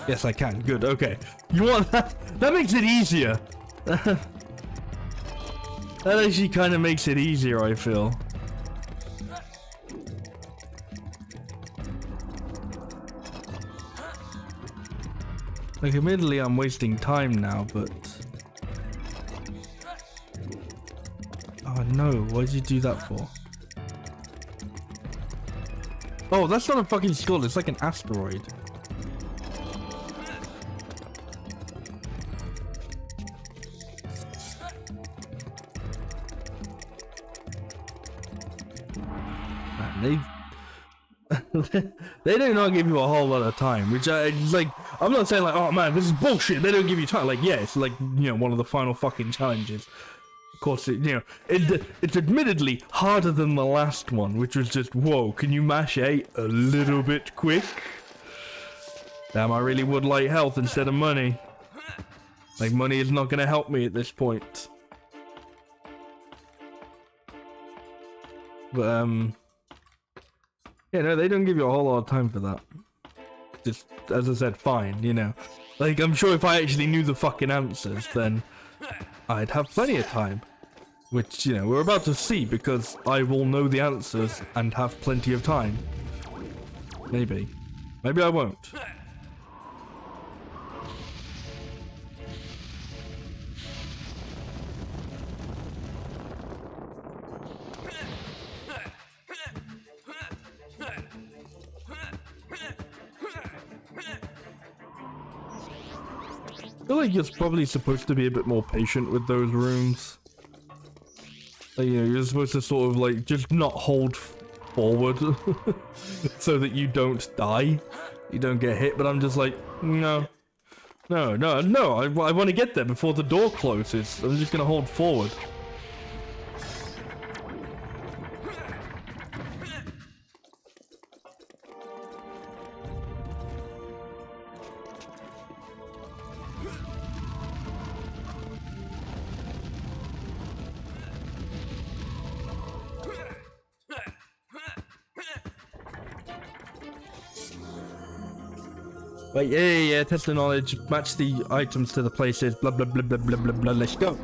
Yes, I can. Good. Okay. You want that? That makes it easier. That actually kind of makes it easier, I feel. Like, admittedly, I'm wasting time now, but... Oh no, what did you do that for? Oh, that's not a fucking skull, it's like an asteroid. Man, they do not give you a whole lot of time, which it's like, I'm not saying like, oh man, this is bullshit, they don't give you time. Like, yeah, it's like, you know, one of the final fucking challenges. course, it's admittedly harder than the last one, which was just, whoa, can you mash A a little bit quick? Damn, I really would like health instead of money. Like, money is not going to help me at this point. But, yeah, no, they don't give you a whole lot of time for that. Just, as I said, fine, Like, I'm sure if I actually knew the fucking answers, then I'd have plenty of time. Which, we're about to see, because I will know the answers and have plenty of time. Maybe. Maybe I won't. I feel like you're probably supposed to be a bit more patient with those rooms. Like, you're supposed to sort of like just not hold forward so that you don't die, you don't get hit. But I'm just like, no. I want to get there before the door closes. I'm just gonna hold forward. Wait, yeah, test the knowledge, match the items to the places, blah blah blah blah blah blah blah, let's go.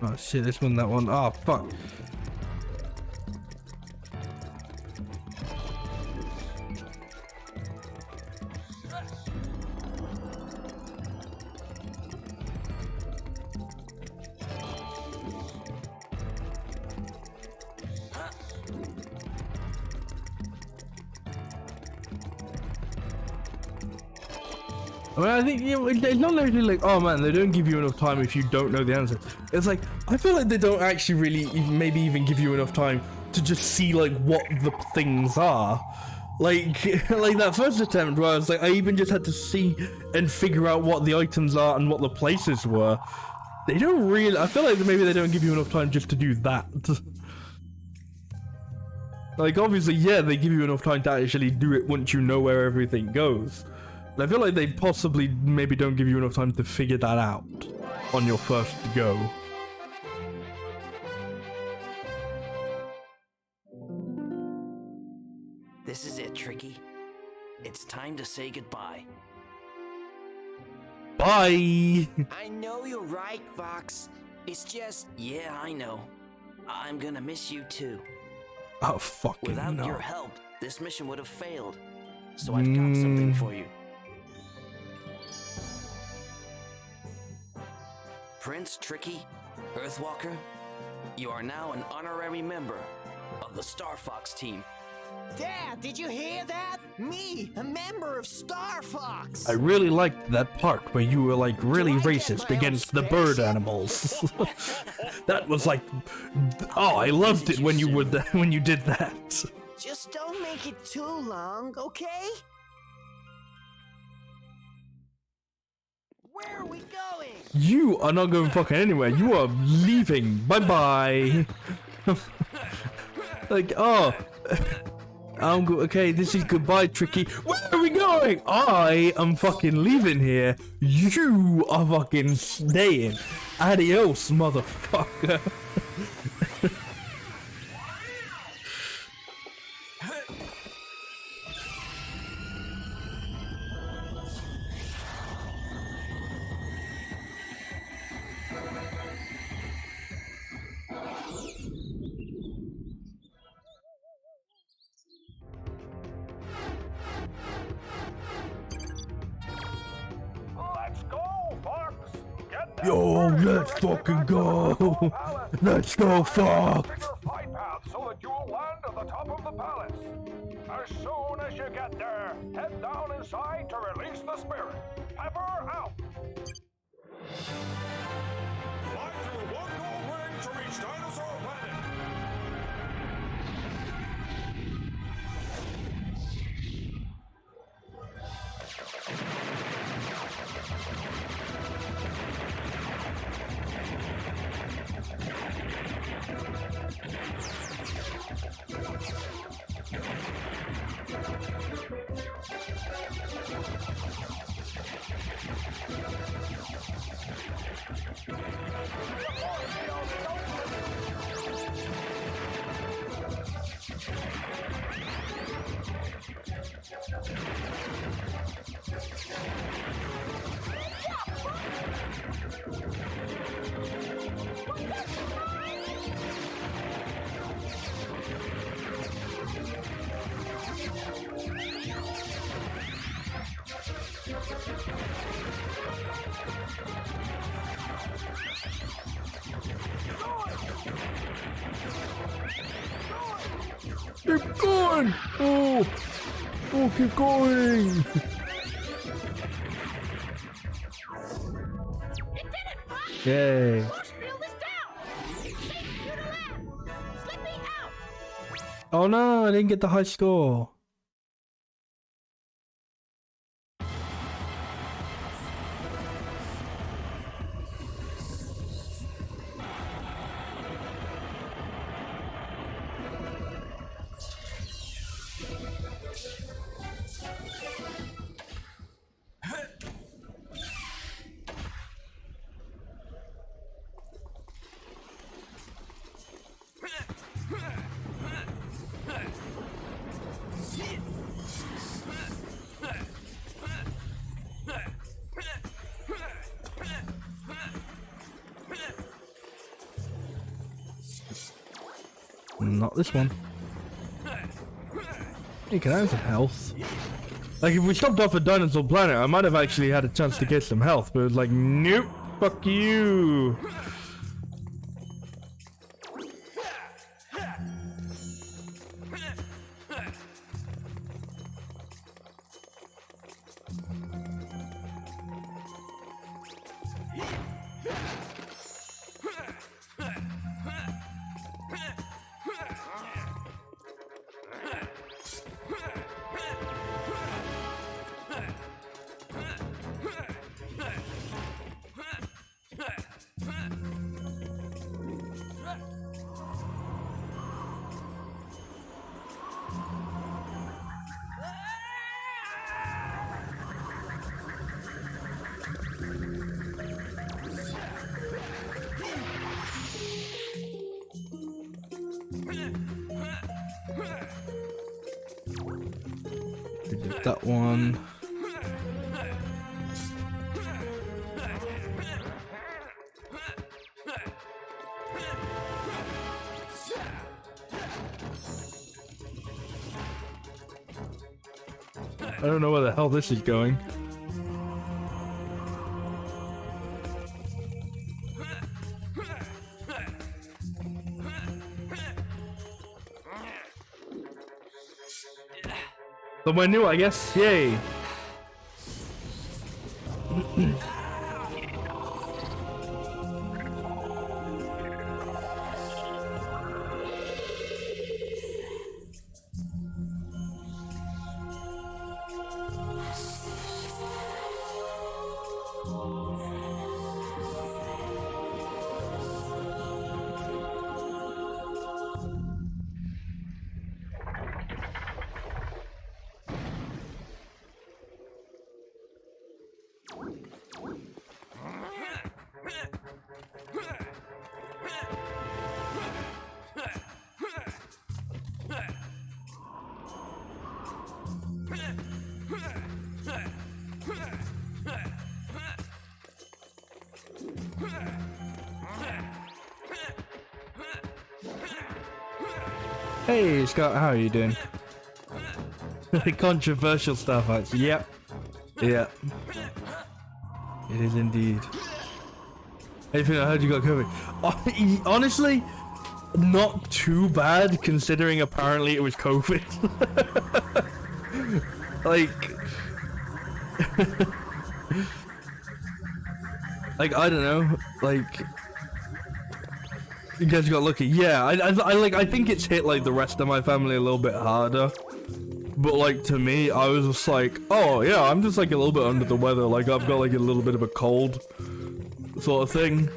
Oh shit, this one, that one. Oh fuck. I mean, I think it's not literally like, oh man, they don't give you enough time if you don't know the answer. It's like, I feel like they don't actually really maybe even give you enough time to just see like what the things are. Like that first attempt where I was like, I even just had to see and figure out what the items are and what the places were. They don't really, I feel like maybe they don't give you enough time just to do that. Like obviously, yeah, they give you enough time to actually do it once you know where everything goes. But I feel like they possibly maybe don't give you enough time to figure that out on your first go. This is it, Tricky. It's time to say goodbye. Bye! I know you're right, Fox. It's just... Yeah, I know. I'm gonna miss you too. Oh, fucking Without no. your help, this mission would have failed. So I've got something for you. Prince Tricky, Earthwalker, you are now an honorary member of the Star Fox team. Dad, did you hear that? Me, a member of Star Fox. I really liked that part where you were like really racist against the bird animals. That was like, oh, I loved it when you were when you did that. Just don't make it too long, okay? Where are we going? You are not going fucking anywhere. You are leaving. Bye bye. Like, oh, okay, this is goodbye, Tricky. Where are we going? I am fucking leaving here. You are fucking staying. Adios, motherfucker. Yo, let's fucking go! Let's go, Fox! Flight path so that you will land at the top of the palace. As soon as you get there, head down inside to release the spirit. Pepper out! Fly through one gold ring to reach Dinosaur Planet. Keep going! Oh! Oh, keep going! You did it, Fox! Yay! Force field is down! Safe for you to land! Slip me out! Oh no, I didn't get the high score. Not this one. Hey, can I have some health? Like, if we stopped off at Dinosaur Planet, I might have actually had a chance to get some health, but it was like, nope, fuck you. That one. I don't know where the hell this is going. Somewhere new, I guess. Yay. Hey Scott, how are you doing? Controversial stuff, actually. Yep. Yep. It is indeed. Anything I heard you got COVID. Honestly, not too bad considering apparently it was COVID. like I don't know, like you guys got lucky. Yeah, I think it's hit like the rest of my family a little bit harder. But like to me, I was just like, oh yeah, I'm just like a little bit under the weather. Like I've got like a little bit of a cold sort of thing.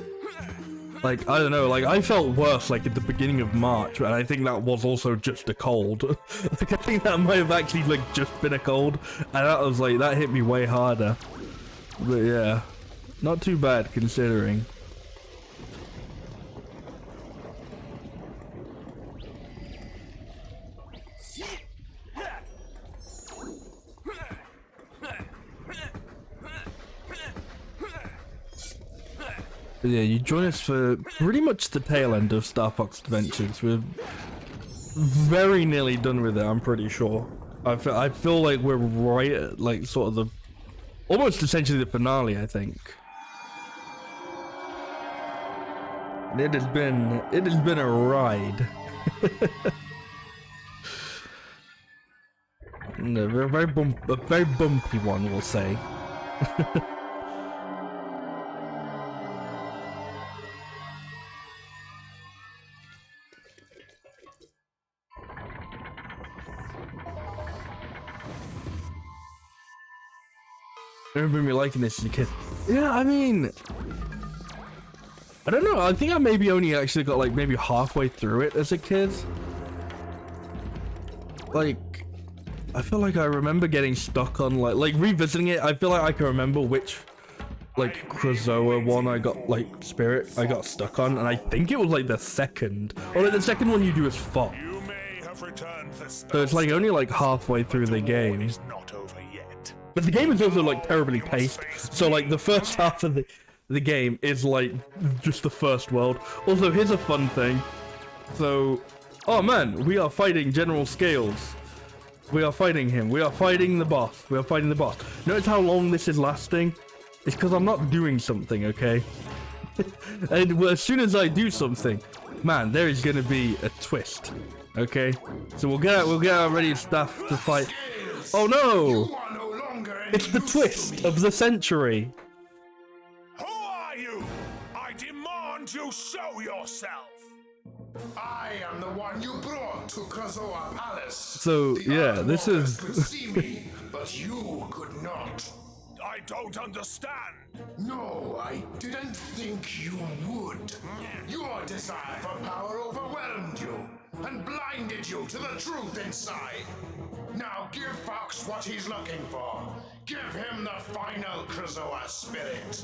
Like, I don't know, like I felt worse like at the beginning of March, and I think that was also just a cold. Like I think that might have actually like just been a cold, and that was like, that hit me way harder. But yeah, not too bad considering. But yeah, you join us for pretty much the tail end of Star Fox Adventures. We're very nearly done with it, I'm pretty sure. I feel like we're right at like sort of the, almost essentially the finale, I think. And it has been a ride. No, a very bumpy one, we'll say. I remember me liking this as a kid. Yeah, I mean, I don't know. I think I maybe only actually got like maybe halfway through it as a kid. Like, I feel like I remember getting stuck on like revisiting it. I feel like I can remember which like Krazoa one I got, like Spirit I got stuck on, and I think it was like the second, or like the second one you do as Fox. So it's like only like halfway through the game. But the game is also like terribly paced, so like the first half of the game is like just the first world. Also, here's a fun thing. So, oh man, we are fighting General Scales. We are fighting him. We are fighting the boss. We are fighting the boss. Notice how long this is lasting? It's because I'm not doing something, okay? And as soon as I do something, man, there is gonna be a twist. Okay? So we'll get our ready stuff to fight. Oh no! It's the twist of the century. Who are you? I demand you show yourself. I am the one you brought to Krazoa Palace. So yeah, this is. Could see me, but you could not. I don't understand. No, I didn't think you would. Your desire for power overwhelmed you and blinded you to the truth inside. Now give Fox what he's looking for. Give him the final Krazoa spirit.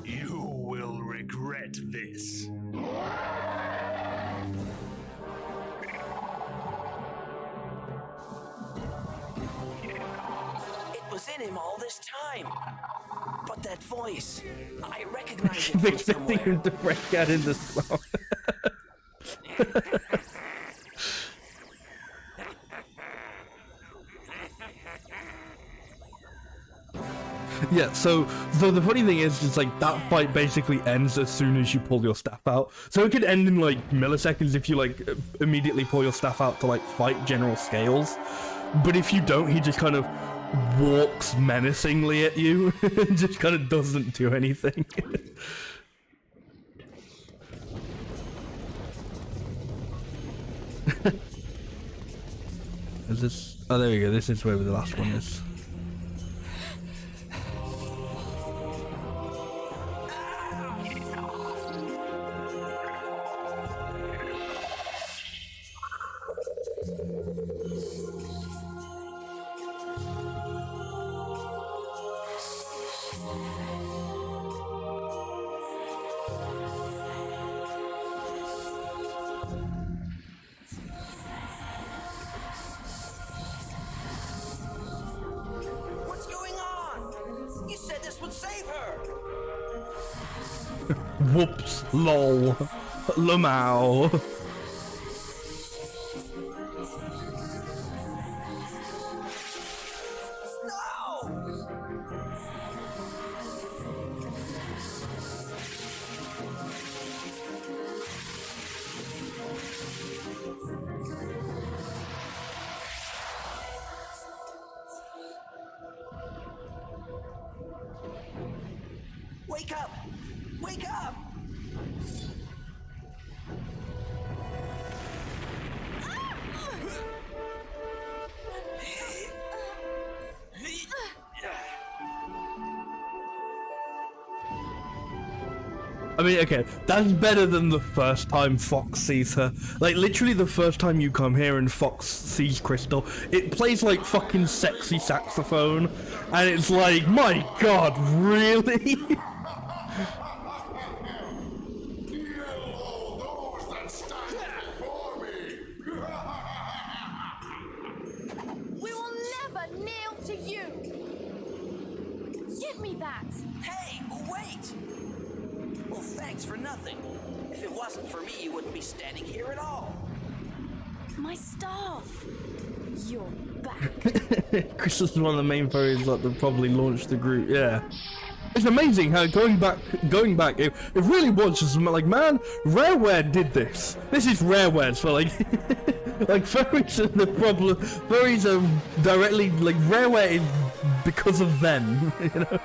You will regret this. It was in him all this time. But that voice, I recognize it I'm from expecting somewhere. him to break out into song. Yeah, so the funny thing is, it's like that fight basically ends as soon as you pull your staff out. So it could end in like milliseconds if you like immediately pull your staff out to like fight General Scales. But if you don't, he just kind of walks menacingly at you and just kind of doesn't do anything. Is this? Oh, there we go. This is where the last one is. What's going on? You said this would save her. Whoops, lol, lamau. Wake up! Wake up! I mean, okay, that's better than the first time Fox sees her. Like, literally the first time you come here and Fox sees Crystal, it plays like fucking sexy saxophone, and it's like, my god, really? We will never kneel to you! Give me that! Hey, wait! Well, thanks for nothing. If it wasn't for me, you wouldn't be standing here at all. My staff! You're back. Crystal's one of the main furries that probably launched the group, yeah. It's amazing how going back, it really was just like, man, Rareware did this. This is Rareware's for like, like furries are the problem. Furries are directly, like, Rareware is because of them, you know?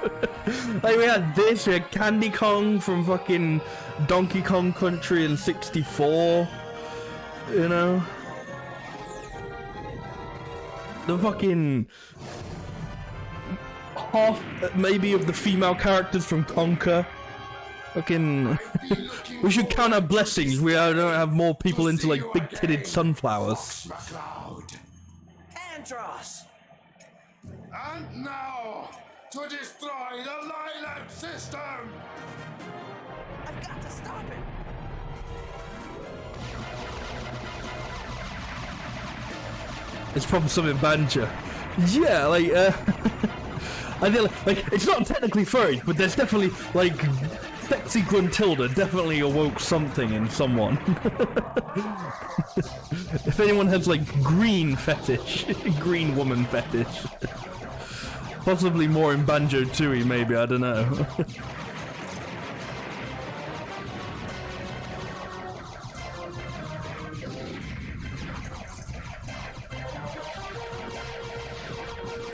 Like, we had this, we had Candy Kong from fucking Donkey Kong Country in 64, you know? The fucking half, maybe, of the female characters from Conker. Fucking, we should count our blessings. We don't have more people into like big-titted sunflowers. Andros! And now, to destroy the Lilac system! I've got to stop him! It's probably something Banjo. Yeah, like, I feel like, it's not technically furry, but there's definitely, like, sexy Gruntilda definitely awoke something in someone. If anyone has, like, green fetish, green woman fetish. Possibly more in Banjo-Tooie, maybe, I don't know.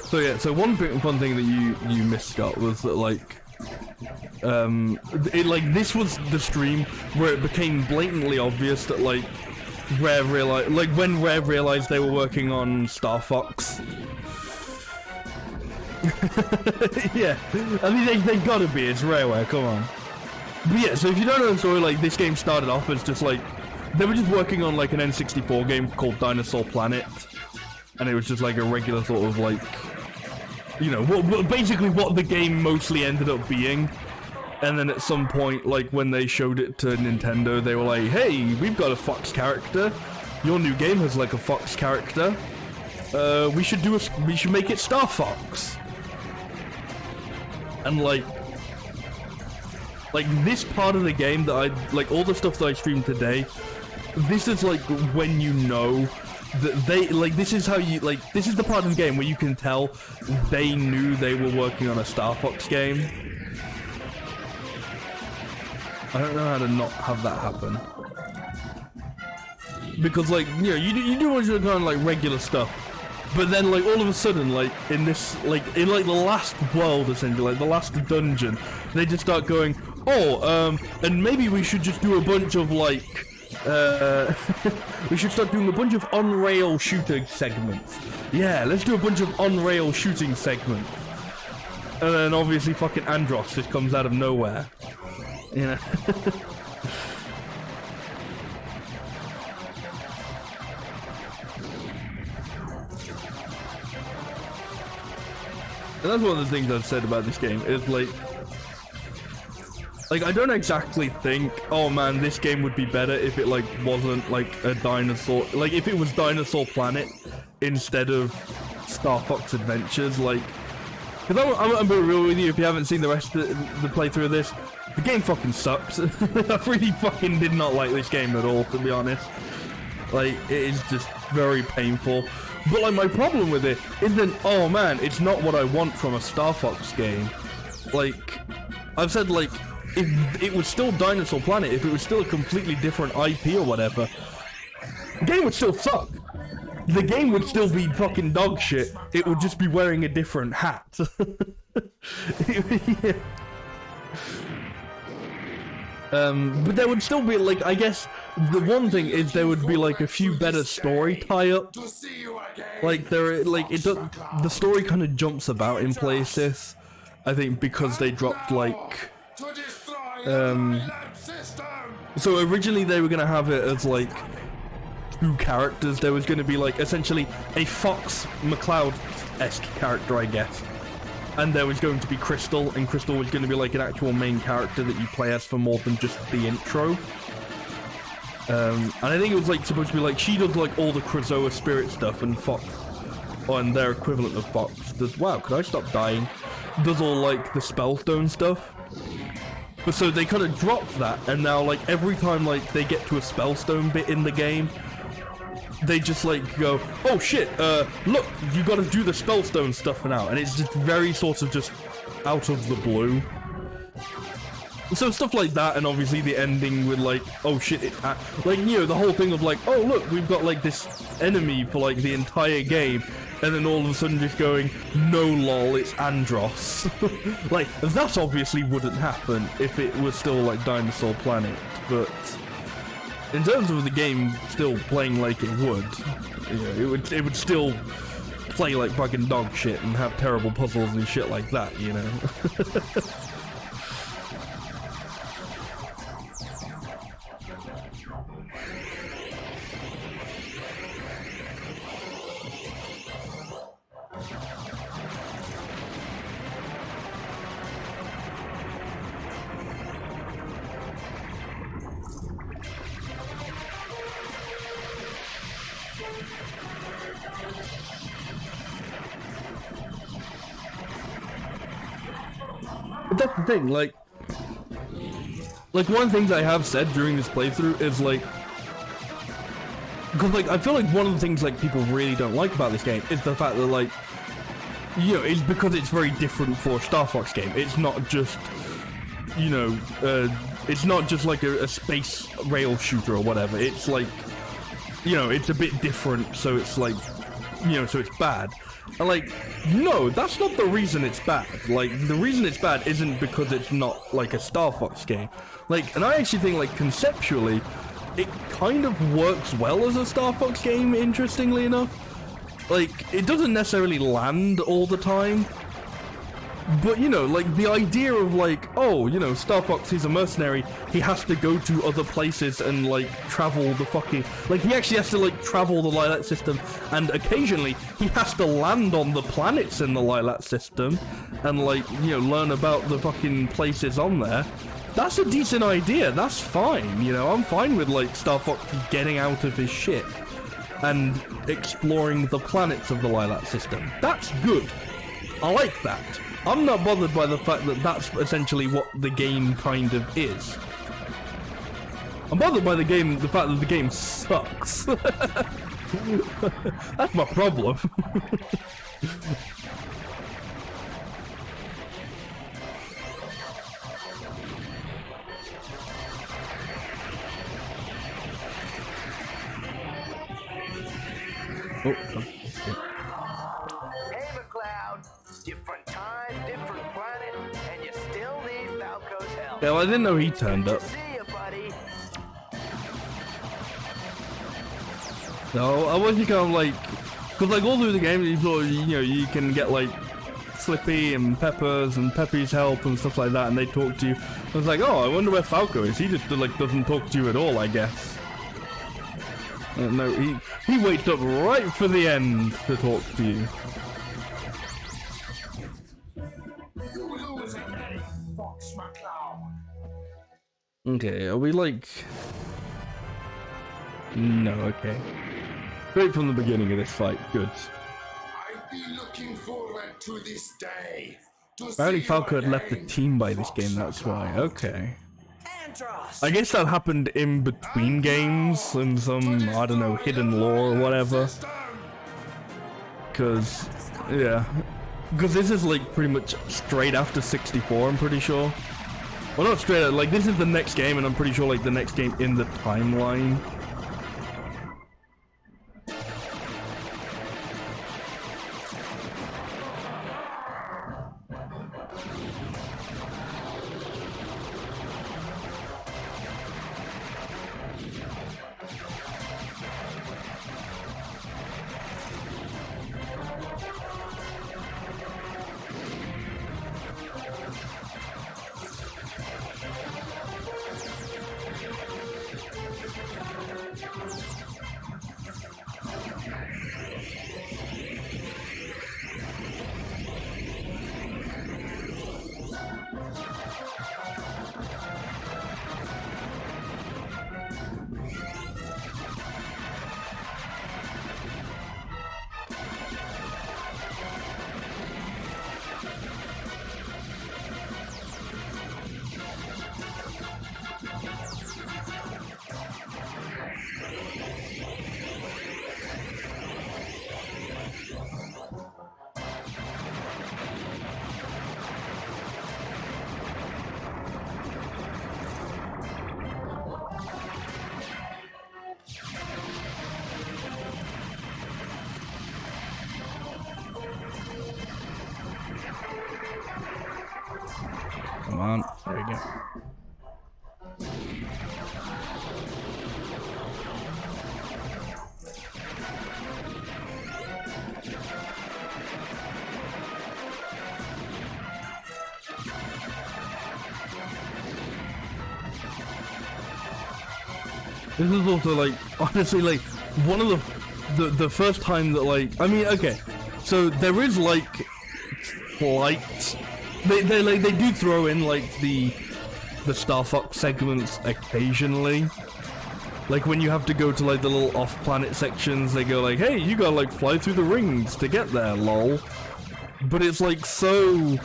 So yeah, so one thing that you missed, Scott, was that like, this was the stream where it became blatantly obvious that like Rare realized, like when Rare realized they were working on Star Fox. Yeah, I mean they gotta be. It's Rareware, come on. But yeah, so if you don't know the story, like this game started off as just like they were just working on like an N64 game called Dinosaur Planet, and it was just like a regular sort of like, you know, basically what the game mostly ended up being. And then at some point, like when they showed it to Nintendo, they were like, "Hey, we've got a Fox character. Your new game has like a Fox character. We should make it Star Fox." And like this part of the game that I like, all the stuff that I streamed today, this is like when you know that they like, this is how you like, this is the part of the game where you can tell they knew they were working on a Star Fox game. I don't know how to not have that happen. Because like, you know, you do want your kind of like regular stuff, but then like all of a sudden, like in this, like in like the last world essentially, like the last dungeon, they just start going, oh, and maybe we should just do a bunch of like, we should start doing a bunch of on-rail shooting segments. Yeah, let's do a bunch of on-rail shooting segments. And then obviously fucking Andros just comes out of nowhere. You know? And that's one of the things I've said about this game, is like I don't exactly think, oh man, this game would be better if it like wasn't like a dinosaur, like if it was Dinosaur Planet instead of Star Fox Adventures, like, because I'm gonna be real with you, if you haven't seen the rest of the playthrough of this, the game fucking sucks. I really fucking did not like this game at all, to be honest. Like, it is just very painful. But like, my problem with it isn't, oh man, it's not what I want from a Star Fox game. Like, I've said, like, if it was still Dinosaur Planet, if it was still a completely different IP or whatever, the game would still suck. The game would still be fucking dog shit. It would just be wearing a different hat. Yeah. But there would still be, like, I guess the one thing is there would be like a few better story tie-ups. Like the story kind of jumps about in places. I think because they dropped like so originally they were gonna have it as like two characters. There was gonna be like essentially a Fox McCloud-esque character, I guess. And there was going to be Crystal, and Crystal was going to be like an actual main character that you play as for more than just the intro. And I think it was like supposed to be like she does like all the Krazoa spirit stuff, and Fox, and their equivalent of Fox does. Wow, could I stop dying? Does all like the Spellstone stuff. But so they kind of dropped that, and now like every time like they get to a Spellstone bit in the game, they just like go, oh shit, look, you gotta do the Spellstone stuff now, and it's just very sort of just out of the blue. So stuff like that, and obviously the ending with like, oh shit, like, you know, the whole thing of like, oh look, we've got like this enemy for like the entire game, and then all of a sudden just going, no lol, it's Andros. Like, that obviously wouldn't happen if it was still like Dinosaur Planet, but in terms of the game still playing like it would, you know, it would still play like fucking dog shit and have terrible puzzles and shit like that, you know. But that's the thing, like one of the things I have said during this playthrough is like, because like I feel like one of the things like people really don't like about this game is the fact that like, you know, it's because it's very different for a Star Fox game. It's not just, you know, it's not just like a space rail shooter or whatever. It's like, you know, it's a bit different, so it's like, you know, so it's bad. And like, no, that's not the reason it's bad. Like, the reason it's bad isn't because it's not like a Star Fox game. Like, and I actually think like conceptually, it kind of works well as a Star Fox game, interestingly enough. Like, it doesn't necessarily land all the time. But, you know, like, the idea of, like, oh, you know, Star Fox, he's a mercenary, he has to go to other places and, like, travel the fucking... Like, he actually has to, like, travel the Lilat system, and occasionally, he has to land on the planets in the Lilat system, and, like, you know, learn about the fucking places on there. That's a decent idea, that's fine, you know, I'm fine with, like, Star Fox getting out of his ship, and exploring the planets of the Lilat system. That's good. I like that. I'm not bothered by the fact that that's essentially what the game kind of is. I'm bothered by the fact that the game sucks. That's my problem. Hey, McCloud. Different time, different planet, and you still need Falco's help. Yeah, well, I didn't know he turned up. See you, buddy. No, I wasn't kind of like, because like all through the game, you sort of, you know, you can get like Slippy and Peppers and Peppy's help and stuff like that, and they talk to you. I was like, oh, I wonder where Falco is. He just like doesn't talk to you at all, I guess. No, he waits up right for the end to talk to you. Okay, are we like... No, okay. Straight from the beginning of this fight, good. I've been looking forward to this day. Apparently Falco had left the team by this game, that's why, okay. I guess that happened in between games, and some, I don't know, hidden lore or whatever. Because, yeah. Because this is like pretty much straight after 64, I'm pretty sure. Well, not straight out, like this is the next game, and I'm pretty sure like the next game in the timeline. This is also like, honestly, like one of the first time that like, I mean, okay, so there is like flight. They do throw in like the Star Fox segments occasionally. Like when you have to go to like the little off-planet sections, they go like, hey, you gotta like fly through the rings to get there, lol. But it's like so,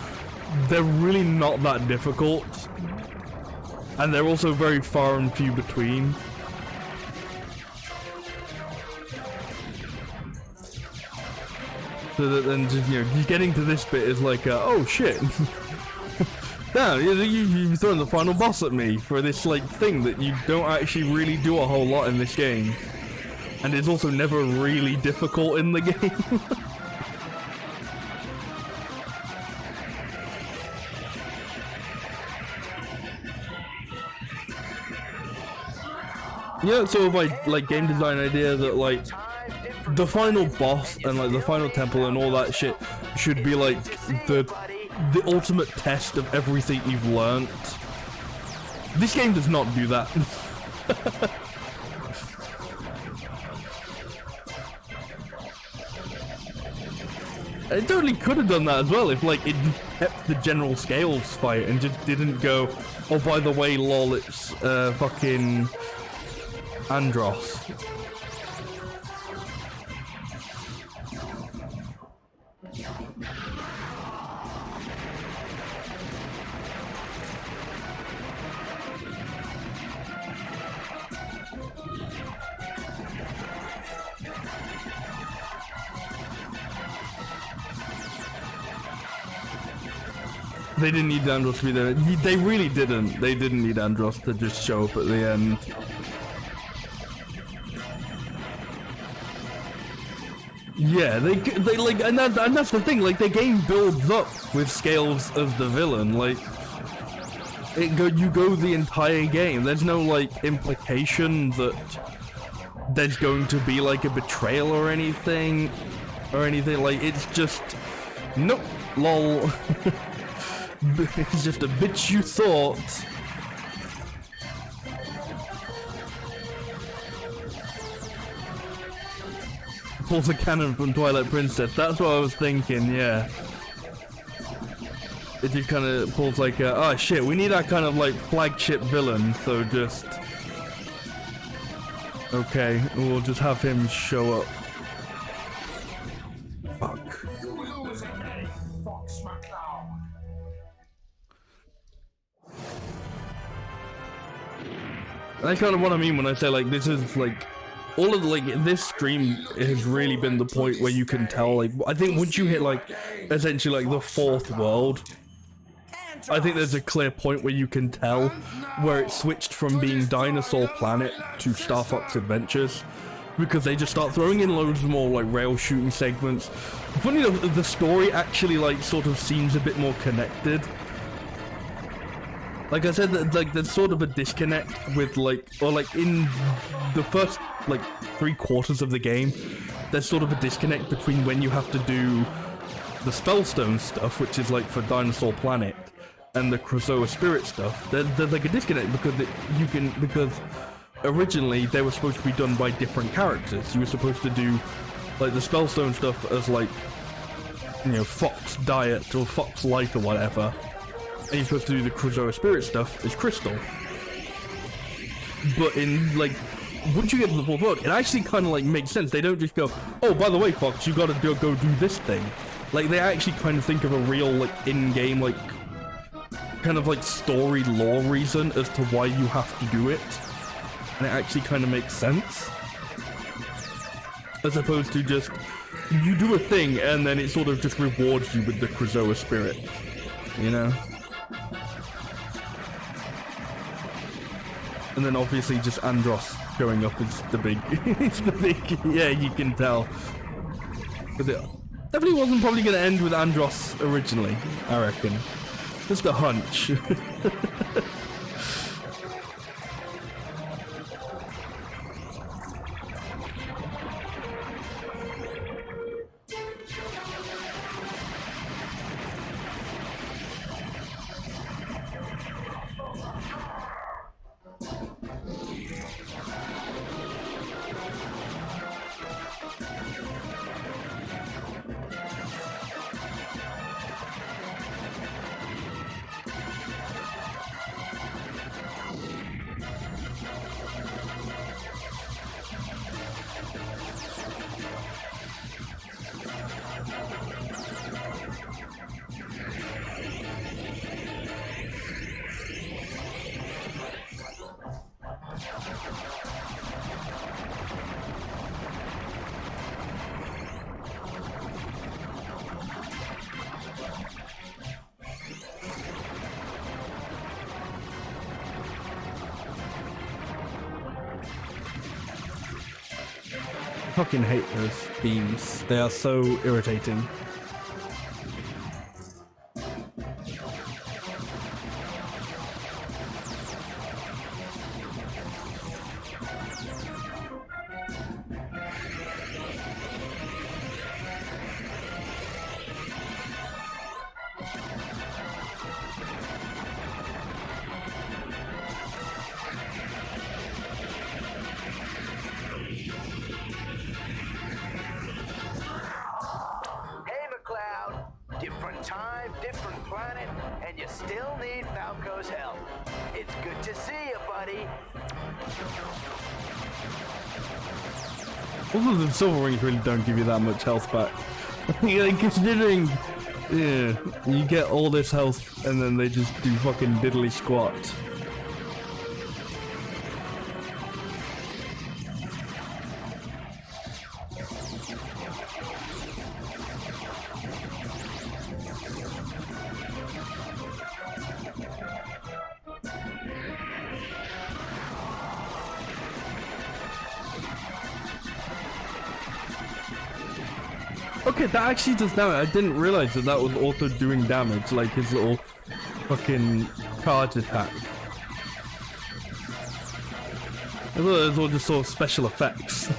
they're really not that difficult. And they're also very far and few between. So that then just, you know, getting to this bit is like, oh shit. Damn, you've thrown the final boss at me for this like thing that you don't actually really do a whole lot in this game. And it's also never really difficult in the game. Yeah, sort of like game design idea that like the final boss and like the final temple and all that shit should be like the ultimate test of everything you've learnt. This game does not do that. It totally could have done that as well if like it kept the general scales fight and just didn't go, oh by the way lol, it's fucking Andros. They didn't need Andros to be there. They really didn't. They didn't need Andros to just show up at the end. Yeah, they like, and that's the thing. Like, the game builds up with scales of the villain. Like, you go the entire game. There's no like implication that there's going to be like a betrayal or anything. Like, it's just nope, lol. It's just a bitch you thought. Pulls a cannon from Twilight Princess. That's what I was thinking, yeah. It just kind of pulls like a, oh shit, we need that kind of like flagship villain, so just... Okay, we'll just have him show up. Fuck. That's kind of what I mean when I say like this is like all of the, like this stream has really been the point where you can tell like I think once you hit like essentially like the 4th world, I think there's a clear point where you can tell where it switched from being Dinosaur Planet to Star Fox Adventures, because they just start throwing in loads more like rail shooting segments. Funny enough, the story actually like sort of seems a bit more connected. Like I said, that like there's sort of a disconnect with like, or like in the first like 3/4 of the game, there's sort of a disconnect between when you have to do the Spellstone stuff, which is like for Dinosaur Planet, and the Krazoa Spirit stuff. There's like a disconnect because originally they were supposed to be done by different characters. You were supposed to do like the Spellstone stuff as like, you know, Fox Diet or Fox Light or whatever. And you're supposed to do the Krazoa Spirit stuff as Crystal. But in, like, once you get to the 4th world, it actually kind of, like, makes sense. They don't just go, oh, by the way, Fox, you gotta go do this thing. Like, they actually kind of think of a real, like, in-game, like, kind of, like, story lore reason as to why you have to do it. And it actually kind of makes sense. As opposed to just, you do a thing, and then it sort of just rewards you with the Krazoa Spirit. You know? And then obviously just Andros showing up is the big, it's the big, yeah, you can tell. But it definitely wasn't probably going to end with Andros originally, I reckon. Just a hunch. fucking hate those beams. They are so irritating. Different time, different planet, and you still need Falco's help. It's good to see you, buddy. Although the silver rings really don't give you that much health back. Considering, yeah, you get all this health and then they just do fucking diddly squat. Okay, that actually does damage. I didn't realize that that was also doing damage, like his little fucking charge attack. I thought it was all just sort of special effects.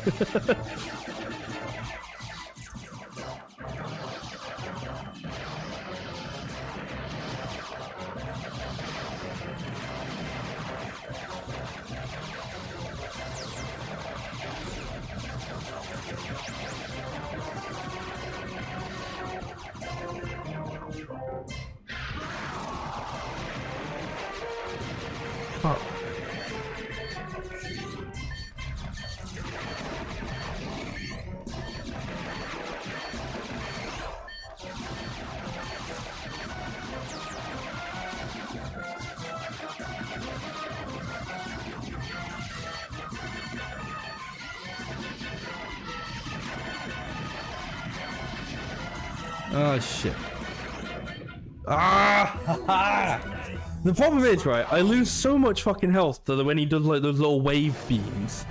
Oh shit. Ah! The problem is, right, I lose so much fucking health that when he does like those little wave beams,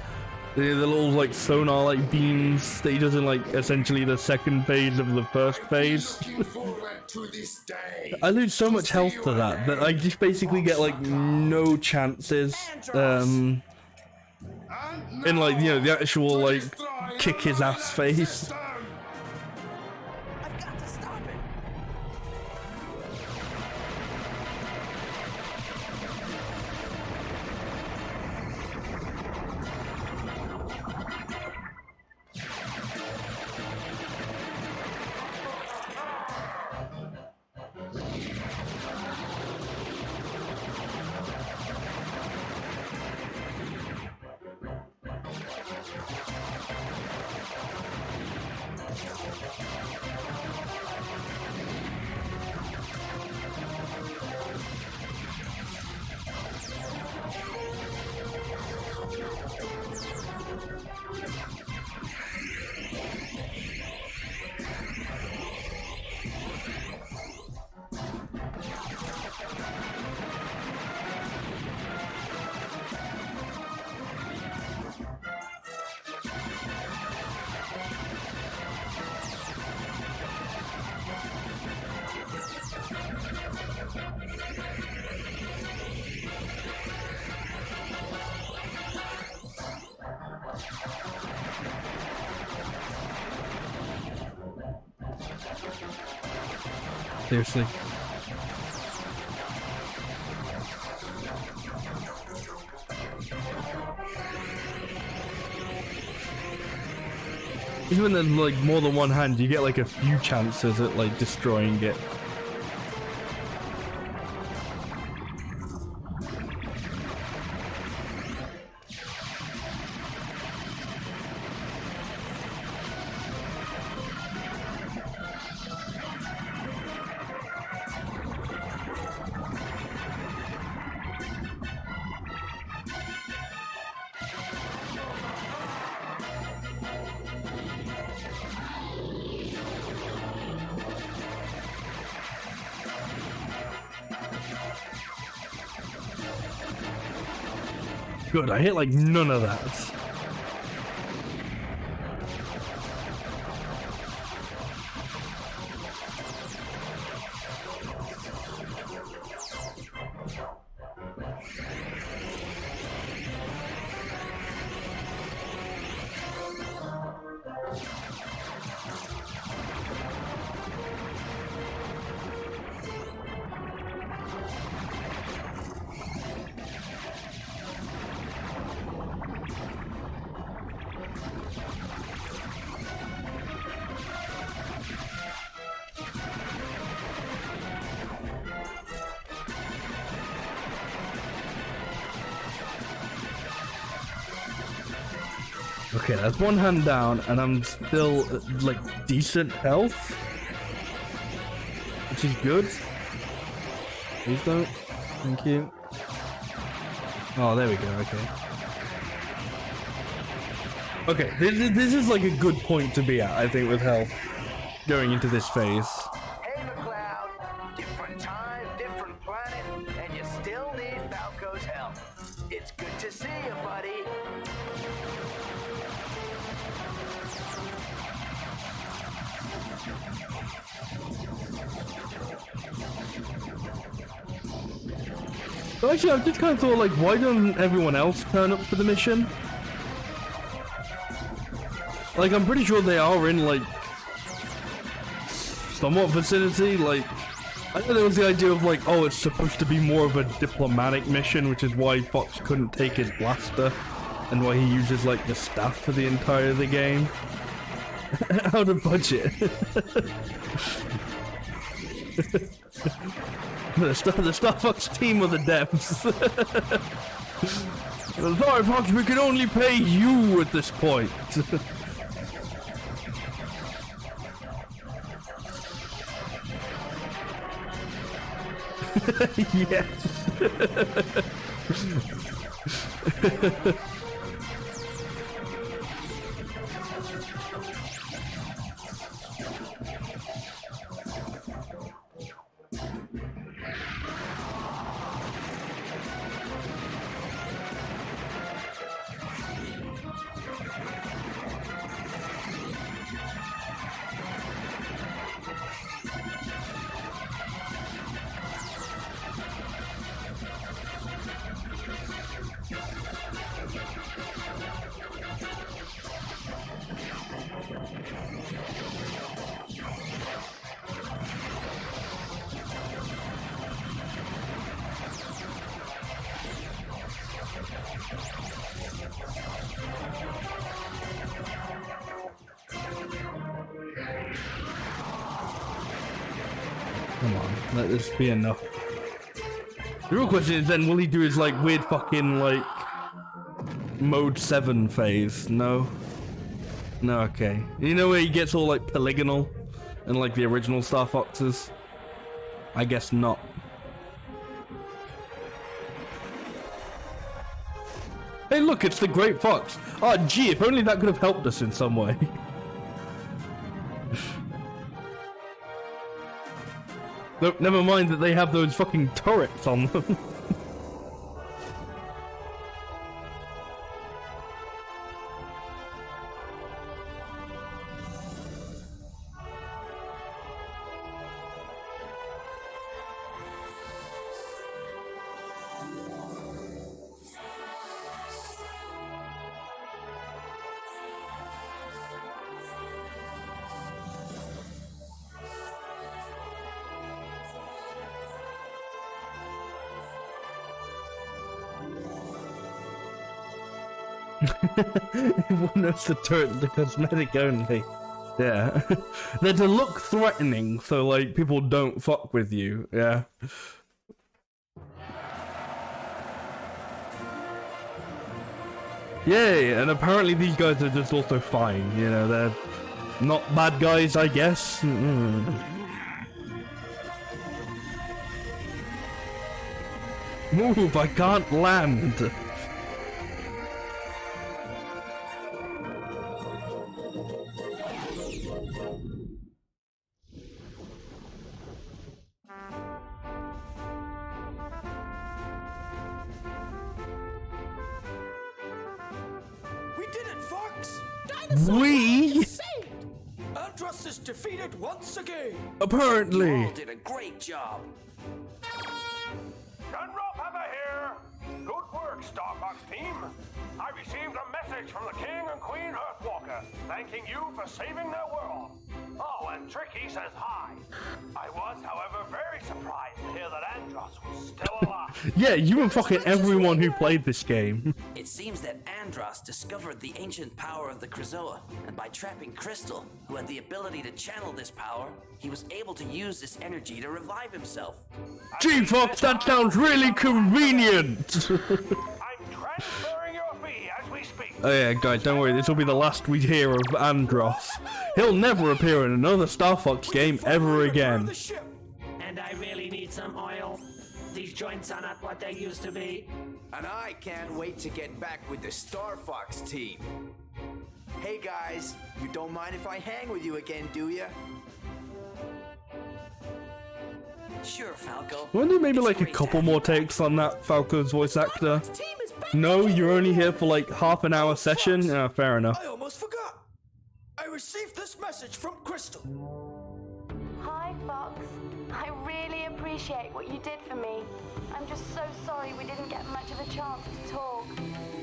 the little like sonar like beams that he does in like essentially the second phase of the first phase. I lose so much health to that I just basically get like no chances in like, you know, the actual like kick his ass phase. Seriously. Even in like more than one hand, you get like a few chances at like destroying it. Good, I hit like none of that. Okay, that's one hand down, and I'm still, like, decent health. Which is good. Please don't. Thank you. Oh, there we go, okay. Okay, this is like a good point to be at, I think, with health. Going into this phase. Hey, McCloud. Different time, different planet, and you still need Falco's help. It's good to see you, buddy. But actually, I've just kind of thought, like, why doesn't everyone else turn up for the mission? Like, I'm pretty sure they are in, like, somewhat vicinity. Like, I know there was the idea of, like, oh, it's supposed to be more of a diplomatic mission, which is why Fox couldn't take his blaster, and why he uses, like, the staff for the entire of the game. Out of budget. The Star Fox team of the depths. Sorry, Fox, we can only pay you at this point. Yes. Come on, let this be enough. The real question is then, will he do his, like, weird fucking, like, mode 7 phase? No? No, okay. You know where he gets all, like, polygonal and, like, the original Star Foxes? I guess not. Hey, look, it's the Great Fox. Oh, gee, if only that could have helped us in some way. Nope, never mind that they have those fucking turrets on them. Everyone knows the turret, the cosmetic only. Yeah. They're to look threatening, so like people don't fuck with you, yeah. Yay, and apparently these guys are just also fine, you know, they're not bad guys, I guess. Move, I can't land. We Andros is defeated once again. Apparently. You all did a great job. General Pepper here. Good work, Star Fox team. I received a message from the King and Queen Earthwalker, thanking you for saving their world. Oh, and Tricky says hi. I was, however, very surprised to hear that Andros was still alive. Yeah, you and fucking everyone who played this game. It seems that Andros discovered the ancient power of the Krazoa, and by trapping Crystal, who had the ability to channel this power, he was able to use this energy to revive himself. Gee, Fox, that sounds really convenient. I'm transferring your fee as we speak. Oh yeah, guys, don't worry, this will be the last we hear of Andros. He'll never appear in another Star Fox game ever again. And I really need some oil. These joints are not what they used to be. And I can't wait to get back with the Star Fox team. Hey guys, you don't mind if I hang with you again, do ya? Sure, Falco. Wouldn't there maybe like a couple more takes on that Falco's voice actor? No, you're only here for like half an hour session? Yeah, fair enough. I almost forgot. I received this message from Crystal. Hi, Fox. I really appreciate what you did for me. I'm just so sorry we didn't get much of a chance to talk.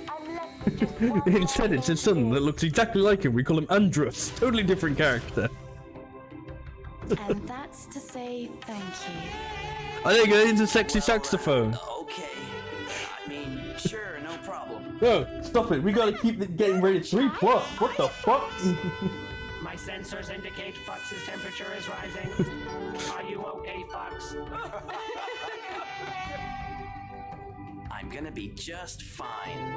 I'm left with just one Instead, it's his son that looks exactly like him. We call him Andros. Totally different character. And that's to say thank you. I think it's a sexy saxophone. Okay. I mean, sure, no problem. No, stop it. We gotta keep it getting rated 3+. What the fuck? My sensors indicate Fox's temperature is rising. Are you okay, Fox? I'm gonna be just fine.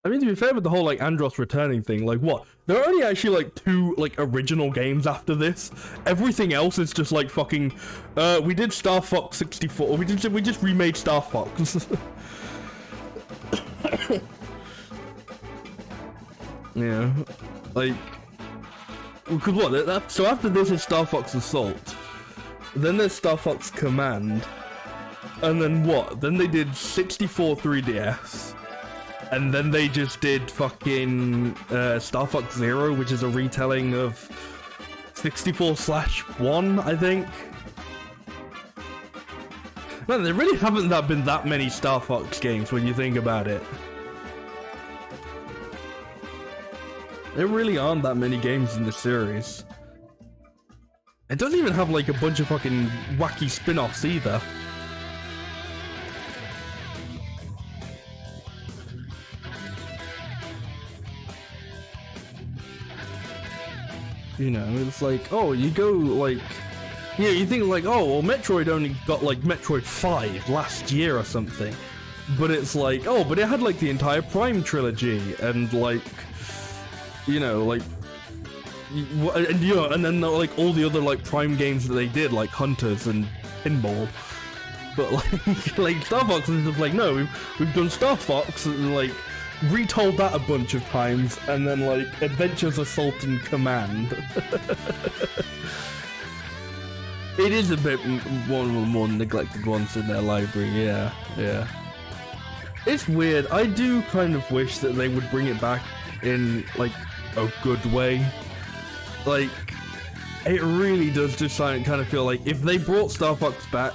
I mean, to be fair with the whole like Andros returning thing, like what? There are only actually like 2 like original games after this. Everything else is just like fucking. We did Star Fox 64. We just remade Star Fox. Yeah, like because what? So after this is Star Fox Assault, then there's Star Fox Command, and then what? Then they did 64 3DS. And then they just did fucking Star Fox Zero, which is a retelling of 64/1, I think. Man, there really haven't been that many Star Fox games when you think about it. There really aren't that many games in the series. It doesn't even have like a bunch of fucking wacky spin-offs either. You know, it's like, oh, you go like, yeah, you think like, oh, well, Metroid only got like Metroid 5 last year or something, but it's like, oh, but it had like the entire Prime trilogy and like, you know, like, and you know, and then like all the other like Prime games that they did, like Hunters and Pinball, but like Star Fox is just like, no, we've done Star Fox and like retold that a bunch of times, and then like Adventures Assault and Command. It is a bit one of the more neglected ones in their library, yeah. It's weird. I do kind of wish that they would bring it back in like a good way. Like, it really does just kind of feel like if they brought Star Fox back,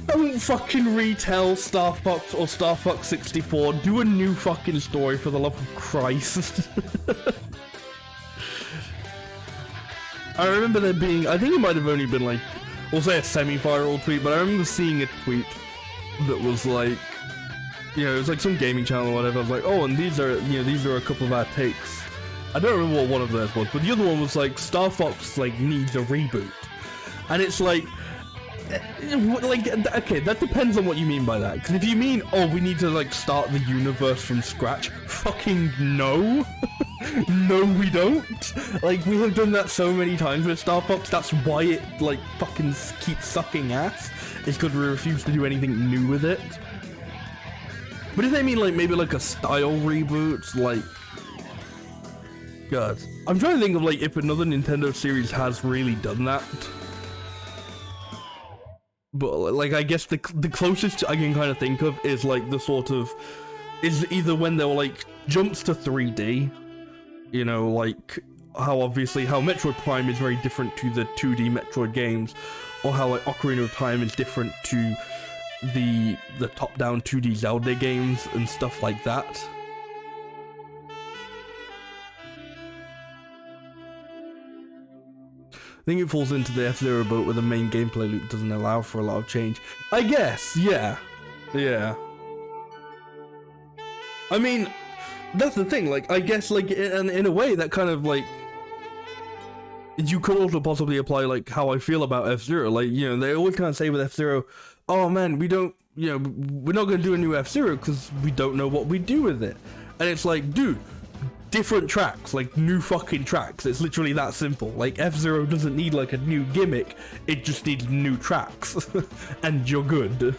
don't fucking retell Star Fox or Star Fox 64. Do a new fucking story, for the love of Christ. I remember there being, I think it might have only been like, we'll say a semi-viral tweet, but I remember seeing a tweet that was like, you know, it was like some gaming channel or whatever. I was like, oh, and these are, you know, these are a couple of our takes. I don't remember what one of those was, but the other one was like, Star Fox like needs a reboot. And it's like, okay, that depends on what you mean by that. Because if you mean, oh, we need to like start the universe from scratch, fucking no. No, we don't. Like, we have done that so many times with Star Fox. That's why it like fucking keeps sucking ass. It's because we refuse to do anything new with it. But if they mean like maybe like a style reboot, like, God, I'm trying to think of like if another Nintendo series has really done that. But like, I guess the closest I can kind of think of is like the sort of, is either when there were like jumps to 3D, you know, like how obviously how Metroid Prime is very different to the 2D Metroid games, or how like Ocarina of Time is different to the top-down 2D Zelda games and stuff like that. I think it falls into the F-Zero boat where the main gameplay loop doesn't allow for a lot of change. I guess, yeah. I mean, that's the thing, like, I guess, like, in a way, that kind of, like, you could also possibly apply, like, how I feel about F-Zero. Like, you know, they always kind of say with F-Zero, oh man, we don't, we're not going to do a new F-Zero because we don't know what we do with it. And it's like, dude, different tracks, like new fucking tracks. It's literally that simple. Like F-Zero doesn't need like a new gimmick, it just needs new tracks and you're good.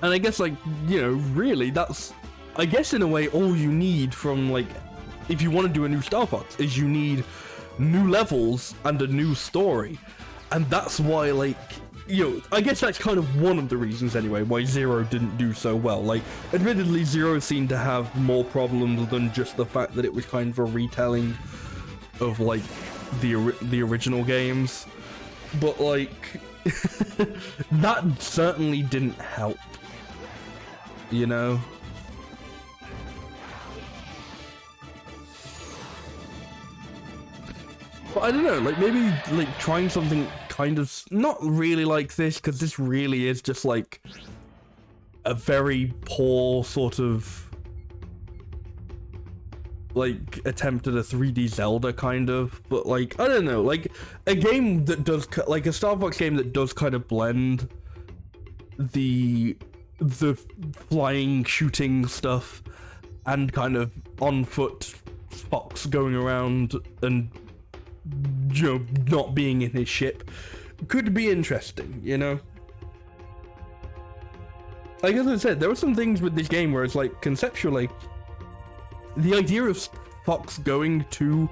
And I guess like, really that's, I guess in a way all you need from like, if you want to do a new Star Fox, is you need new levels and a new story. And that's why like, I guess that's kind of one of the reasons anyway why Zero didn't do so well. Like, admittedly, Zero seemed to have more problems than just the fact that it was kind of a retelling of like the original games. But like, that certainly didn't help, But I don't know, like maybe like trying something kind of not really like this, because this really is just like a very poor sort of like attempt at a 3D Zelda kind of, but like I don't know, like a game that does like a Star Fox game that does kind of blend the flying shooting stuff and kind of on foot Fox going around and not being in his ship could be interesting, Like as I said, there were some things with this game where it's like conceptually the idea of Fox going to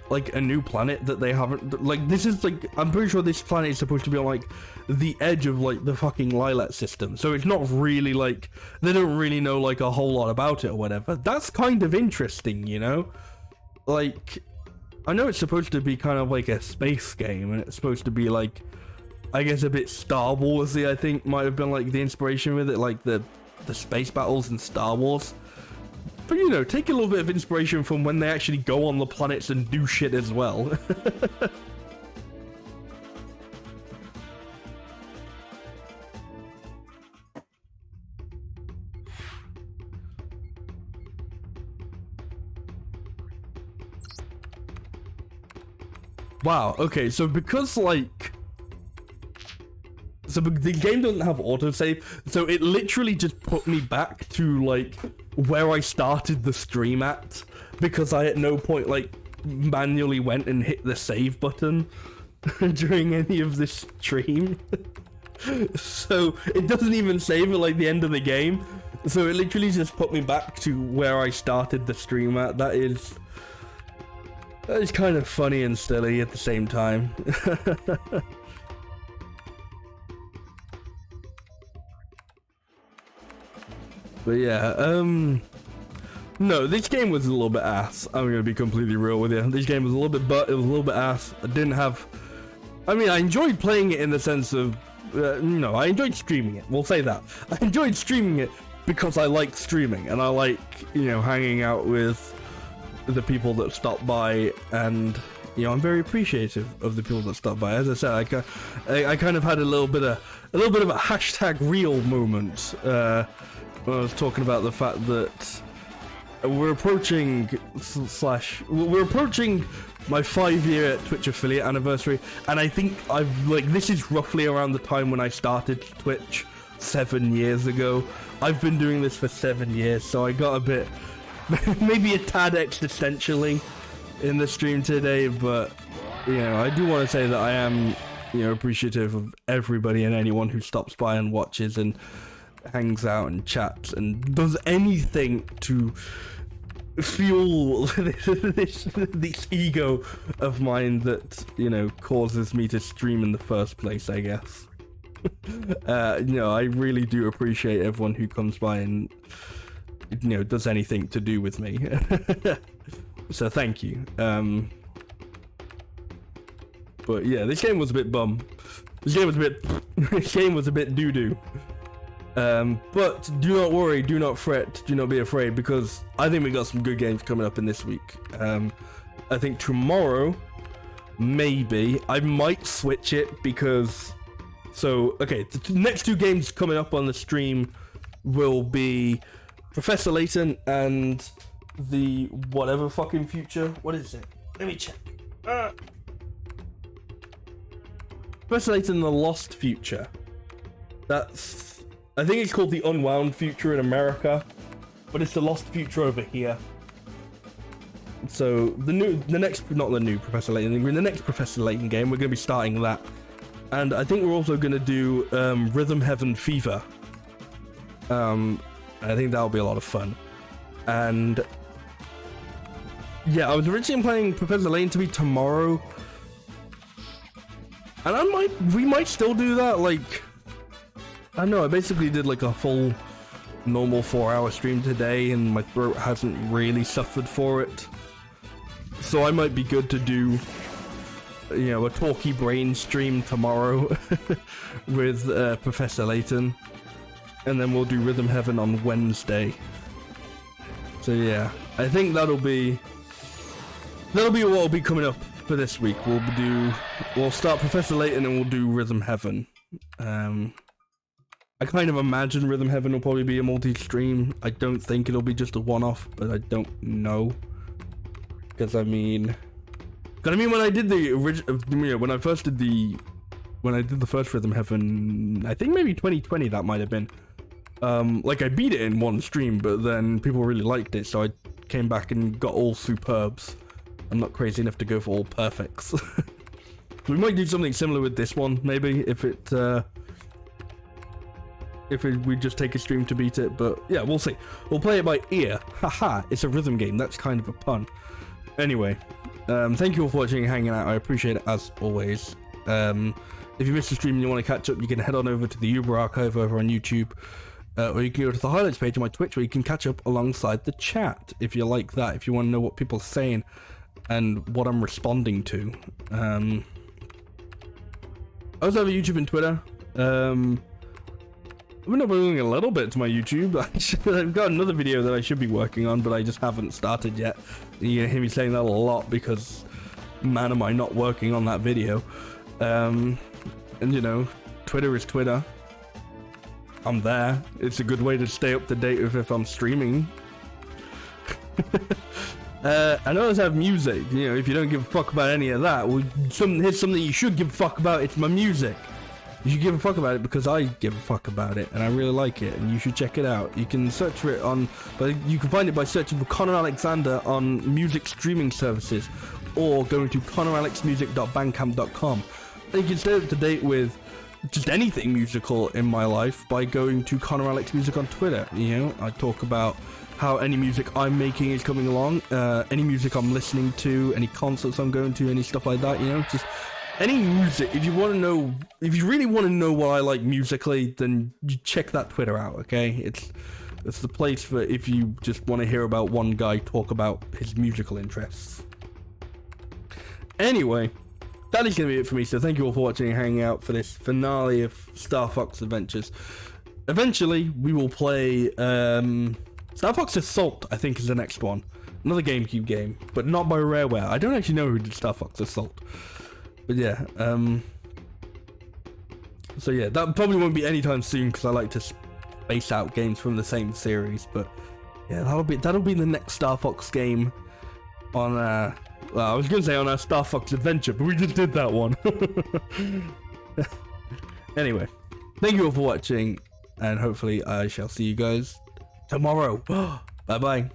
like a new planet that they haven't, like this is like, I'm pretty sure this planet is supposed to be on like the edge of like the fucking Lilac system, so it's not really like they don't really know like a whole lot about it or whatever. That's kind of interesting, like I know it's supposed to be kind of like a space game, and it's supposed to be like, I guess a bit Star Warsy, I think might have been like the inspiration with it, like the space battles in Star Wars. But take a little bit of inspiration from when they actually go on the planets and do shit as well. Wow, okay, so because like... So the game doesn't have autosave, so it literally just put me back to like where I started the stream at, because I at no point like manually went and hit the save button during any of this stream. So it doesn't even save at like the end of the game, so it literally just put me back to where I started the stream at. That is kind of funny and silly at the same time. But yeah, no, this game was a little bit ass. I'm gonna be completely real with you. This game was a little bit it was a little bit ass. I didn't have, I mean, I enjoyed playing it in the sense of, I enjoyed streaming it. We'll say that. I enjoyed streaming it because I like streaming, and I like, hanging out with the people that stop by, and, I'm very appreciative of the people that stop by. As I said, I kind of had a little bit of a hashtag real moment, when I was talking about the fact that we're approaching my 5-year Twitch affiliate anniversary, and I think this is roughly around the time when I started Twitch 7 years ago. I've been doing this for 7 years, so I got a bit, maybe a tad existentially in the stream today, but I do want to say that I am appreciative of everybody and anyone who stops by and watches and hangs out and chats and does anything to fuel this ego of mine that causes me to stream in the first place, I guess. I really do appreciate everyone who comes by and does anything to do with me. So thank you. But yeah, this game was a bit bum. This game was a bit doo-doo. But do not worry, do not fret, do not be afraid, because I think we got some good games coming up in this week. I think tomorrow, maybe, I might switch it because... So, okay, the next 2 games coming up on the stream will be Professor Layton and the whatever fucking future. What is it? Let me check. Professor Layton in the Lost Future. That's, I think it's called the Unwound Future in America, but it's the Lost Future over here. So the next Professor Layton, in the next Professor Layton game, we're going to be starting that. And I think we're also going to do Rhythm Heaven Fever. I think that'll be a lot of fun. And yeah, I was originally planning Professor Layton to be tomorrow. And we might still do that. Like, I don't know, I basically did like a full normal 4-hour stream today and my throat hasn't really suffered for it. So I might be good to do, you know, a talky brain stream tomorrow with Professor Layton. And then we'll do Rhythm Heaven on Wednesday. So yeah, I think that'll be what will be coming up for this week. We'll start Professor Layton and we'll do Rhythm Heaven. I kind of imagine Rhythm Heaven will probably be a multi-stream. I don't think it'll be just a one-off, but I don't know. Because I mean, when I did the original, you know, when I did the first Rhythm Heaven, I think maybe 2020 that might have been. Like I beat it in one stream, but then people really liked it, so I came back and got all superbs. I'm not crazy enough to go for all perfects. We might do something similar with this one, maybe, if we just take a stream to beat it, but yeah, we'll see. We'll play it by ear. Haha, it's a rhythm game. That's kind of a pun. Anyway, thank you all for watching and hanging out. I appreciate it as always. If you missed the stream and you want to catch up, you can head on over to the Uber archive over on YouTube, or you can go to the highlights page on my Twitch where you can catch up alongside the chat if you like that, if you want to know what people are saying and what I'm responding to. I also have a YouTube and Twitter. I've been uploading a little bit to my YouTube. I've got another video that I should be working on, but I just haven't started yet. You're gonna hear me saying that a lot because, man, am I not working on that video. And you know, Twitter is Twitter. I'm there. It's a good way to stay up to date with if I'm streaming. I know I have music. You know, if you don't give a fuck about any of that, well, here's something you should give a fuck about. It's my music. You should give a fuck about it because I give a fuck about it and I really like it and you should check it out. You can search for it but you can find it by searching for Connor Alexander on music streaming services or going to connoralexmusic.bandcamp.com. And you can stay up to date with just anything musical in my life by going to Connor Alex Music on Twitter. You know, I talk about how any music I'm making is coming along, any music I'm listening to, any concerts I'm going to, any stuff like that, you know, just any music. If you really want to know what I like musically, then you check that Twitter out, okay? It's the place for if you just want to hear about one guy talk about his musical interests. Anyway, that is going to be it for me, so thank you all for watching and hanging out for this finale of Star Fox Adventures. Eventually, we will play Star Fox Assault, I think is the next one. Another GameCube game, but not by Rareware. I don't actually know who did Star Fox Assault. But yeah, so yeah, that probably won't be anytime soon because I like to space out games from the same series. But yeah, that'll be the next Star Fox game on well, I was gonna say on our Star Fox Adventure, but we just did that one. Anyway, thank you all for watching, and hopefully I shall see you guys tomorrow. Bye bye.